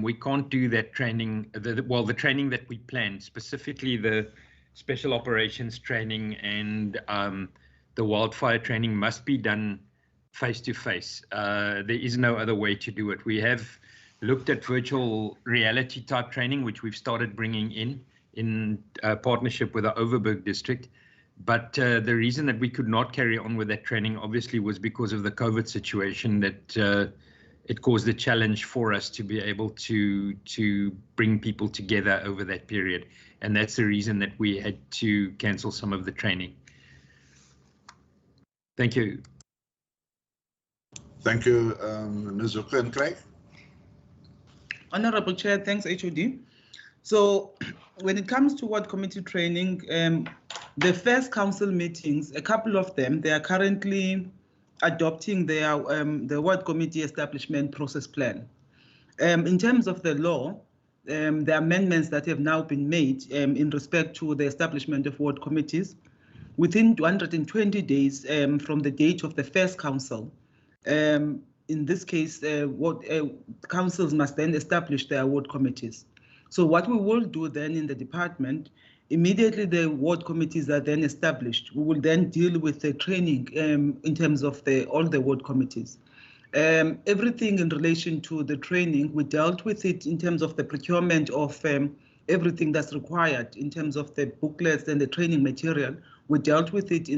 We can't do that training, the training that we planned, specifically the special operations training and the wildfire training must be done face to face. There is no other way to do it. We have looked at virtual reality type training, which we've started bringing in partnership with the Overberg district. But the reason that we could not carry on with that training obviously was because of the COVID situation, that it caused a challenge for us to be able to bring people together over that period. And that's the reason that we had to cancel some of the training. Thank you. Thank you, Nazuka and Craig. Honourable Chair, thanks, HOD. So when it comes to ward committee training, the first council meetings, a couple of them, they are currently adopting their the ward committee establishment process plan. In terms of the law, the amendments that have now been made in respect to the establishment of ward committees, within 220 days from the date of the first council, in this case, councils must then establish their ward committees. So what we will do then in the department, immediately the ward committees are then established, we will then deal with the training in terms of all the ward committees. Everything in relation to the training, we dealt with it in terms of the procurement of everything that's required in terms of the booklets and the training material. We dealt with it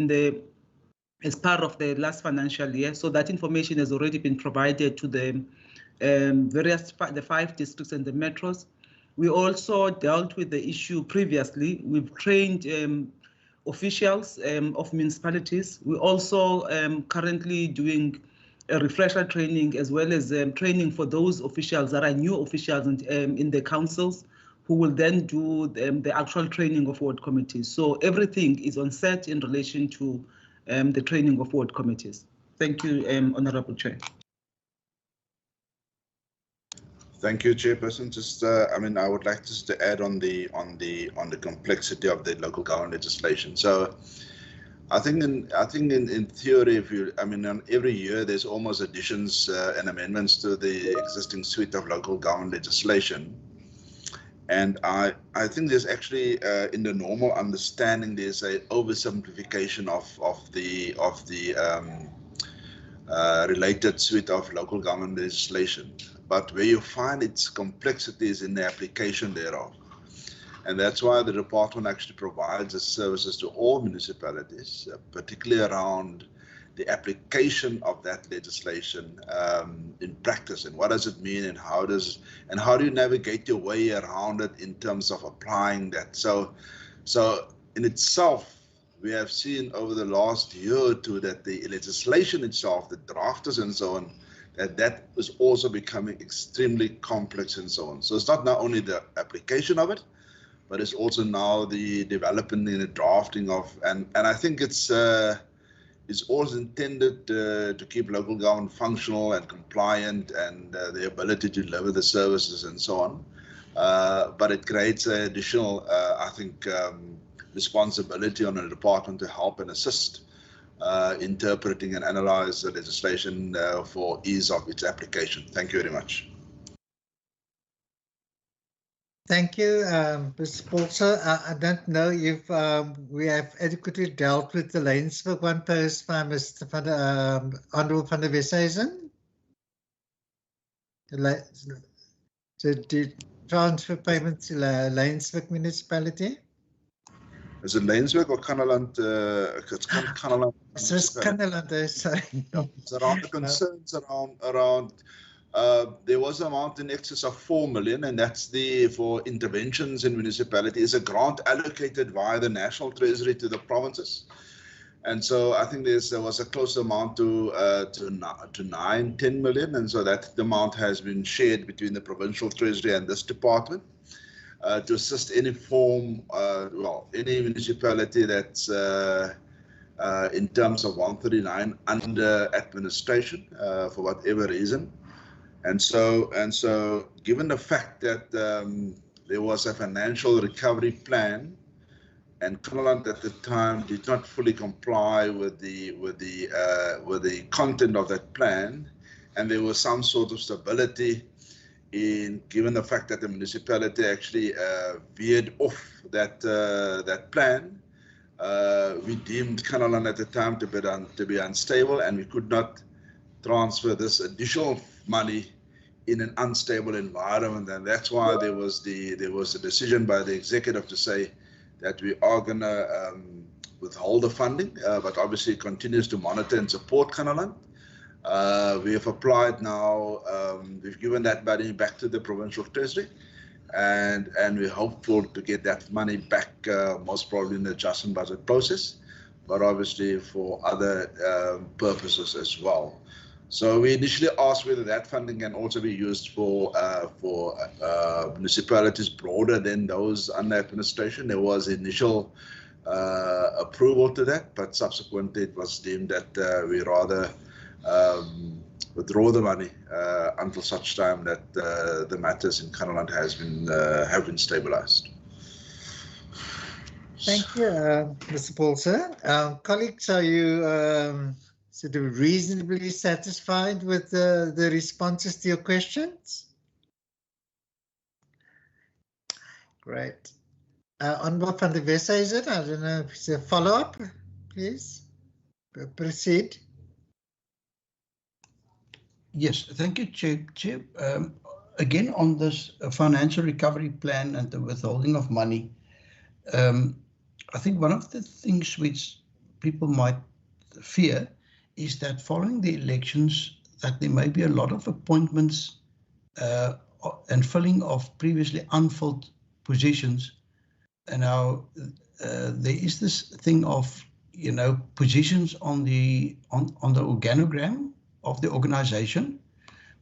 as part of the last financial year, so that information has already been provided to the the 5 districts and the metros. We also dealt with the issue previously. We've trained officials of municipalities. We're also currently doing a refresher training as well as training for those officials that are new officials in the councils who will then do the actual training of ward committees. So everything is on set in relation to the training of ward committees. Thank you, Honourable Chair. Thank you, Chairperson. Just, I mean, I would like just to add on the complexity of the local government legislation. So, I think in theory, if you, I mean, every year there's almost additions and amendments to the existing suite of local government legislation. And I think there's actually in the normal understanding there's a oversimplification of the related suite of local government legislation. But where you find its complexities in the application thereof. And that's why the department actually provides its services to all municipalities, particularly around the application of that legislation in practice, and what does it mean, and how do you navigate your way around it in terms of applying that. So in itself, we have seen over the last year or two that the legislation itself, the drafters and so on, that is also becoming extremely complex and so on. So it's not only the application of it, but it's also now the development in the drafting of, and I think it's always intended to keep local government functional and compliant and the ability to deliver the services and so on. But it creates an additional, I think, responsibility on the department to help and assist interpreting and analyze the legislation for ease of its application. Thank you very much. Thank you, Mr. Bolter. I don't know if we have adequately dealt with the Laingsburg one posed by Mr. Honourable van der Westhuizen. The transfer payment to Laingsburg municipality. Is it Laingsburg or Kannaland? It's Kannaland. It's just Kannaland, sorry. No. It's around the concerns around there was an amount in excess of 4 million, and that's for interventions in municipalities. A grant allocated via the National Treasury to the provinces. And so I think there was a close amount to 10 million. And so that amount has been shared between the Provincial Treasury and this department to assist any form, any municipality that's in terms of 139 under administration for whatever reason. And so given the fact that there was a financial recovery plan, and Kannaland at the time did not fully comply with the content of that plan, and there was some sort of stability in given the fact that the municipality actually veered off that plan. We deemed Kannaland at the time to be unstable, and we could not transfer this additional money in an unstable environment, and that's why there was a decision by the executive to say that we are going to withhold the funding, but obviously continues to monitor and support Kannaland. We have applied now, we've given that money back to the Provincial Treasury, and we're hopeful to get that money back most probably in the adjustment budget process, but obviously for other purposes as well. So we initially asked whether that funding can also be used for municipalities broader than those under administration. There was initial approval to that, but subsequently it was deemed that we rather withdraw the money until such time that the matters in Kannaland have been stabilized. Thank you, Mr. Bolter. Colleagues, are you sort of reasonably satisfied with the responses to your questions? Great. Honourable van der Westhuizen, I don't know if it's a follow-up, please. Proceed. Yes, thank you, Chair. Again, on this financial recovery plan and the withholding of money, I think one of the things which people might fear is that following the elections, that there may be a lot of appointments and filling of previously unfilled positions. And now there is this thing of, positions on the organogram of the organization,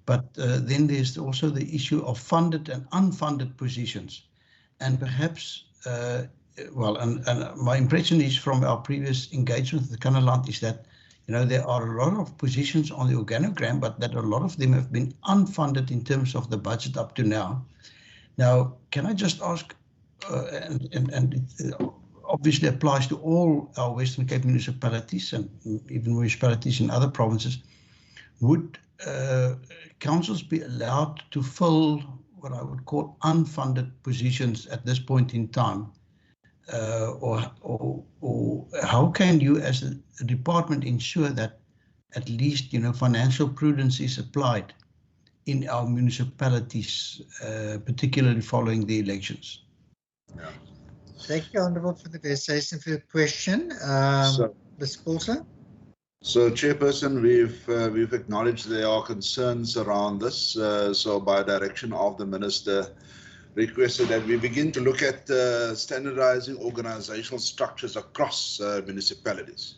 but then there's also the issue of funded and unfunded positions. And perhaps, and my impression is from our previous engagement with the Kannaland is that there are a lot of positions on the organogram, but that a lot of them have been unfunded in terms of the budget up to now. Now, can I just ask, and it obviously applies to all our Western Cape municipalities and even municipalities in other provinces, would councils be allowed to fill what I would call unfunded positions at this point in time? Or how can you as a department ensure that at least financial prudence is applied in our municipalities, particularly following the elections? Yeah. Thank you, Honourable van der Westhuizen, for your question. Ms. Bolter? So, Chairperson, we've acknowledged there are concerns around this. So, by direction of the Minister, requested that we begin to look at standardizing organizational structures across municipalities.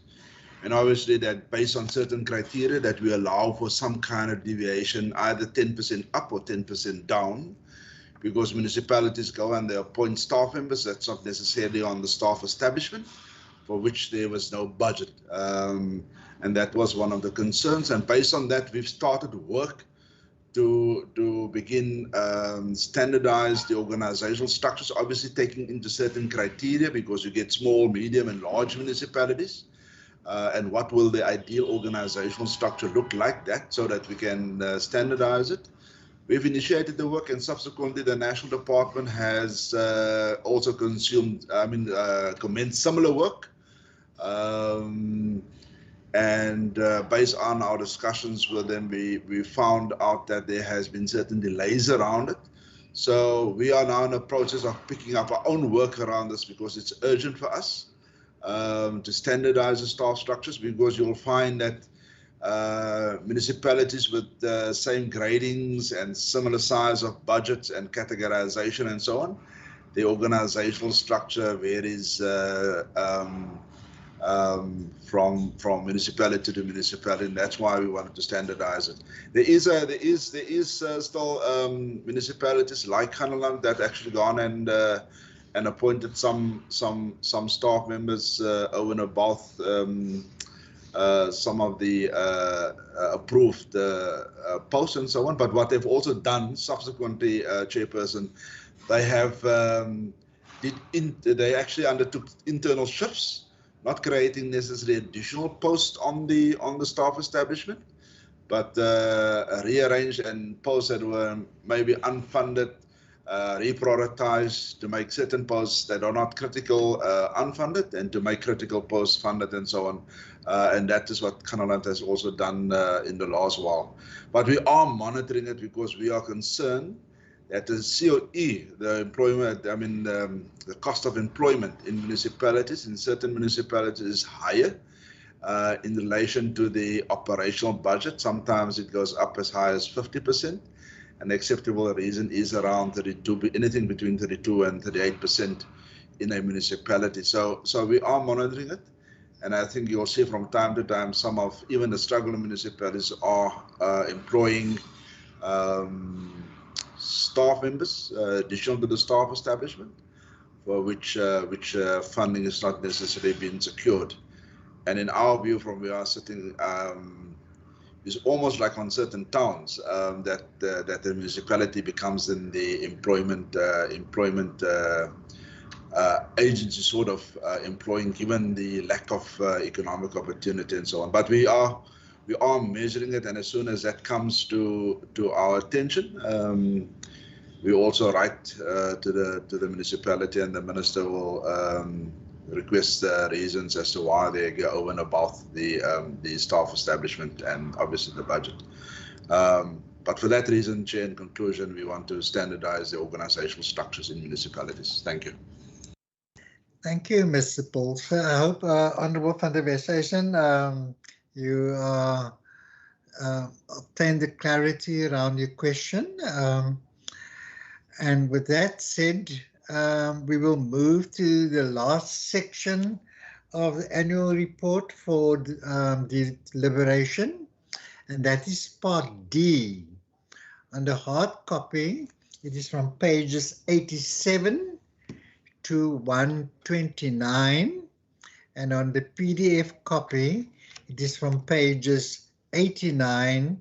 And obviously that based on certain criteria that we allow for some kind of deviation, either 10% up or 10% down, because municipalities go and they appoint staff members. That's not necessarily on the staff establishment, for which there was no budget. And that was one of the concerns. And based on that, we've started work to begin standardize the organizational structures, obviously taking into certain criteria, because you get small, medium, and large municipalities. And what will the ideal organizational structure look like, that so that we can standardize it. We've initiated the work, and subsequently the National Department has also commenced similar work. Based on our discussions with them, we found out that there has been certain delays around it. So we are now in the process of picking up our own work around this, because it's urgent for us to standardize the staff structures, because you'll find that municipalities with the same gradings and similar size of budgets and categorization and so on, the organizational structure varies from municipality to municipality, and that's why we wanted to standardize it. There is still municipalities like Kanaland that actually gone and appointed some staff members over and above some of the approved posts and so on. But what they've also done subsequently, Chairperson, they have they actually undertook internal shifts, not creating necessarily additional posts on the staff establishment, but rearranged and posts that were maybe unfunded, reprioritized to make certain posts that are not critical unfunded, and to make critical posts funded and so on. And that is what Kanaland has also done in the last while. But we are monitoring it, because we are concerned that the COE, the employment, the cost of employment in municipalities, in certain municipalities, is higher in relation to the operational budget. Sometimes it goes up as high as 50%. An acceptable reason is around 32, anything between 32 and 38% in a municipality. So we are monitoring it. And I think you'll see from time to time some of even the struggling municipalities are employing staff members additional to the staff establishment, for which funding is not necessarily being secured. And in our view, from where we are sitting, it's almost like on certain towns that the municipality becomes in the employment agency, sort of employing, given the lack of economic opportunity and so on. But we are measuring it, and as soon as that comes to our attention, we also write to the municipality, and the minister will request reasons as to why they go over and above the staff establishment and obviously the budget. But for that reason, Chair, in conclusion, we want to standardize the organizational structures in municipalities. Thank you. Thank you, Mr. Paul. I hope, Honourable van der Westhuizen, you obtained the clarity around your question. And with that said, we will move to the last section of the annual report for the deliberation, and that is part D. Under hard copy, it is from pages 87 to 129, and on the PDF copy, it is from pages 89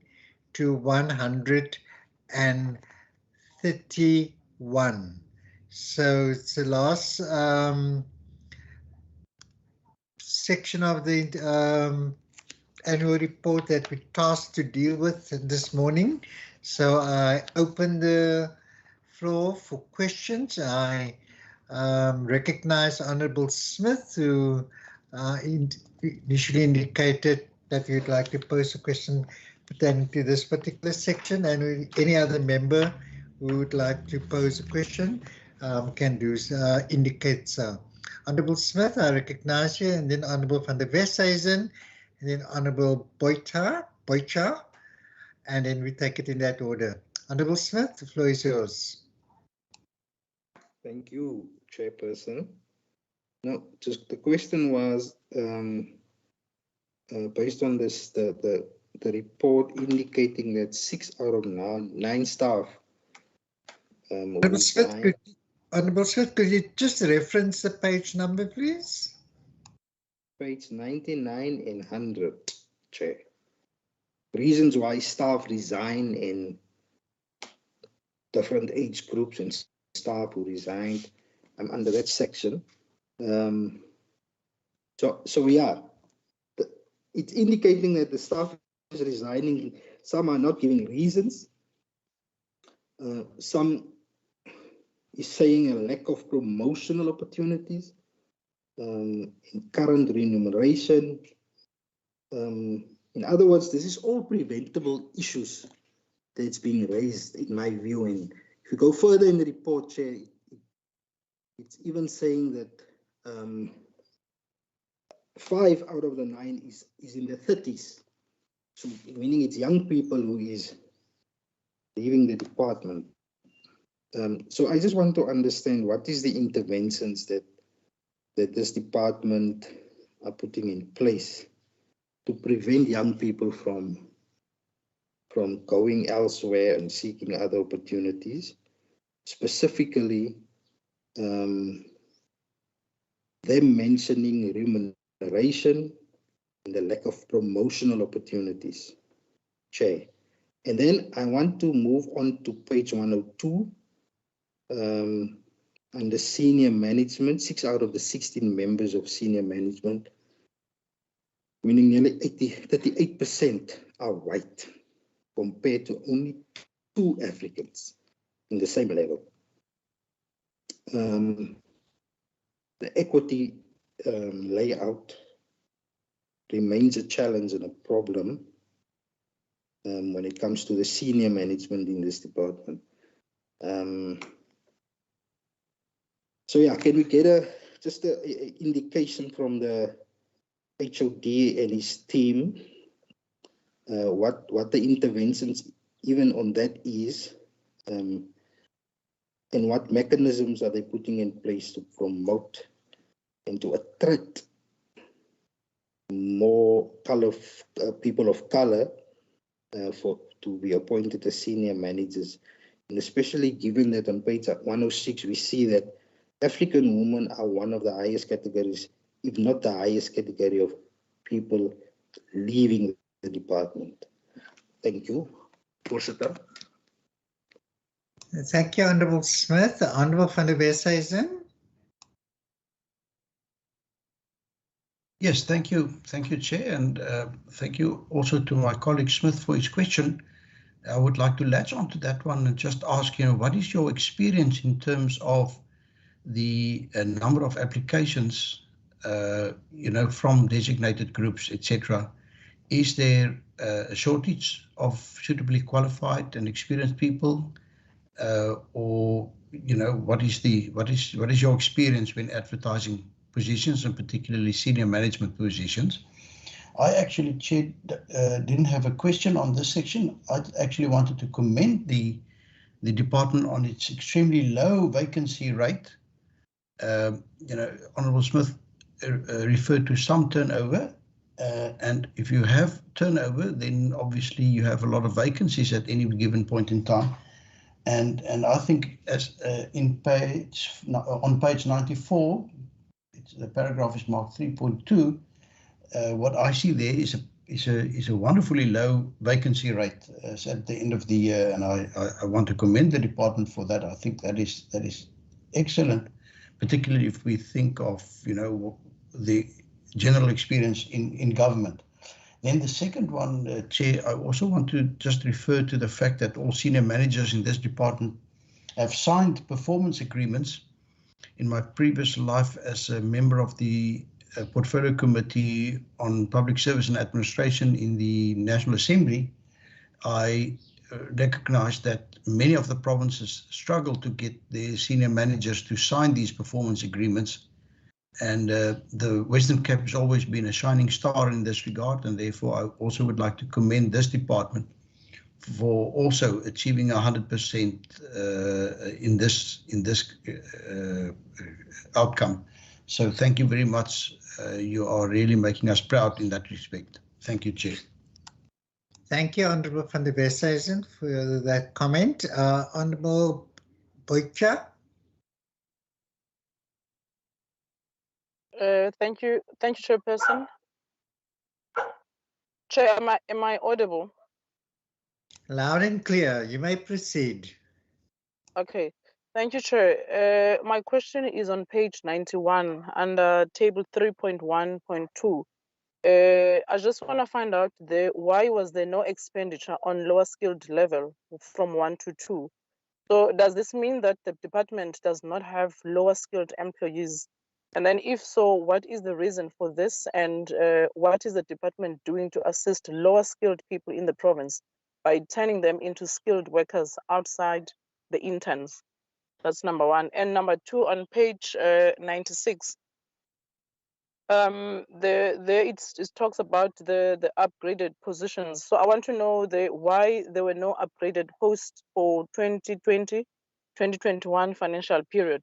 to 131. So it's the last section of the annual report that we're tasked to deal with this morning. So I open the floor for questions. I recognize Honourable Smith, who initially indicated that you'd like to pose a question pertaining to this particular section, and any other member who would like to pose a question can do indicate so. Honourable Smith, I recognize you, and then Honourable van der Westhuizen, and then Honourable Boycha, and then we take it in that order. Honourable Smith, the floor is yours. Thank you, Chairperson. No, just the question was based on this, the report indicating that 6 out of 9 staff Honourable Smith, could you just reference the page number, please? Page 99 and 100, Chair. Reasons why staff resign in different age groups and staff who resigned. I'm under that section. So yeah, it's indicating that the staff is resigning. Some are not giving reasons. Some is saying a lack of promotional opportunities, in current remuneration. In other words, this is all preventable issues that's being raised, in my view. And if you go further in the report, Chair, it's even saying that 5 out of the 9 is in the 30s. So meaning it's young people who is leaving the department. So I just want to understand what is the interventions that this department are putting in place to prevent young people from going elsewhere and seeking other opportunities, specifically them mentioning remuneration and the lack of promotional opportunities, Chair. And then I want to move on to page 102, under senior management. 6 out of the 16 members of senior management, meaning nearly 38% are white, compared to only 2 Africans in the same level. The equity layout remains a challenge and a problem when it comes to the senior management in this department. So yeah, can we get just an indication from the HOD and his team what the interventions even on that is, and what mechanisms are they putting in place to promote and to attract more people of color to be appointed as senior managers, and especially given that on page 106 we see that African women are one of the highest categories, if not the highest category of people leaving the department. Thank you, Voorzitter. Thank you, Honourable Smith. Honourable van der Westhuizen. Yes, thank you, Chair, and thank you also to my colleague Smith for his question. I would like to latch onto that one and just ask, what is your experience in terms of the number of applications, from designated groups, etc. Is there a shortage of suitably qualified and experienced people, or what is your experience when advertising positions, and particularly senior management positions? I actually, Chair, didn't have a question on this section. I actually wanted to commend the department on its extremely low vacancy rate. Honourable Smith referred to some turnover, and if you have turnover, then obviously you have a lot of vacancies at any given point in time. And I think as on page 94, the paragraph is marked 3.2. What I see there is a wonderfully low vacancy rate at the end of the year, and I want to commend the department for that. I think that is excellent, particularly if we think of the general experience in government. Then the second one, Chair, I also want to just refer to the fact that all senior managers in this department have signed performance agreements. In my previous life as a member of the Portfolio Committee on Public Service and Administration in the National Assembly, I recognized that many of the provinces struggle to get their senior managers to sign these performance agreements. And the Western Cape has always been a shining star in this regard, and therefore I also would like to commend this department for also achieving 100% in this outcome. So thank you very much. You are really making us proud in that respect. Thank you, Chair. Thank you, Honourable van der Westhuizen, for that comment. Honourable Boycha. Thank you, Chairperson. Chair, am I audible? Loud and clear. You may proceed. Okay, thank you, Chair. My question is on page 91 under table 3.1.2. I just want to find out why was there no expenditure on lower skilled level from 1 to 2? So does this mean that the department does not have lower skilled employees? And then if so, what is the reason for this? And what is the department doing to assist lower skilled people in the province by turning them into skilled workers outside the interns? That's number one. And number two, on page 96, it talks about the upgraded positions. So I want to know why there were no upgraded posts for 2020-2021 financial period.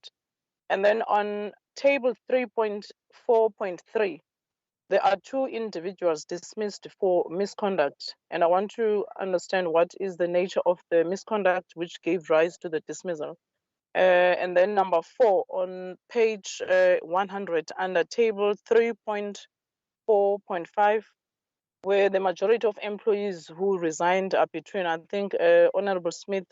And then on table 3.4.3, there are 2 individuals dismissed for misconduct. And I want to understand what is the nature of the misconduct which gave rise to the dismissal. And then number 4 on page 100 under table 3.4.5, where the majority of employees who resigned are between, I think Honorable Smith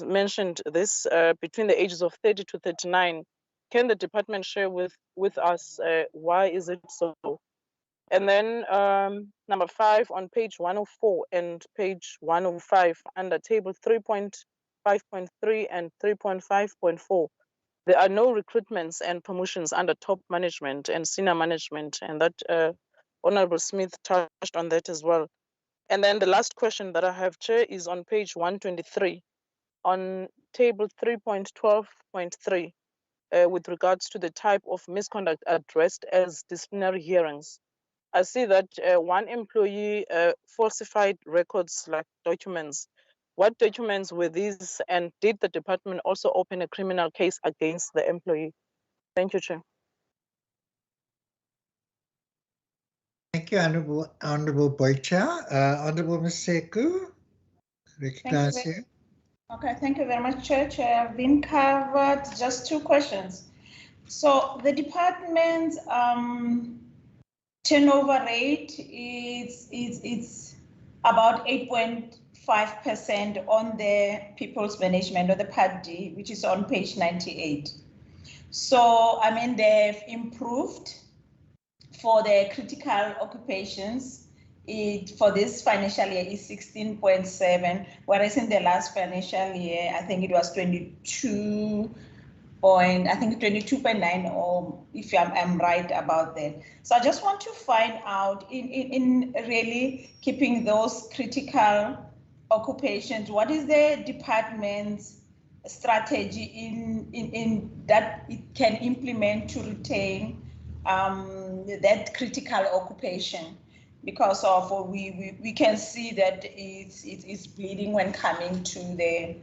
mentioned this, between the ages of 30 to 39. Can the department share with us why is it so? And then number 5 on page 104 and page 105 under table 3.5.3 and 3.5.4, there are no recruitments and promotions under top management and senior management, and that Honorable Smith touched on that as well. And then the last question that I have, Chair, is on page 123 on table 3.12.3 with regards to the type of misconduct addressed as disciplinary hearings. I see that one employee falsified records like documents. What documents were these, and did the department also open a criminal case against the employee? Thank you, Chair. Thank you, Honorable Boycha. Honorable Mseku, recognize you. Okay, thank you very much, Chair. Chair, I've been covered. Just 2 questions. So the department's turnover rate is about 8.5% on the people's management, or the Part D, which is on page 98. So, I mean, they've improved for the critical occupations. For this financial year is 16.7, whereas in the last financial year, I think it was 22.9, or if I'm right about that. So I just want to find out, in really keeping those critical occupations, what is the department's strategy in that it can implement to retain that critical occupation? Because of we can see that it's bleeding when coming to the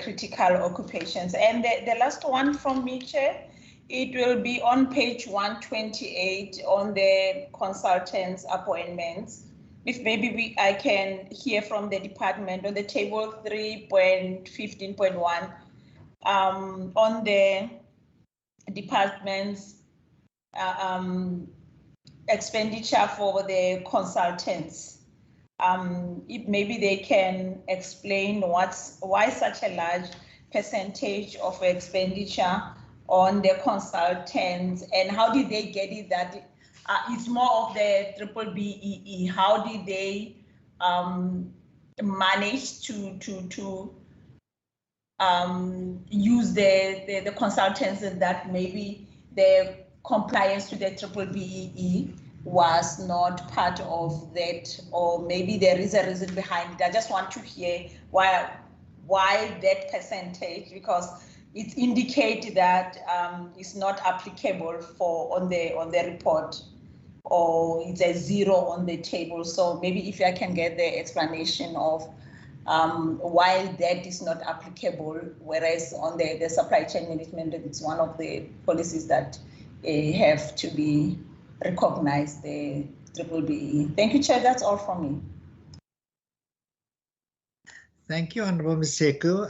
critical occupations. And the last one from me, Chair, it will be on page 128 on the consultants' appointments. If maybe I can hear from the department on the table 3.15.1 on the department's expenditure for the consultants. If maybe they can explain why such a large percentage of expenditure on the consultants, and how did they get it that it's more of the BBBEE? How did they manage to use the consultants, and that maybe the compliance to the BBBEE was not part of that, or maybe there is a reason behind it? I just want to hear why that percentage, because it indicates that it's not applicable on the report, or it's a 0 on the table. So maybe if I can get the explanation of why that is not applicable, whereas on the supply chain management, it's one of the policies that have to be recognized, the BBBEE. Thank you, Chair. That's all from me. Thank you, Honorable Mseku.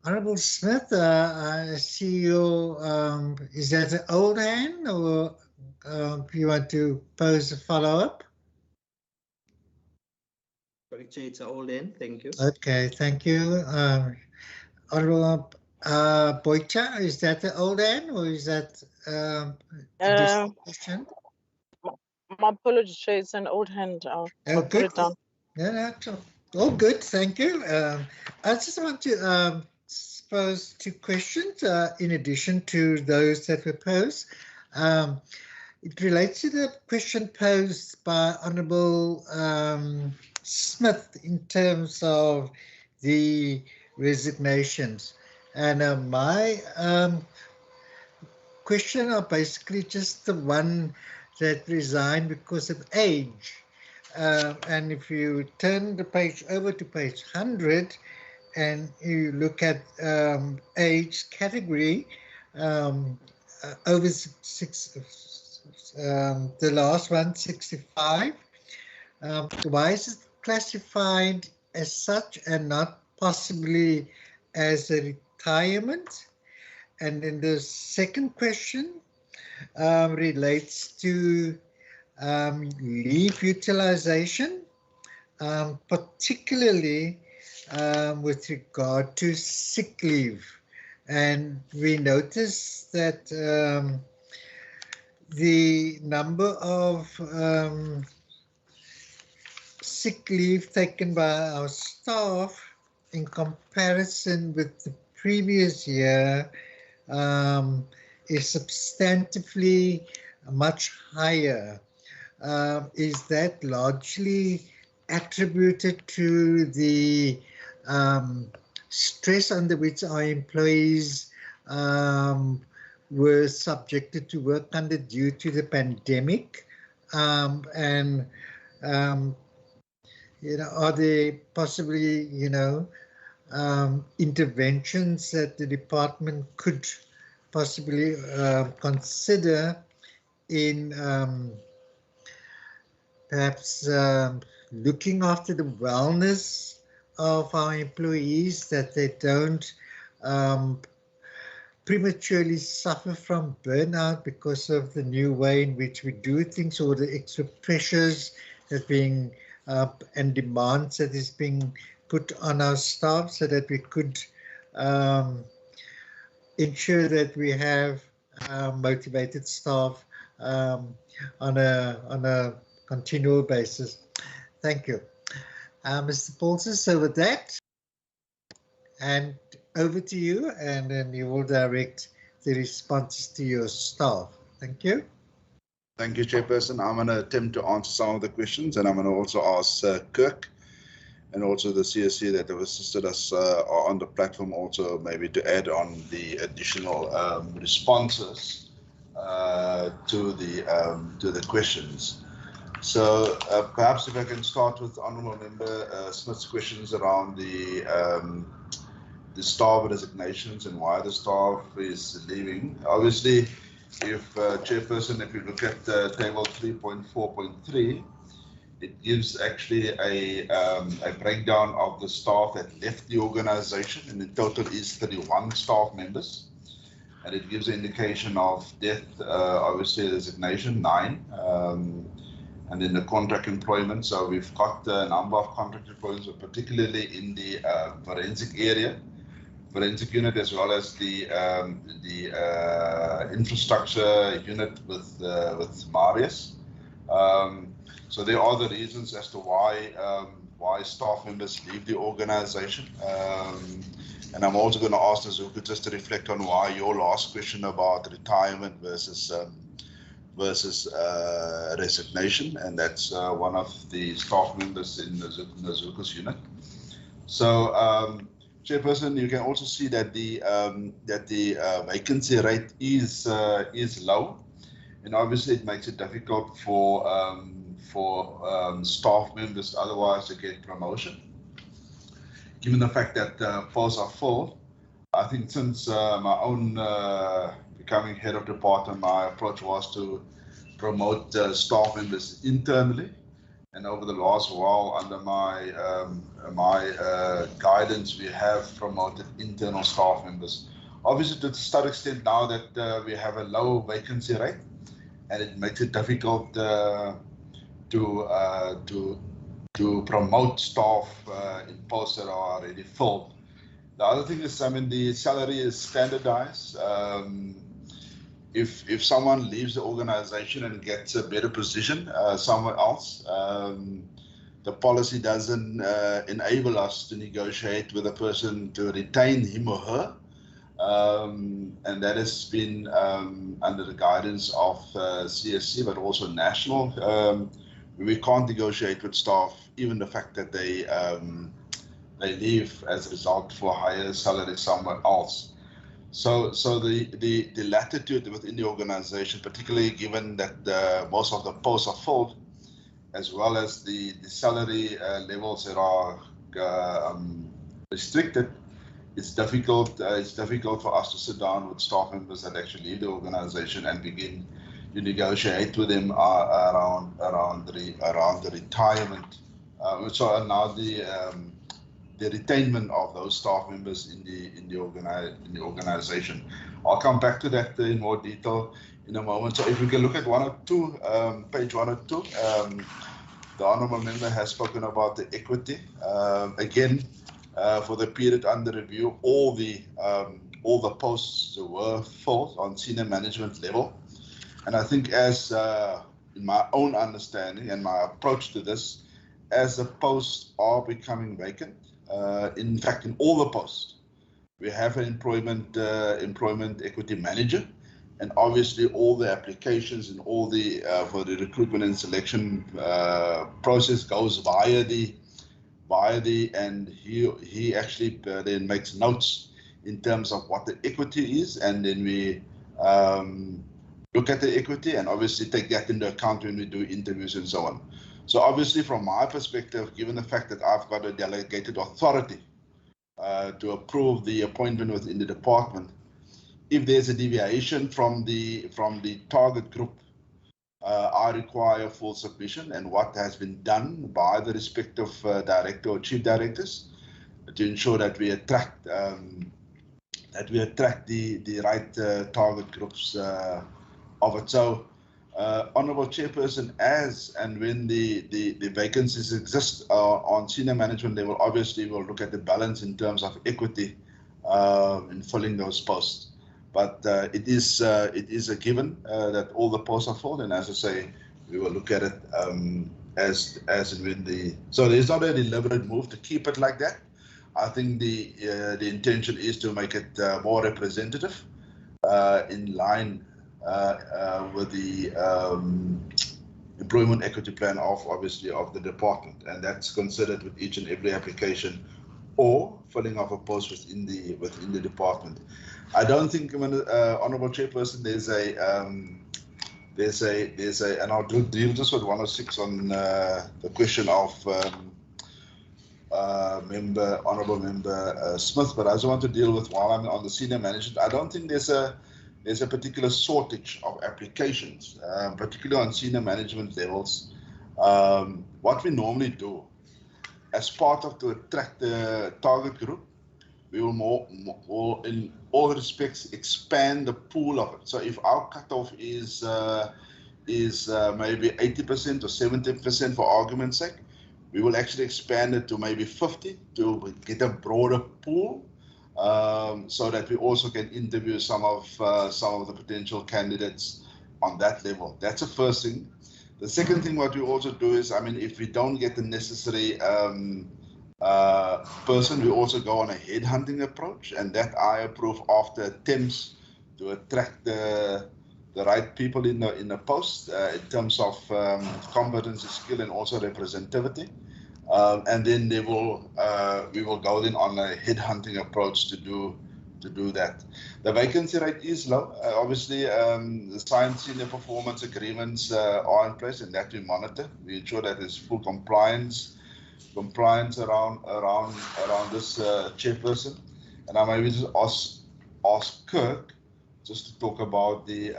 Honourable Smith, I see you. Is that an old hand, or you want to pose a follow-up? Sorry, Chair, it's all in. Thank you. Okay, thank you. Honourable Boycha, is that the old end, or is that a question? My apologies, Chair, it's an old hand. I'll put Good. it down. Yeah, that's all good. Thank you. I just want to pose two questions in addition to those that were posed. It relates to the question posed by Honourable Smith in terms of the resignations. And my question are basically just the one that resigned because of age. And if you turn the page over to page 100 and you look at age category, over the last one, 65. Why is it classified as such and not possibly as a retirement? And then the second question relates to leave utilization, particularly with regard to sick leave. And we noticed that the number of sick leave taken by our staff in comparison with the previous year is substantively much higher. Is that largely attributed to the stress under which our employees were subjected to work under due to the pandemic? Are there possibly, interventions that the department could possibly consider in perhaps looking after the wellness of our employees, that they don't prematurely suffer from burnout because of the new way in which we do things, or the extra pressures that being and demands that is being put on our staff, so that we could ensure that we have motivated staff on a continual basis. Thank you. Mr. Paulson, so with that, and over to you, and then you will direct the responses to your staff. Thank you. Thank you, Chairperson. I'm going to attempt to answer some of the questions, and I'm going to also ask Kirk and also the CSC that have assisted us on the platform also maybe to add on the additional responses to the questions. So perhaps if I can start with Honourable Member Smith's questions around the staff resignations and why the staff is leaving. Obviously, if Chairperson, if you look at table 3.4.3, it gives actually a breakdown of the staff that left the organization, and in total is 31 staff members. And it gives an indication of death, obviously resignation, 9. And then the contract employment. So we've got a number of contract employments, particularly in the forensic area, forensic unit, as well as the infrastructure unit with Marius. So there are the reasons as to why staff members leave the organization. And I'm also going to ask Nazuka just to reflect on why your last question about retirement versus resignation, and that's one of the staff members in Nazuka's unit. So, Chairperson, you can also see that the vacancy rate is low, and obviously it makes it difficult for staff members otherwise to get promotion. Given the fact that posts are full, I think since my own becoming head of department, my approach was to promote staff members internally, and over the last while, under my guidance, we have promoted internal staff members. Obviously, to some extent now that we have a low vacancy rate, and it makes it difficult to promote staff in posts that are already filled. The other thing is, I mean, the salary is standardized. If someone leaves the organization and gets a better position somewhere else, the policy doesn't enable us to negotiate with a person to retain him or her. And that has been under the guidance of CSC, but also national. We can't negotiate with staff, even the fact that they leave as a result for higher salary somewhere else. So the latitude within the organization, particularly given that most of the posts are filled, as well as the salary levels that are restricted, it's difficult for us to sit down with staff members that actually leave the organization and begin to negotiate with them around the retirement. So now the retainment of those staff members in the organization. I'll come back to that in more detail in a moment. So if we can look at page 102, the honourable member has spoken about the equity. Again, for the period under review, all the posts were filled on senior management level, and I think, as in my own understanding and my approach to this, as the posts are becoming vacant, in fact, in all the posts, we have an employment equity manager, and obviously all the applications and all the for the recruitment and selection process goes via the and he actually then makes notes in terms of what the equity is, and then we look at the equity and obviously take that into account when we do interviews and so on. So obviously, from my perspective, given the fact that I've got a delegated authority to approve the appointment within the department, if there's a deviation from the target group, I require full submission, and what has been done by the respective director or chief directors to ensure that we attract the right target groups of it. So, Honourable Chairperson, as and when the vacancies exist on senior management level, obviously we'll look at the balance in terms of equity in filling those posts. But it is a given that all the posts are filled, and as I say, we will look at it as and when so there's not a deliberate move to keep it like that. I think the intention is to make it more representative, in line with the employment equity plan of the department, and that's considered with each and every application or filling of a post within the department. I don't think, Honourable Chairperson, there's a, and I'll deal just with 106 on the question of Honourable Member Smith, but I also want to deal with, while I'm on the senior management, I don't think there's a particular shortage of applications, particularly on senior management levels. What we normally do, as part of to attract the target group, we will more in all respects expand the pool of it. So if our cutoff is maybe 80% or 70% for argument's sake, we will actually expand it to maybe 50 to get a broader pool, so that we also can interview some of the potential candidates on that level. That's the first thing. The second thing, what we also do is, if we don't get the necessary person, we also go on a headhunting approach, and that I approve after attempts to attract the right people in the post in terms of competency, skill, and also representativity. And then we will go then on a headhunting approach to do that. The vacancy rate is low. Obviously, the signed senior performance agreements are in place, and that we monitor. We ensure that there's full compliance around this chairperson. And I maybe just ask Kirk just to talk about the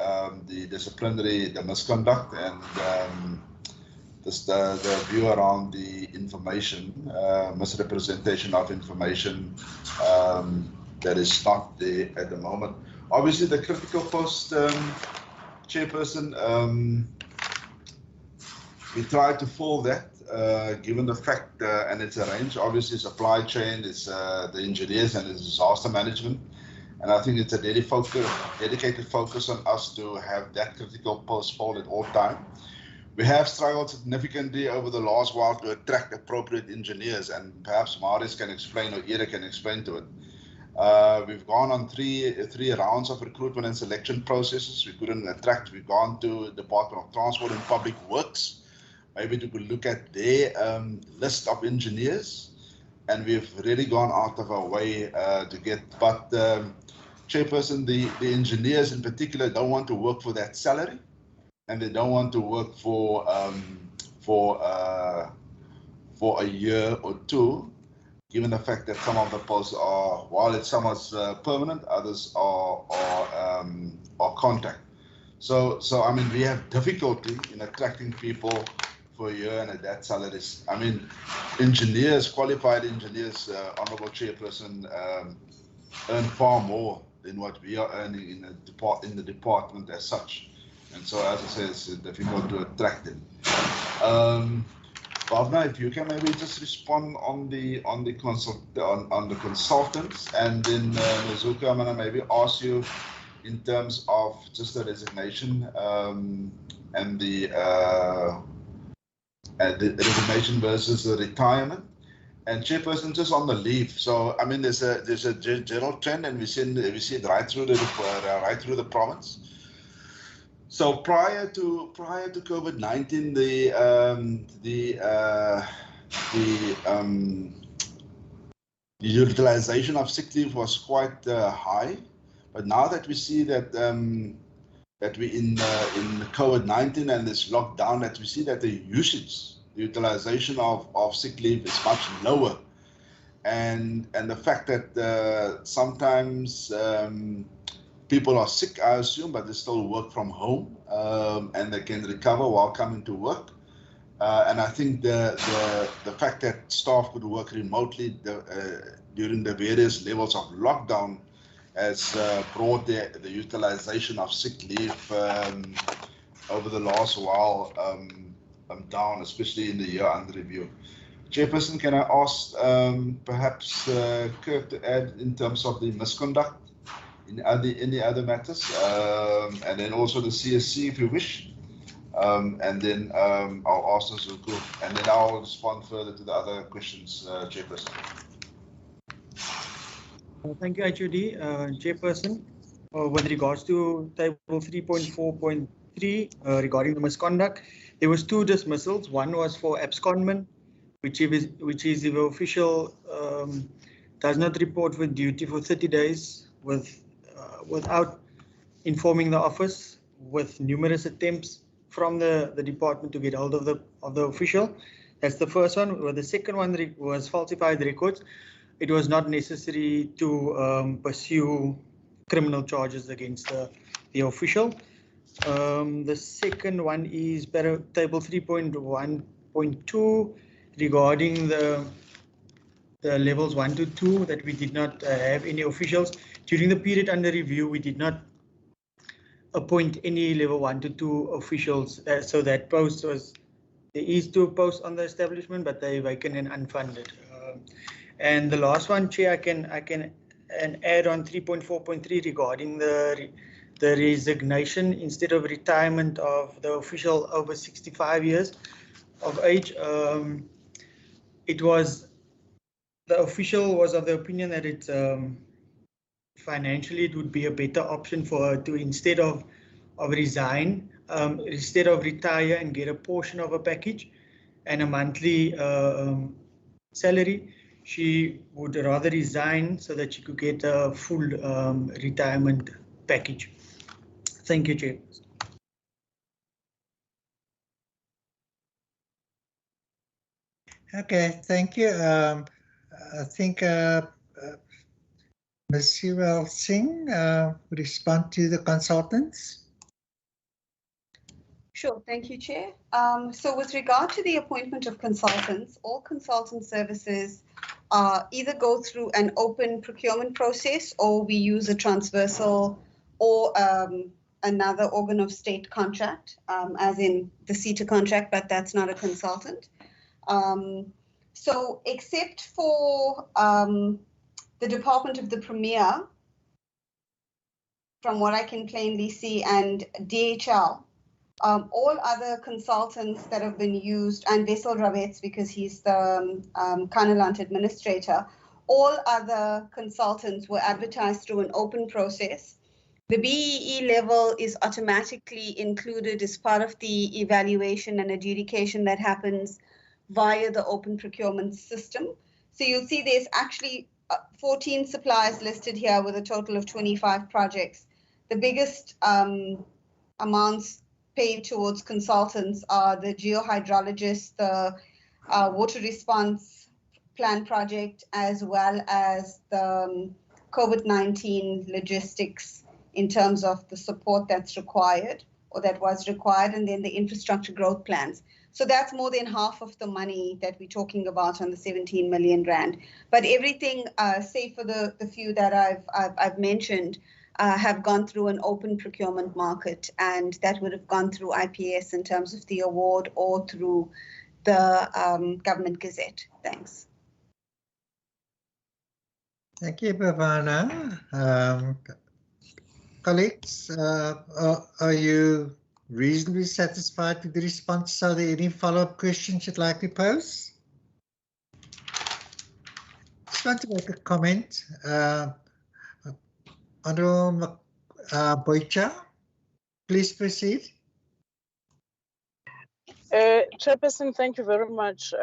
disciplinary, the misconduct, and the view around the information, misrepresentation of information that is not there at the moment. Obviously, the critical post, Chairperson, we try to fill that, given the fact, and it's a range, obviously supply chain, it's the engineers and it's disaster management. And I think it's a dedicated focus on us to have that critical post filled at all time. We have struggled significantly over the last while to attract appropriate engineers, and perhaps Marius can explain or Ira can explain to it. We've gone on three rounds of recruitment and selection processes. We couldn't attract. We've gone to Department of Transport and Public Works, maybe to look at their list of engineers, and we've really gone out of our way to get. But Chairperson, the engineers in particular don't want to work for that salary, and they don't want to work for a year or two, given the fact that some of the posts are, while it's somewhat permanent, others are contract. So I mean, we have difficulty in attracting people for a year and at that salaries. I mean, engineers, qualified engineers, Honourable Chairperson, earn far more than what we are earning in the department as such. And so, as I say, it's difficult to attract them. Bhavna, if you can maybe just respond on the consultants, and then Mizuka, I'm gonna maybe ask you in terms of just the resignation and the resignation versus the retirement. And Chairperson, just on the leave. So I mean, there's a general trend, and we see it right through the province. So prior to COVID-19, the utilization of sick leave was quite high, but now that we see that that we in COVID-19 and this lockdown, that we see that the utilization of sick leave is much lower, and the fact that sometimes people are sick, I assume, but they still work from home, and they can recover while coming to work. And I think the fact that staff could work remotely during the various levels of lockdown has brought the utilization of sick leave over the last while down, especially in the year under review. Chairperson, can I ask perhaps Kirk to add in terms of the misconduct in any other matters, and then also the CSC if you wish, and then I'll ask Zuku, and then I'll respond further to the other questions, Chairperson. Thank you, HOD. Chairperson, with regards to table 3.4.3 regarding the misconduct, there was 2 dismissals. One was for abscondment, which is if the official does not report for duty for 30 days without informing the office, with numerous attempts from the department to get hold of the official. That's the first one. Well, the second one was falsified records. It was not necessary to pursue criminal charges against the official. The second one is table 3.1.2 regarding the levels 1 to 2, that we did not have any officials. During the period under review, we did not appoint any level 1 to 2 officials. So that post was, there is 2 posts on the establishment, but they're vacant and unfunded. And the last one, Chair, I can add on 3.4.3 regarding the resignation instead of retirement of the official over 65 years of age. The official was of the opinion that it's financially it would be a better option for her to, instead of resign, instead of retire and get a portion of a package and a monthly salary, she would rather resign so that she could get a full retirement package. Thank you, Chair. Okay, thank you. I think Ms. Siwal Singh would respond to the consultants. Sure, thank you, Chair. So with regard to the appointment of consultants, all consultant services either go through an open procurement process, or we use a transversal or another organ of state contract, as in the CETA contract, but that's not a consultant. So except for the Department of the Premier, from what I can plainly see, and DHL, all other consultants that have been used, and Vessel Ravets, because he's the Kanaland administrator, all other consultants were advertised through an open process. The BEE level is automatically included as part of the evaluation and adjudication that happens via the open procurement system. So you'll see there's actually 14 suppliers listed here with a total of 25 projects. The biggest amounts paid towards consultants are the geohydrologist, the water response plan project, as well as the COVID-19 logistics in terms of the support that's required, or that was required, and then the infrastructure growth plans. So that's more than half of the money that we're talking about on the 17 million rand. But everything, save for the few that I've mentioned, have gone through an open procurement market, and that would have gone through IPS in terms of the award, or through the government gazette. Thanks. Thank you, Bhavana. Colleagues, are you reasonably satisfied with the response? Are there any follow-up questions you'd like to pose? Just want to make a comment. Honourable Boycha, please proceed. Chairperson, thank you very much.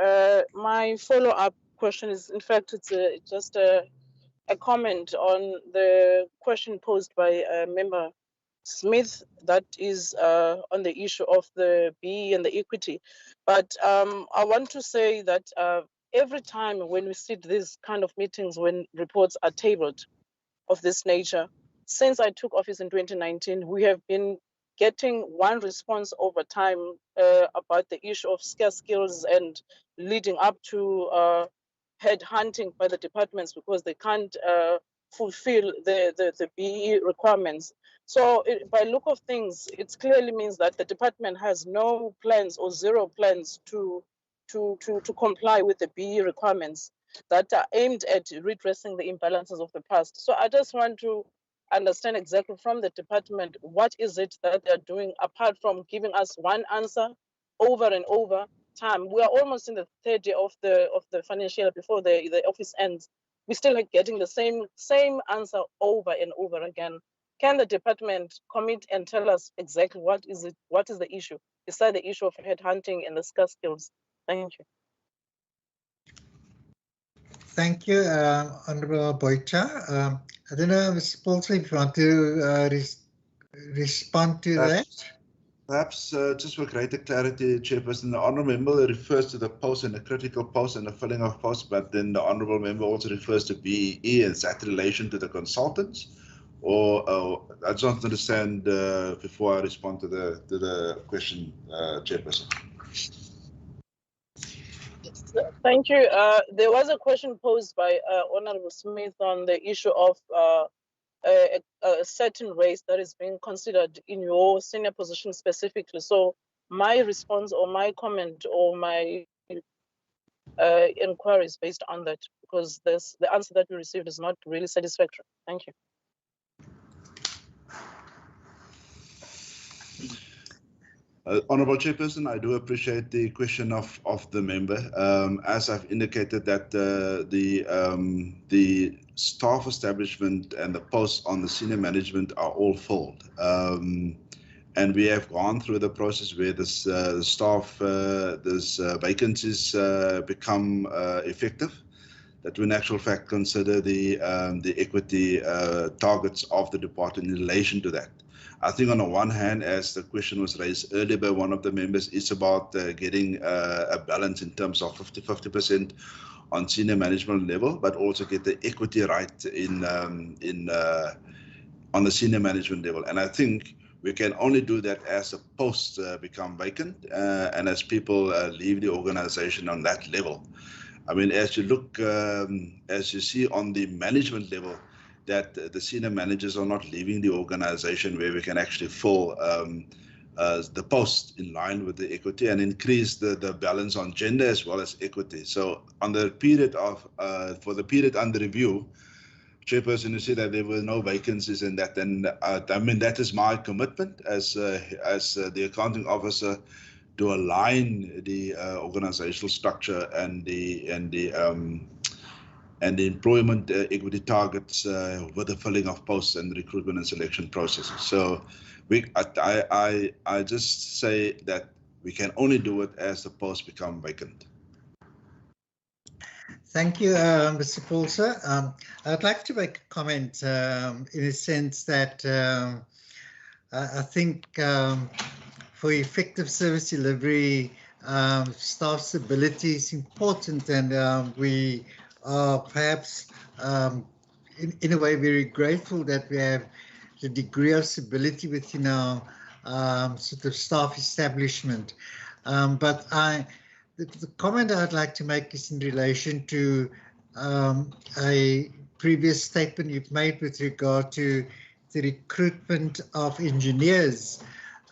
My follow-up question is, in fact, it's just a comment on the question posed by Member Smith, that is on the issue of the BE and the equity. But I want to say that every time when we sit these kind of meetings, when reports are tabled of this nature, since I took office in 2019, we have been getting one response over time about the issue of scarce skills, and leading up to head hunting by the departments because they can't fulfill the BE requirements. So by look of things, it clearly means that the department has no plans or zero plans to comply with the BE requirements that are aimed at redressing the imbalances of the past. So I just want to understand exactly from the department, what is it that they're doing apart from giving us one answer over and over time. We are almost in the third year of the financial year before the office ends. We still are getting the same answer over and over again. Can the department commit and tell us exactly what is the issue beside the issue of headhunting and the scarce skills? Thank you. Thank you, Honourable Boycha. I don't know, Mr. Paulson, if you want to respond to that. Perhaps just for greater clarity, Chairperson, the Honourable Member refers to the post and the critical post and the filling of posts, but then the Honourable Member also refers to BEE, and is that in relation to the consultants? Or I just want to understand before I respond to the question, Chairperson. Thank you. There was a question posed by Honourable Smith on the issue of a certain race that is being considered in your senior position specifically. So my response or my comment or my inquiry is based on that, because the answer that we received is not really satisfactory. Thank you. Honourable Chairperson, I do appreciate the question of the member. As I've indicated that the staff establishment and the posts on the senior management are all filled. And we have gone through the process where this staff, this vacancies become effective, that we in actual fact consider the equity targets of the department in relation to that. I think on the one hand, as the question was raised earlier by one of the members, it's about getting a balance in terms of 50-50% on senior management level, but also get the equity right on the senior management level. And I think We can only do that as the posts become vacant and as people leave the organization on that level. I mean, as you look, as you see on the management level, that the senior managers are not leaving the organization, where we can actually fill the post in line with the equity and increase the balance on gender as well as equity. So on the period of, for the period under review, Chairperson, you see that there were no vacancies in that, and I mean, that is my commitment as the accounting officer, to align the organizational structure and the employment equity targets with the filling of posts and recruitment and selection processes. So I just say that we can only do it as the posts become vacant. Thank you, Mr. Paulser. I'd like to make a comment in a sense that I think for effective service delivery, staff stability is important, and we are perhaps in a way very grateful that we have the degree of stability within our sort of staff establishment. But the comment I'd like to make is in relation to a previous statement you've made with regard to the recruitment of engineers.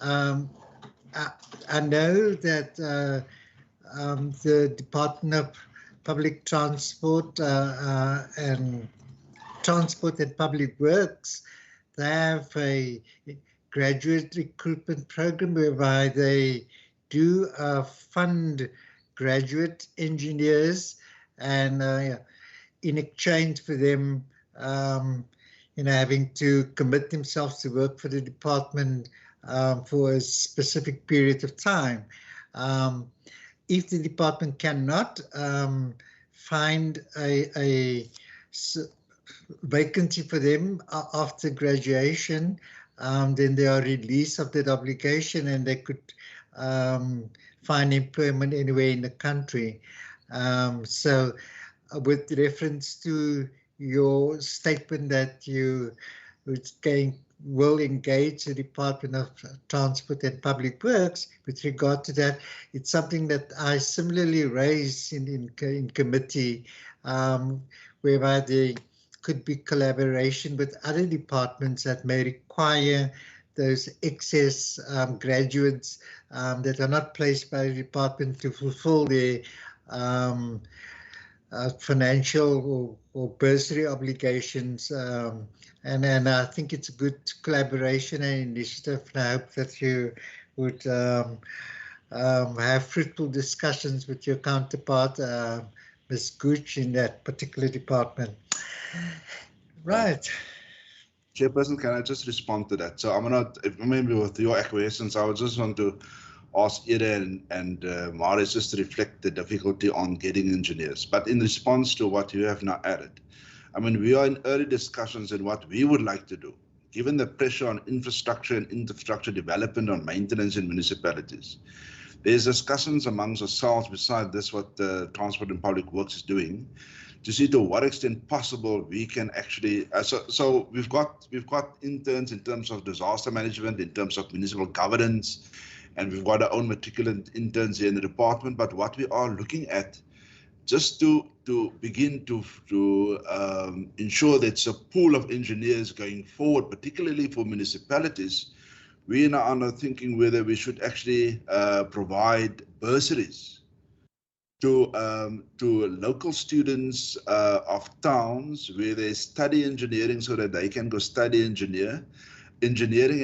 I know that the Department of Public Transport and Public Works, they have a graduate recruitment program whereby they do fund graduate engineers, and in exchange for them having to commit themselves to work for the department for a specific period of time. If the department cannot find a vacancy for them after graduation, then they are released of that obligation, and they could find employment anywhere in the country. So with reference to your statement that you will engage the Department of Transport and Public Works with regard to that, it's something that I similarly raised in committee, whereby there could be collaboration with other departments that may require those excess graduates that are not placed by the department to fulfill their financial or bursary obligations. And I think it's a good collaboration and initiative, and I hope that you would have fruitful discussions with your counterpart, Ms. Gooch, in that particular department. Right. Chairperson, can I just respond to that? So I'm not, maybe with your acquiescence, I would just want to ask Ida and Marius just to reflect the difficulty on getting engineers. But in response to what you have now added, I mean, we are in early discussions in what we would like to do, given the pressure on infrastructure and infrastructure development on maintenance in municipalities. There's discussions amongst ourselves, beside this, what the Transport and Public Works is doing, to see to what extent possible we can actually, so we've got interns in terms of disaster management, in terms of municipal governance, and we've got our own matriculant interns here in the department. But what we are looking at, just to begin to ensure that it's a pool of engineers going forward, particularly for municipalities, we now are thinking whether we should actually provide bursaries to local students of towns where they study engineering, so that they can go study engineering,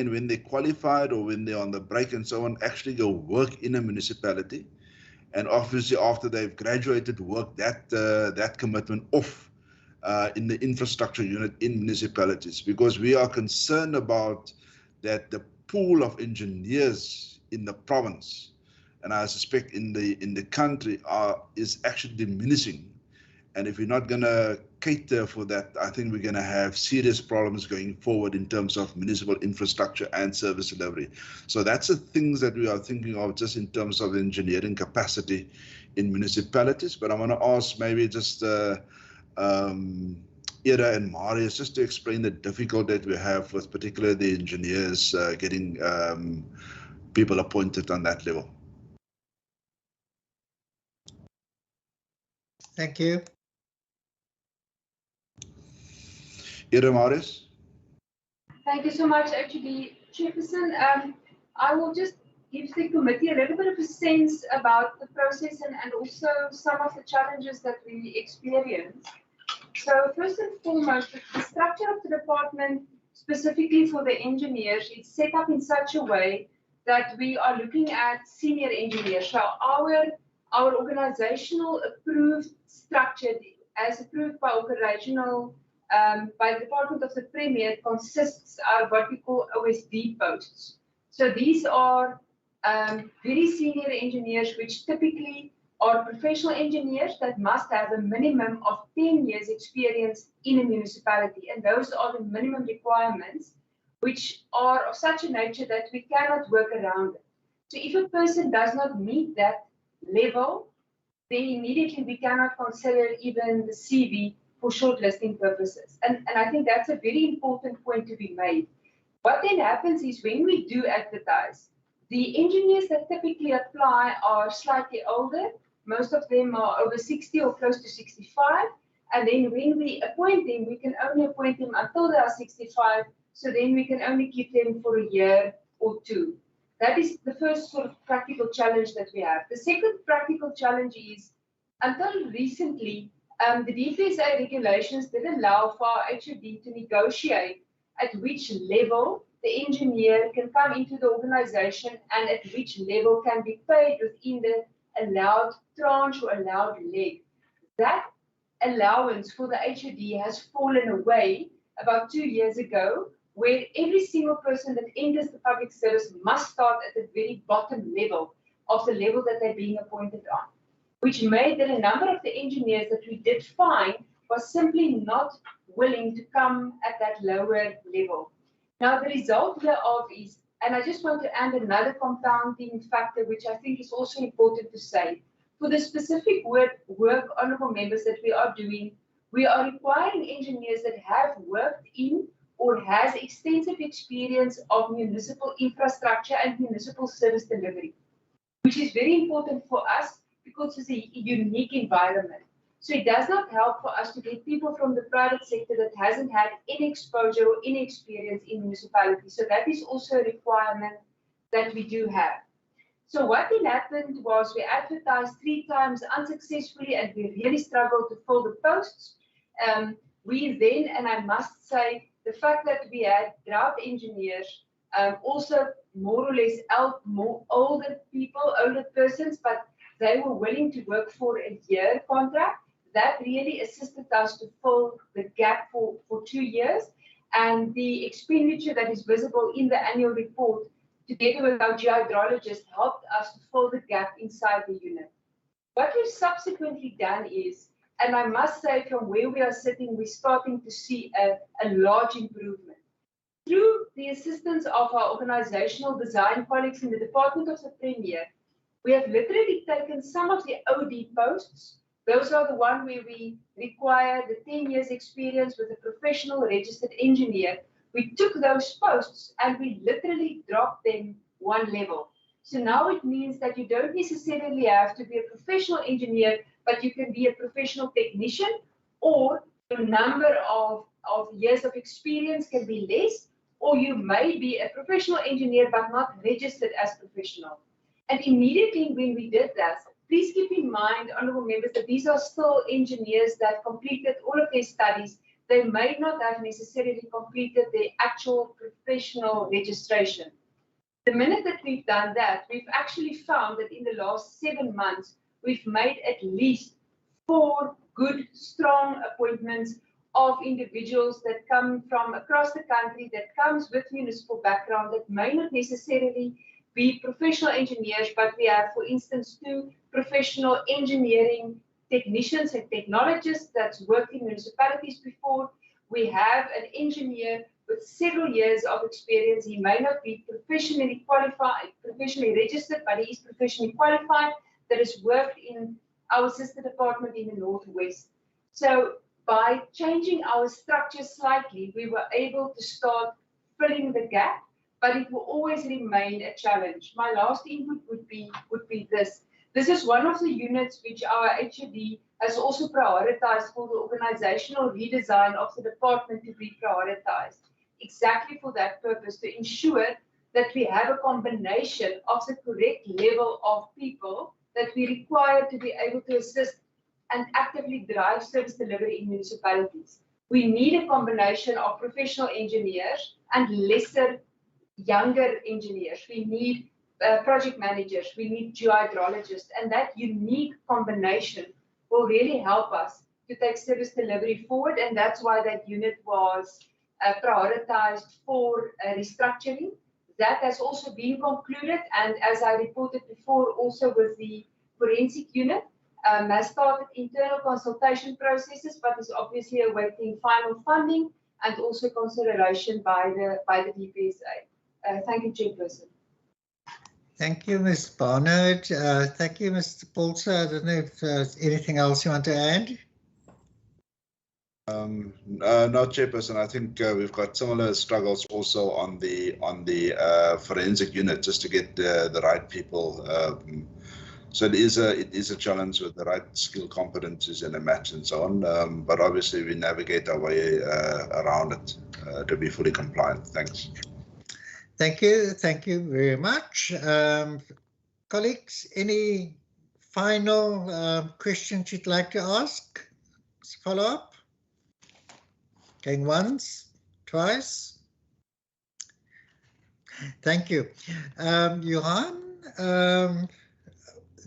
and when they're qualified or when they're on the break and so on, actually go work in a municipality. And obviously after they've graduated, work that commitment off in the infrastructure unit in municipalities, because we are concerned about that the pool of engineers in the province, and I suspect in the country, is actually diminishing. And if we're not going to cater for that, I think we're going to have serious problems going forward in terms of municipal infrastructure and service delivery. So that's the things that we are thinking of, just in terms of engineering capacity in municipalities. But I want to ask maybe just Ira and Marius, just to explain the difficulty that we have with particularly the engineers getting people appointed on that level. Thank you. Ira, Marius? Thank you so much, HOD Chairperson. I will just give the committee a little bit of a sense about the process and also some of the challenges that we experience. So first and foremost, the structure of the department, specifically for the engineers, is set up in such a way that we are looking at senior engineers. So our organizational approved structure, as approved by operational by the Department of the Premier, consists of what we call OSD posts. So these are very senior engineers, which typically are professional engineers that must have a minimum of 10 years experience in a municipality. And those are the minimum requirements, which are of such a nature that we cannot work around it. So if a person does not meet that level, then immediately we cannot consider even the CV for shortlisting purposes. And I think that's a very important point to be made. What then happens is when we do advertise, the engineers that typically apply are slightly older. Most of them are over 60 or close to 65. And then when we appoint them, we can only appoint them until they are 65. So then we can only keep them for a year or two. That is the first sort of practical challenge that we have. The second practical challenge is, until recently, the DPSA regulations did allow for our HOD to negotiate at which level the engineer can come into the organization and at which level can be paid within the allowed tranche or allowed leg. That allowance for the HOD has fallen away about 2 years ago, where every single person that enters the public service must start at the very bottom level of the level that they're being appointed on, which made that a number of the engineers that we did find was simply not willing to come at that lower level. Now, the result thereof is, and I just want to add another compounding factor, which I think is also important to say, for the specific work, honourable members, that we are doing, we are requiring engineers that have worked in or has extensive experience of municipal infrastructure and municipal service delivery, which is very important for us because it's a unique environment. So it does not help for us to get people from the private sector that hasn't had any exposure or any experience in municipalities. So that is also a requirement that we do have. So what then happened was we advertised 3 times unsuccessfully and we really struggled to fill the posts. We then, and I must say, the fact that we had drought engineers, also more or less older people, older persons, but they were willing to work for a year contract. That really assisted us to fill the gap for 2 years. And the expenditure that is visible in the annual report, together with our geohydrologist, helped us to fill the gap inside the unit. What we've subsequently done is, and I must say from where we are sitting, we're starting to see a large improvement. Through the assistance of our organizational design colleagues in the Department of the Premier, we have literally taken some of the OD posts. Those are the one where we require the 10 years experience with a professional registered engineer. We took those posts and we literally dropped them 1 level. So now it means that you don't necessarily have to be a professional engineer, but you can be a professional technician, or the number of years of experience can be less, or you may be a professional engineer but not registered as professional. And immediately when we did that, please keep in mind, honourable members, that these are still engineers that completed all of their studies. They may not have necessarily completed their actual professional registration. The minute that we've done that, we've actually found that in the last 7 months, we've made at least 4 good, strong appointments of individuals that come from across the country, that comes with municipal background, that may not necessarily be professional engineers, but we have, for instance, 2 professional engineering technicians and technologists that's worked in municipalities before. We have an engineer with several years of experience. He may not be professionally qualified, professionally registered, but he is professionally qualified, that has worked in our sister department in the Northwest. So by changing our structure slightly, we were able to start filling the gap, but it will always remain a challenge. My last input would be this. This is one of the units which our HOD has also prioritized for the organizational redesign of the department to be prioritized, exactly for that purpose, to ensure that we have a combination of the correct level of people that we require to be able to assist and actively drive service delivery in municipalities. We need a combination of professional engineers and lesser younger engineers. We need project managers, we need geohydrologists, and that unique combination will really help us to take service delivery forward, and that's why that unit was prioritized for restructuring. That has also been concluded, and as I reported before, also with the forensic unit, has started internal consultation processes, but is obviously awaiting final funding and also consideration by the DPSA. Thank you, Chairperson. Thank you, Ms. Barnard. Thank you, Mr. Pulser. I don't know if there's anything else you want to add. No, Chairperson. I think we've got similar struggles also on the forensic unit, just to get the right people. So it is a challenge with the right skill competencies and a match and so on. But obviously we navigate our way around it to be fully compliant. Thanks. Thank you very much. Colleagues, any final questions you'd like to ask? Follow up? Going once, twice? Thank you. Johan,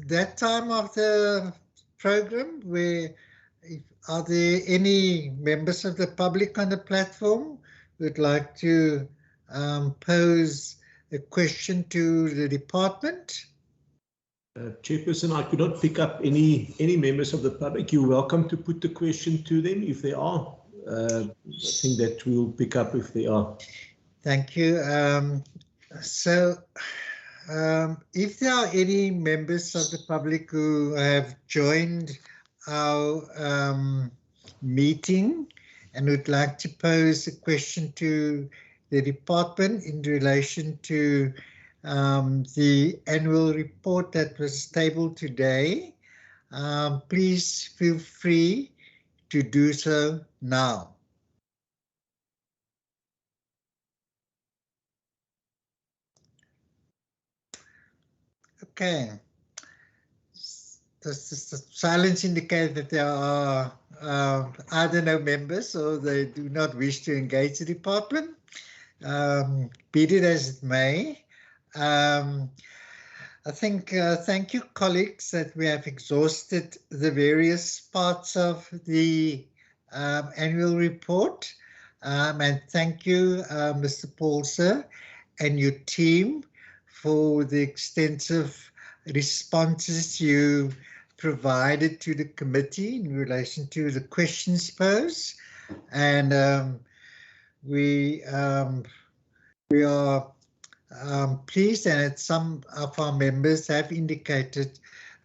that time of the program, are there any members of the public on the platform who would like to pose a question to the department? Chairperson, I could not pick up any members of the public. You're welcome to put the question to them if they are. I think that we'll pick up if they are. Thank you. If there are any members of the public who have joined our meeting and would like to pose a question to the department in relation to the annual report that was tabled today, please feel free to do so now. Okay. The silence indicates that there are either no members or they do not wish to engage the department. Be it as it may, I think thank you, colleagues, that we have exhausted the various parts of the annual report. And thank you, Mr. Paulser and your team for the extensive responses you provided to the committee in relation to the questions posed. And we are pleased, and some of our members have indicated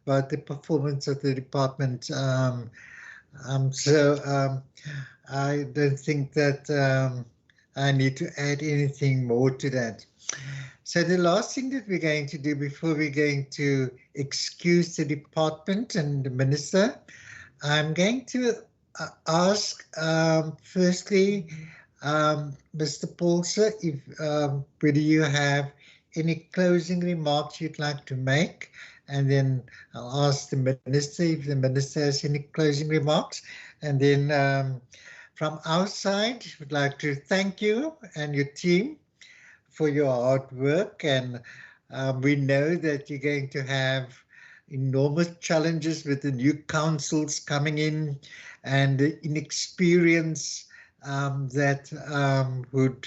about the performance of the department. I don't think that I need to add anything more to that. So the last thing that we're going to do before we're going to excuse the department and the minister, I'm going to ask firstly, Mr. Paulser, if whether you have any closing remarks you'd like to make, and then I'll ask the minister if the minister has any closing remarks, and then from our side, we'd like to thank you and your team for your hard work, and we know that you're going to have enormous challenges with the new councils coming in and the inexperience that would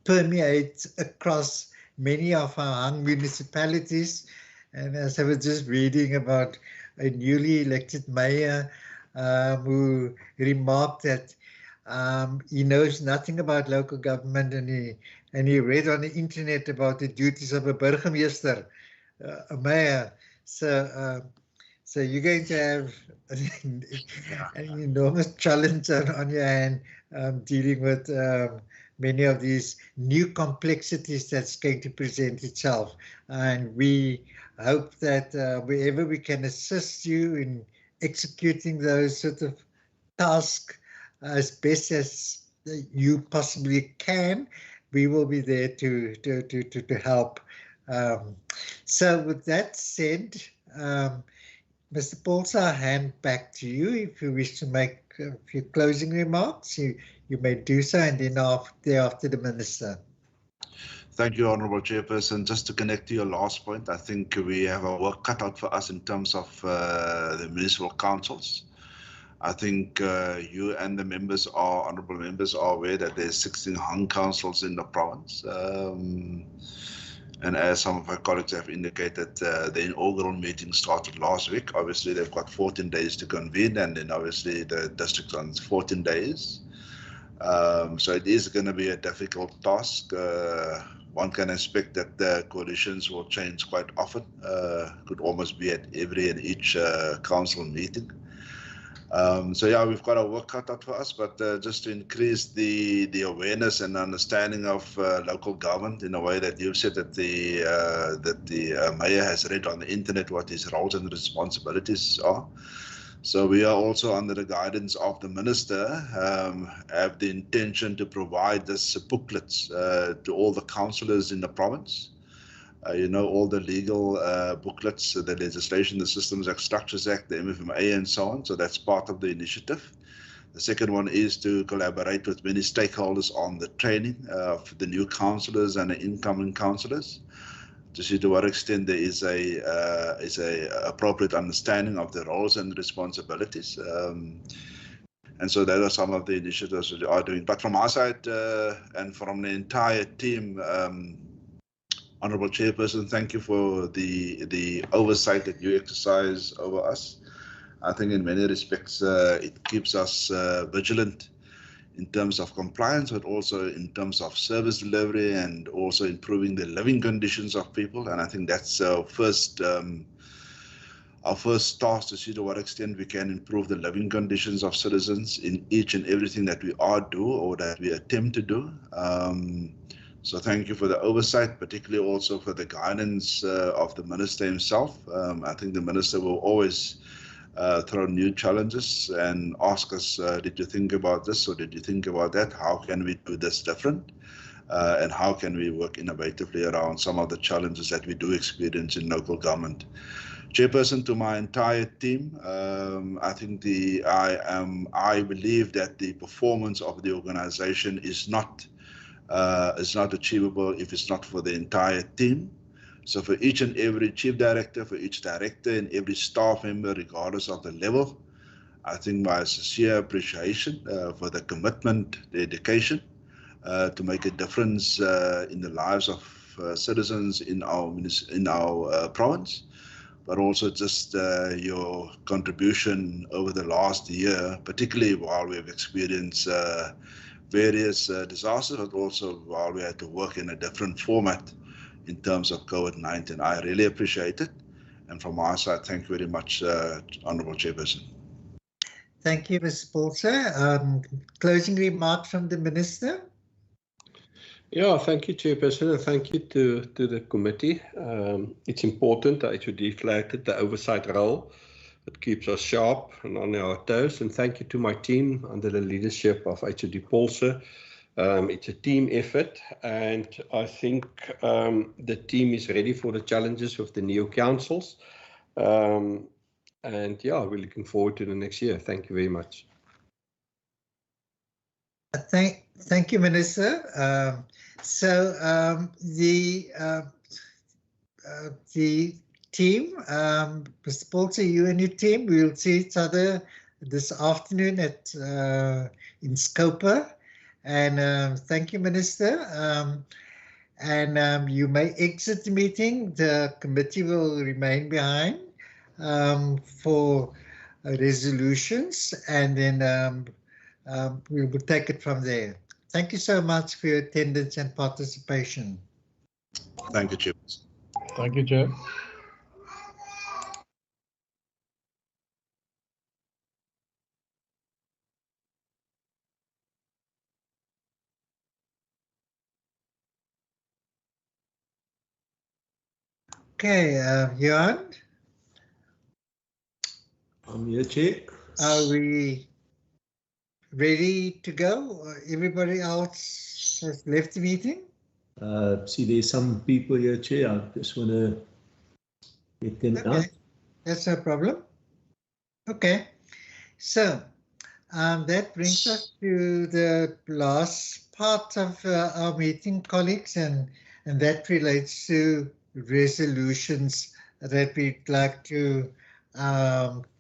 permeate across many of our young municipalities. And as I was just reading about a newly elected mayor who remarked that he knows nothing about local government, and he read on the internet about the duties of a burgemeester, a mayor. So So you're going to have an enormous challenge on your hand dealing with many of these new complexities that's going to present itself. And we hope that wherever we can assist you in executing those sort of tasks as best as you possibly can, we will be there to help. So with that said, Mr. Paulson, I'll hand back to you. If you wish to make a few closing remarks, you may do so, and then thereafter the Minister. Thank you, Honourable Chairperson. Just to connect to your last point, I think we have a work cut out for us in terms of the municipal councils. I think you and the members are, honourable members, are aware that there's 16 hung councils in the province. And as some of my colleagues have indicated, the inaugural meeting started last week. Obviously, they've got 14 days to convene, and then obviously the district on 14 days. So it is going to be a difficult task. One can expect that the coalitions will change quite often. Could almost be at every and each council meeting. So yeah, we've got a work cut out for us, but just to increase the awareness and understanding of local government in a way that you've said that the mayor has read on the internet what his roles and responsibilities are. So we are also under the guidance of the minister, have the intention to provide this booklets to all the councillors in the province. You know, all the legal booklets, the legislation, the Systems Act, Structures Act, the MFMA, and so on. So that's part of the initiative. The second one is to collaborate with many stakeholders on the training of the new councillors and the incoming councillors, to see to what extent there is a appropriate understanding of the roles and responsibilities. And so that are some of the initiatives that we are doing. But from our side and from the entire team, Honourable Chairperson, thank you for the oversight that you exercise over us. I think in many respects it keeps us vigilant in terms of compliance, but also in terms of service delivery and also improving the living conditions of people. And I think that's our first task, to see to what extent we can improve the living conditions of citizens in each and everything that we do or that we attempt to do. So thank you for the oversight, particularly also for the guidance of the minister himself. I think the minister will always throw new challenges and ask us, did you think about this or did you think about that? How can we do this different? And how can we work innovatively around some of the challenges that we do experience in local government? Chairperson, to my entire team, I think I believe that the performance of the organization is not achievable if it's not for the entire team. So for each and every chief director, for each director and every staff member, regardless of the level, I think my sincere appreciation for the commitment, the dedication to make a difference in the lives of citizens in our province, but also just your contribution over the last year, particularly while we've experienced various disasters, but also while we had to work in a different format in terms of COVID-19. I really appreciate it. And from our side, thank you very much, Honourable Chairperson. Thank you, Mr. Paulson. Closing remarks from the Minister. Yeah, thank you, Chairperson, and thank you to the committee. It's important, the HOD flagged it, the oversight role. It keeps us sharp and on our toes. And thank you to my team under the leadership of HOD Paulson. It's a team effort, and I think the team is ready for the challenges of the new councils. And yeah, we're looking forward to the next year. Thank you very much. Thank you, Minister. So the team, Mr. Paulson, you and your team, we'll see each other this afternoon at in Scopa. And thank you, Minister. And you may exit the meeting. The committee will remain behind for resolutions, and then we will take it from there. Thank you so much for your attendance and participation. Thank you, Chair. Thank you, Chair. Okay, Jan? I'm here, Chair. Are we ready to go? Everybody else has left the meeting? See, there's some people here, Chair. I just want to get them out. Okay, that's no problem. Okay, so that brings us to the last part of our meeting, colleagues, and that relates to resolutions that we'd like to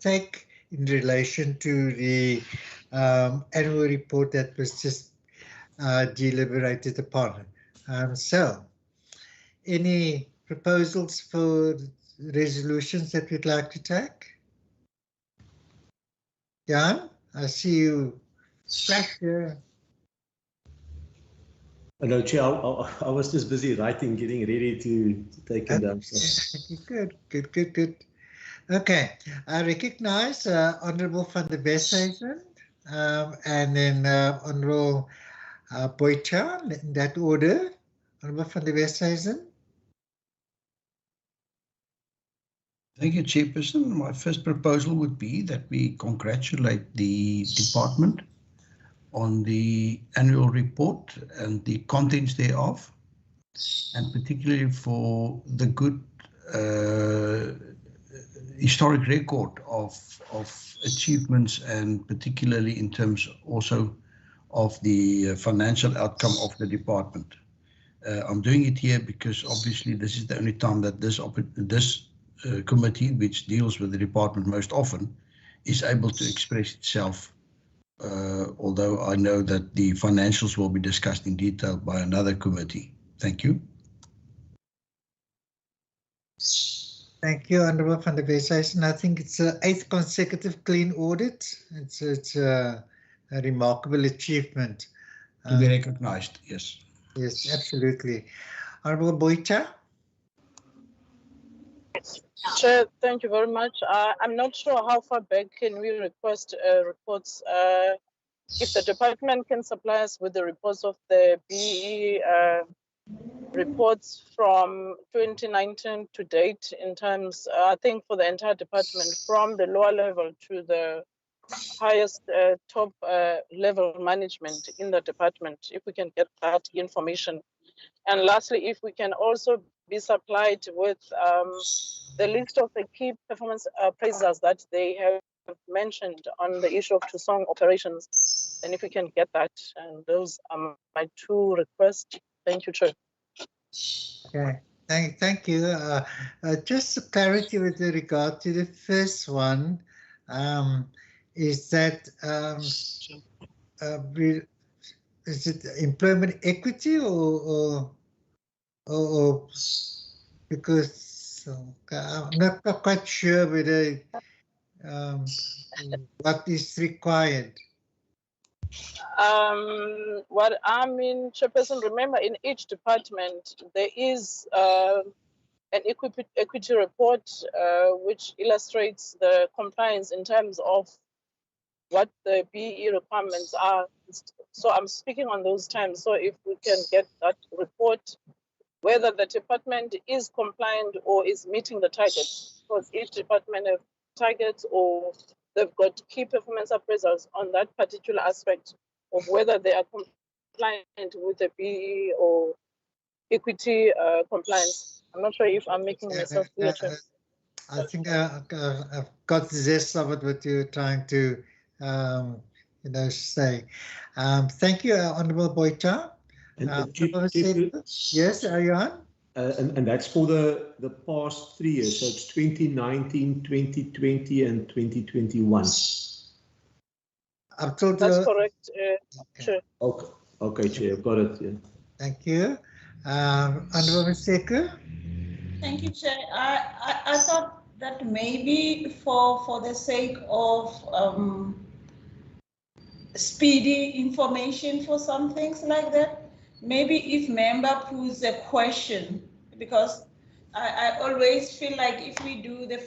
take in relation to the annual report that was just deliberated upon. So, any proposals for resolutions that we'd like to take? Jan, I see you back there. No, Chair, I was just busy writing, getting ready to take it down. So. Good. Okay, I recognize Honourable van der Westhuizen and then Honourable Boycha, in that order. Honourable van der Westhuizen. Thank you, Chairperson. My first proposal would be that we congratulate the department on the annual report and the contents thereof, and particularly for the good historic record of achievements, and particularly in terms also of the financial outcome of the department. I'm doing it here because obviously this is the only time that this committee, which deals with the department most often, is able to express itself, although I know that the financials will be discussed in detail by another committee. Thank you. Thank you, Honourable van der Westhuizen. I think it's the 8th consecutive clean audit. It's a remarkable achievement. To be recognized, yes. Yes, absolutely. Honourable Boycha. Chair, thank you very much. I'm not sure how far back can we request reports. If the department can supply us with the reports of the BE reports from 2019 to date in terms, I think for the entire department, from the lower level to the highest top level management in the department, if we can get that information. And lastly, if we can also be supplied with the list of the key performance appraisals that they have mentioned on the issue of Tusong operations, and if we can get that. And those are my two requests. Thank you, Chair. Okay, thank you. Just clarity with regard to the first one, is that is it employment equity or because I'm not quite sure whether what is required. What I mean, Chairperson, remember in each department there is an equity report which illustrates the compliance in terms of what the BE requirements are. So I'm speaking on those terms. So if we can get that report, whether the department is compliant or is meeting the targets, because each department has targets or they've got key performance appraisals on that particular aspect of whether they are compliant with the BE or equity compliance. I'm not sure if I'm making myself clear. I think I've got the gist of it, what you're trying to say. Thank you, Honourable Boycha. Yes, Ariane? And that's for the past 3 years, so it's 2019, 2020, and 2021. That's correct, Chair. Okay, Chair, I've got it. Yeah. Thank you. Honourable Seku? Thank you, Chair. I thought that maybe for the sake of speedy information for some things like that, maybe if member poses a question, because I always feel like if we do the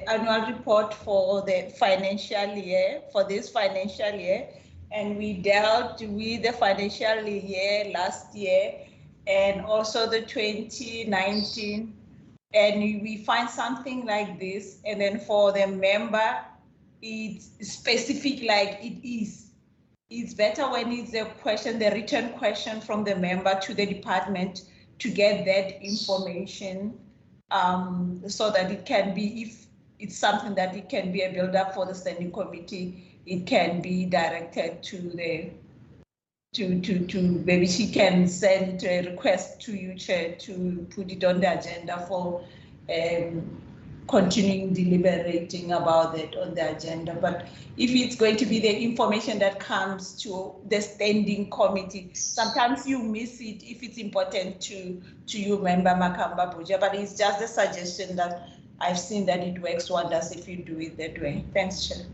annual report for the financial year, for this financial year, and we dealt with the financial year last year, and also the 2019 and we find something like this, and then for the member, it's specific like it is. It's better when it's a question, the written question from the member to the department to get that information, so that it can be, if it's something that it can be a build-up for the standing committee, it can be directed to the maybe she can send a request to you, Chair, to put it on the agenda for continuing deliberating about it on the agenda. But if it's going to be the information that comes to the standing committee, sometimes you miss it if it's important to you, Member Makamba Buja, but it's just a suggestion that I've seen that it works wonders if you do it that way. Thanks, Chair.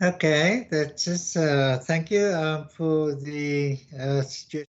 Okay, that's just thank you for the suggestion.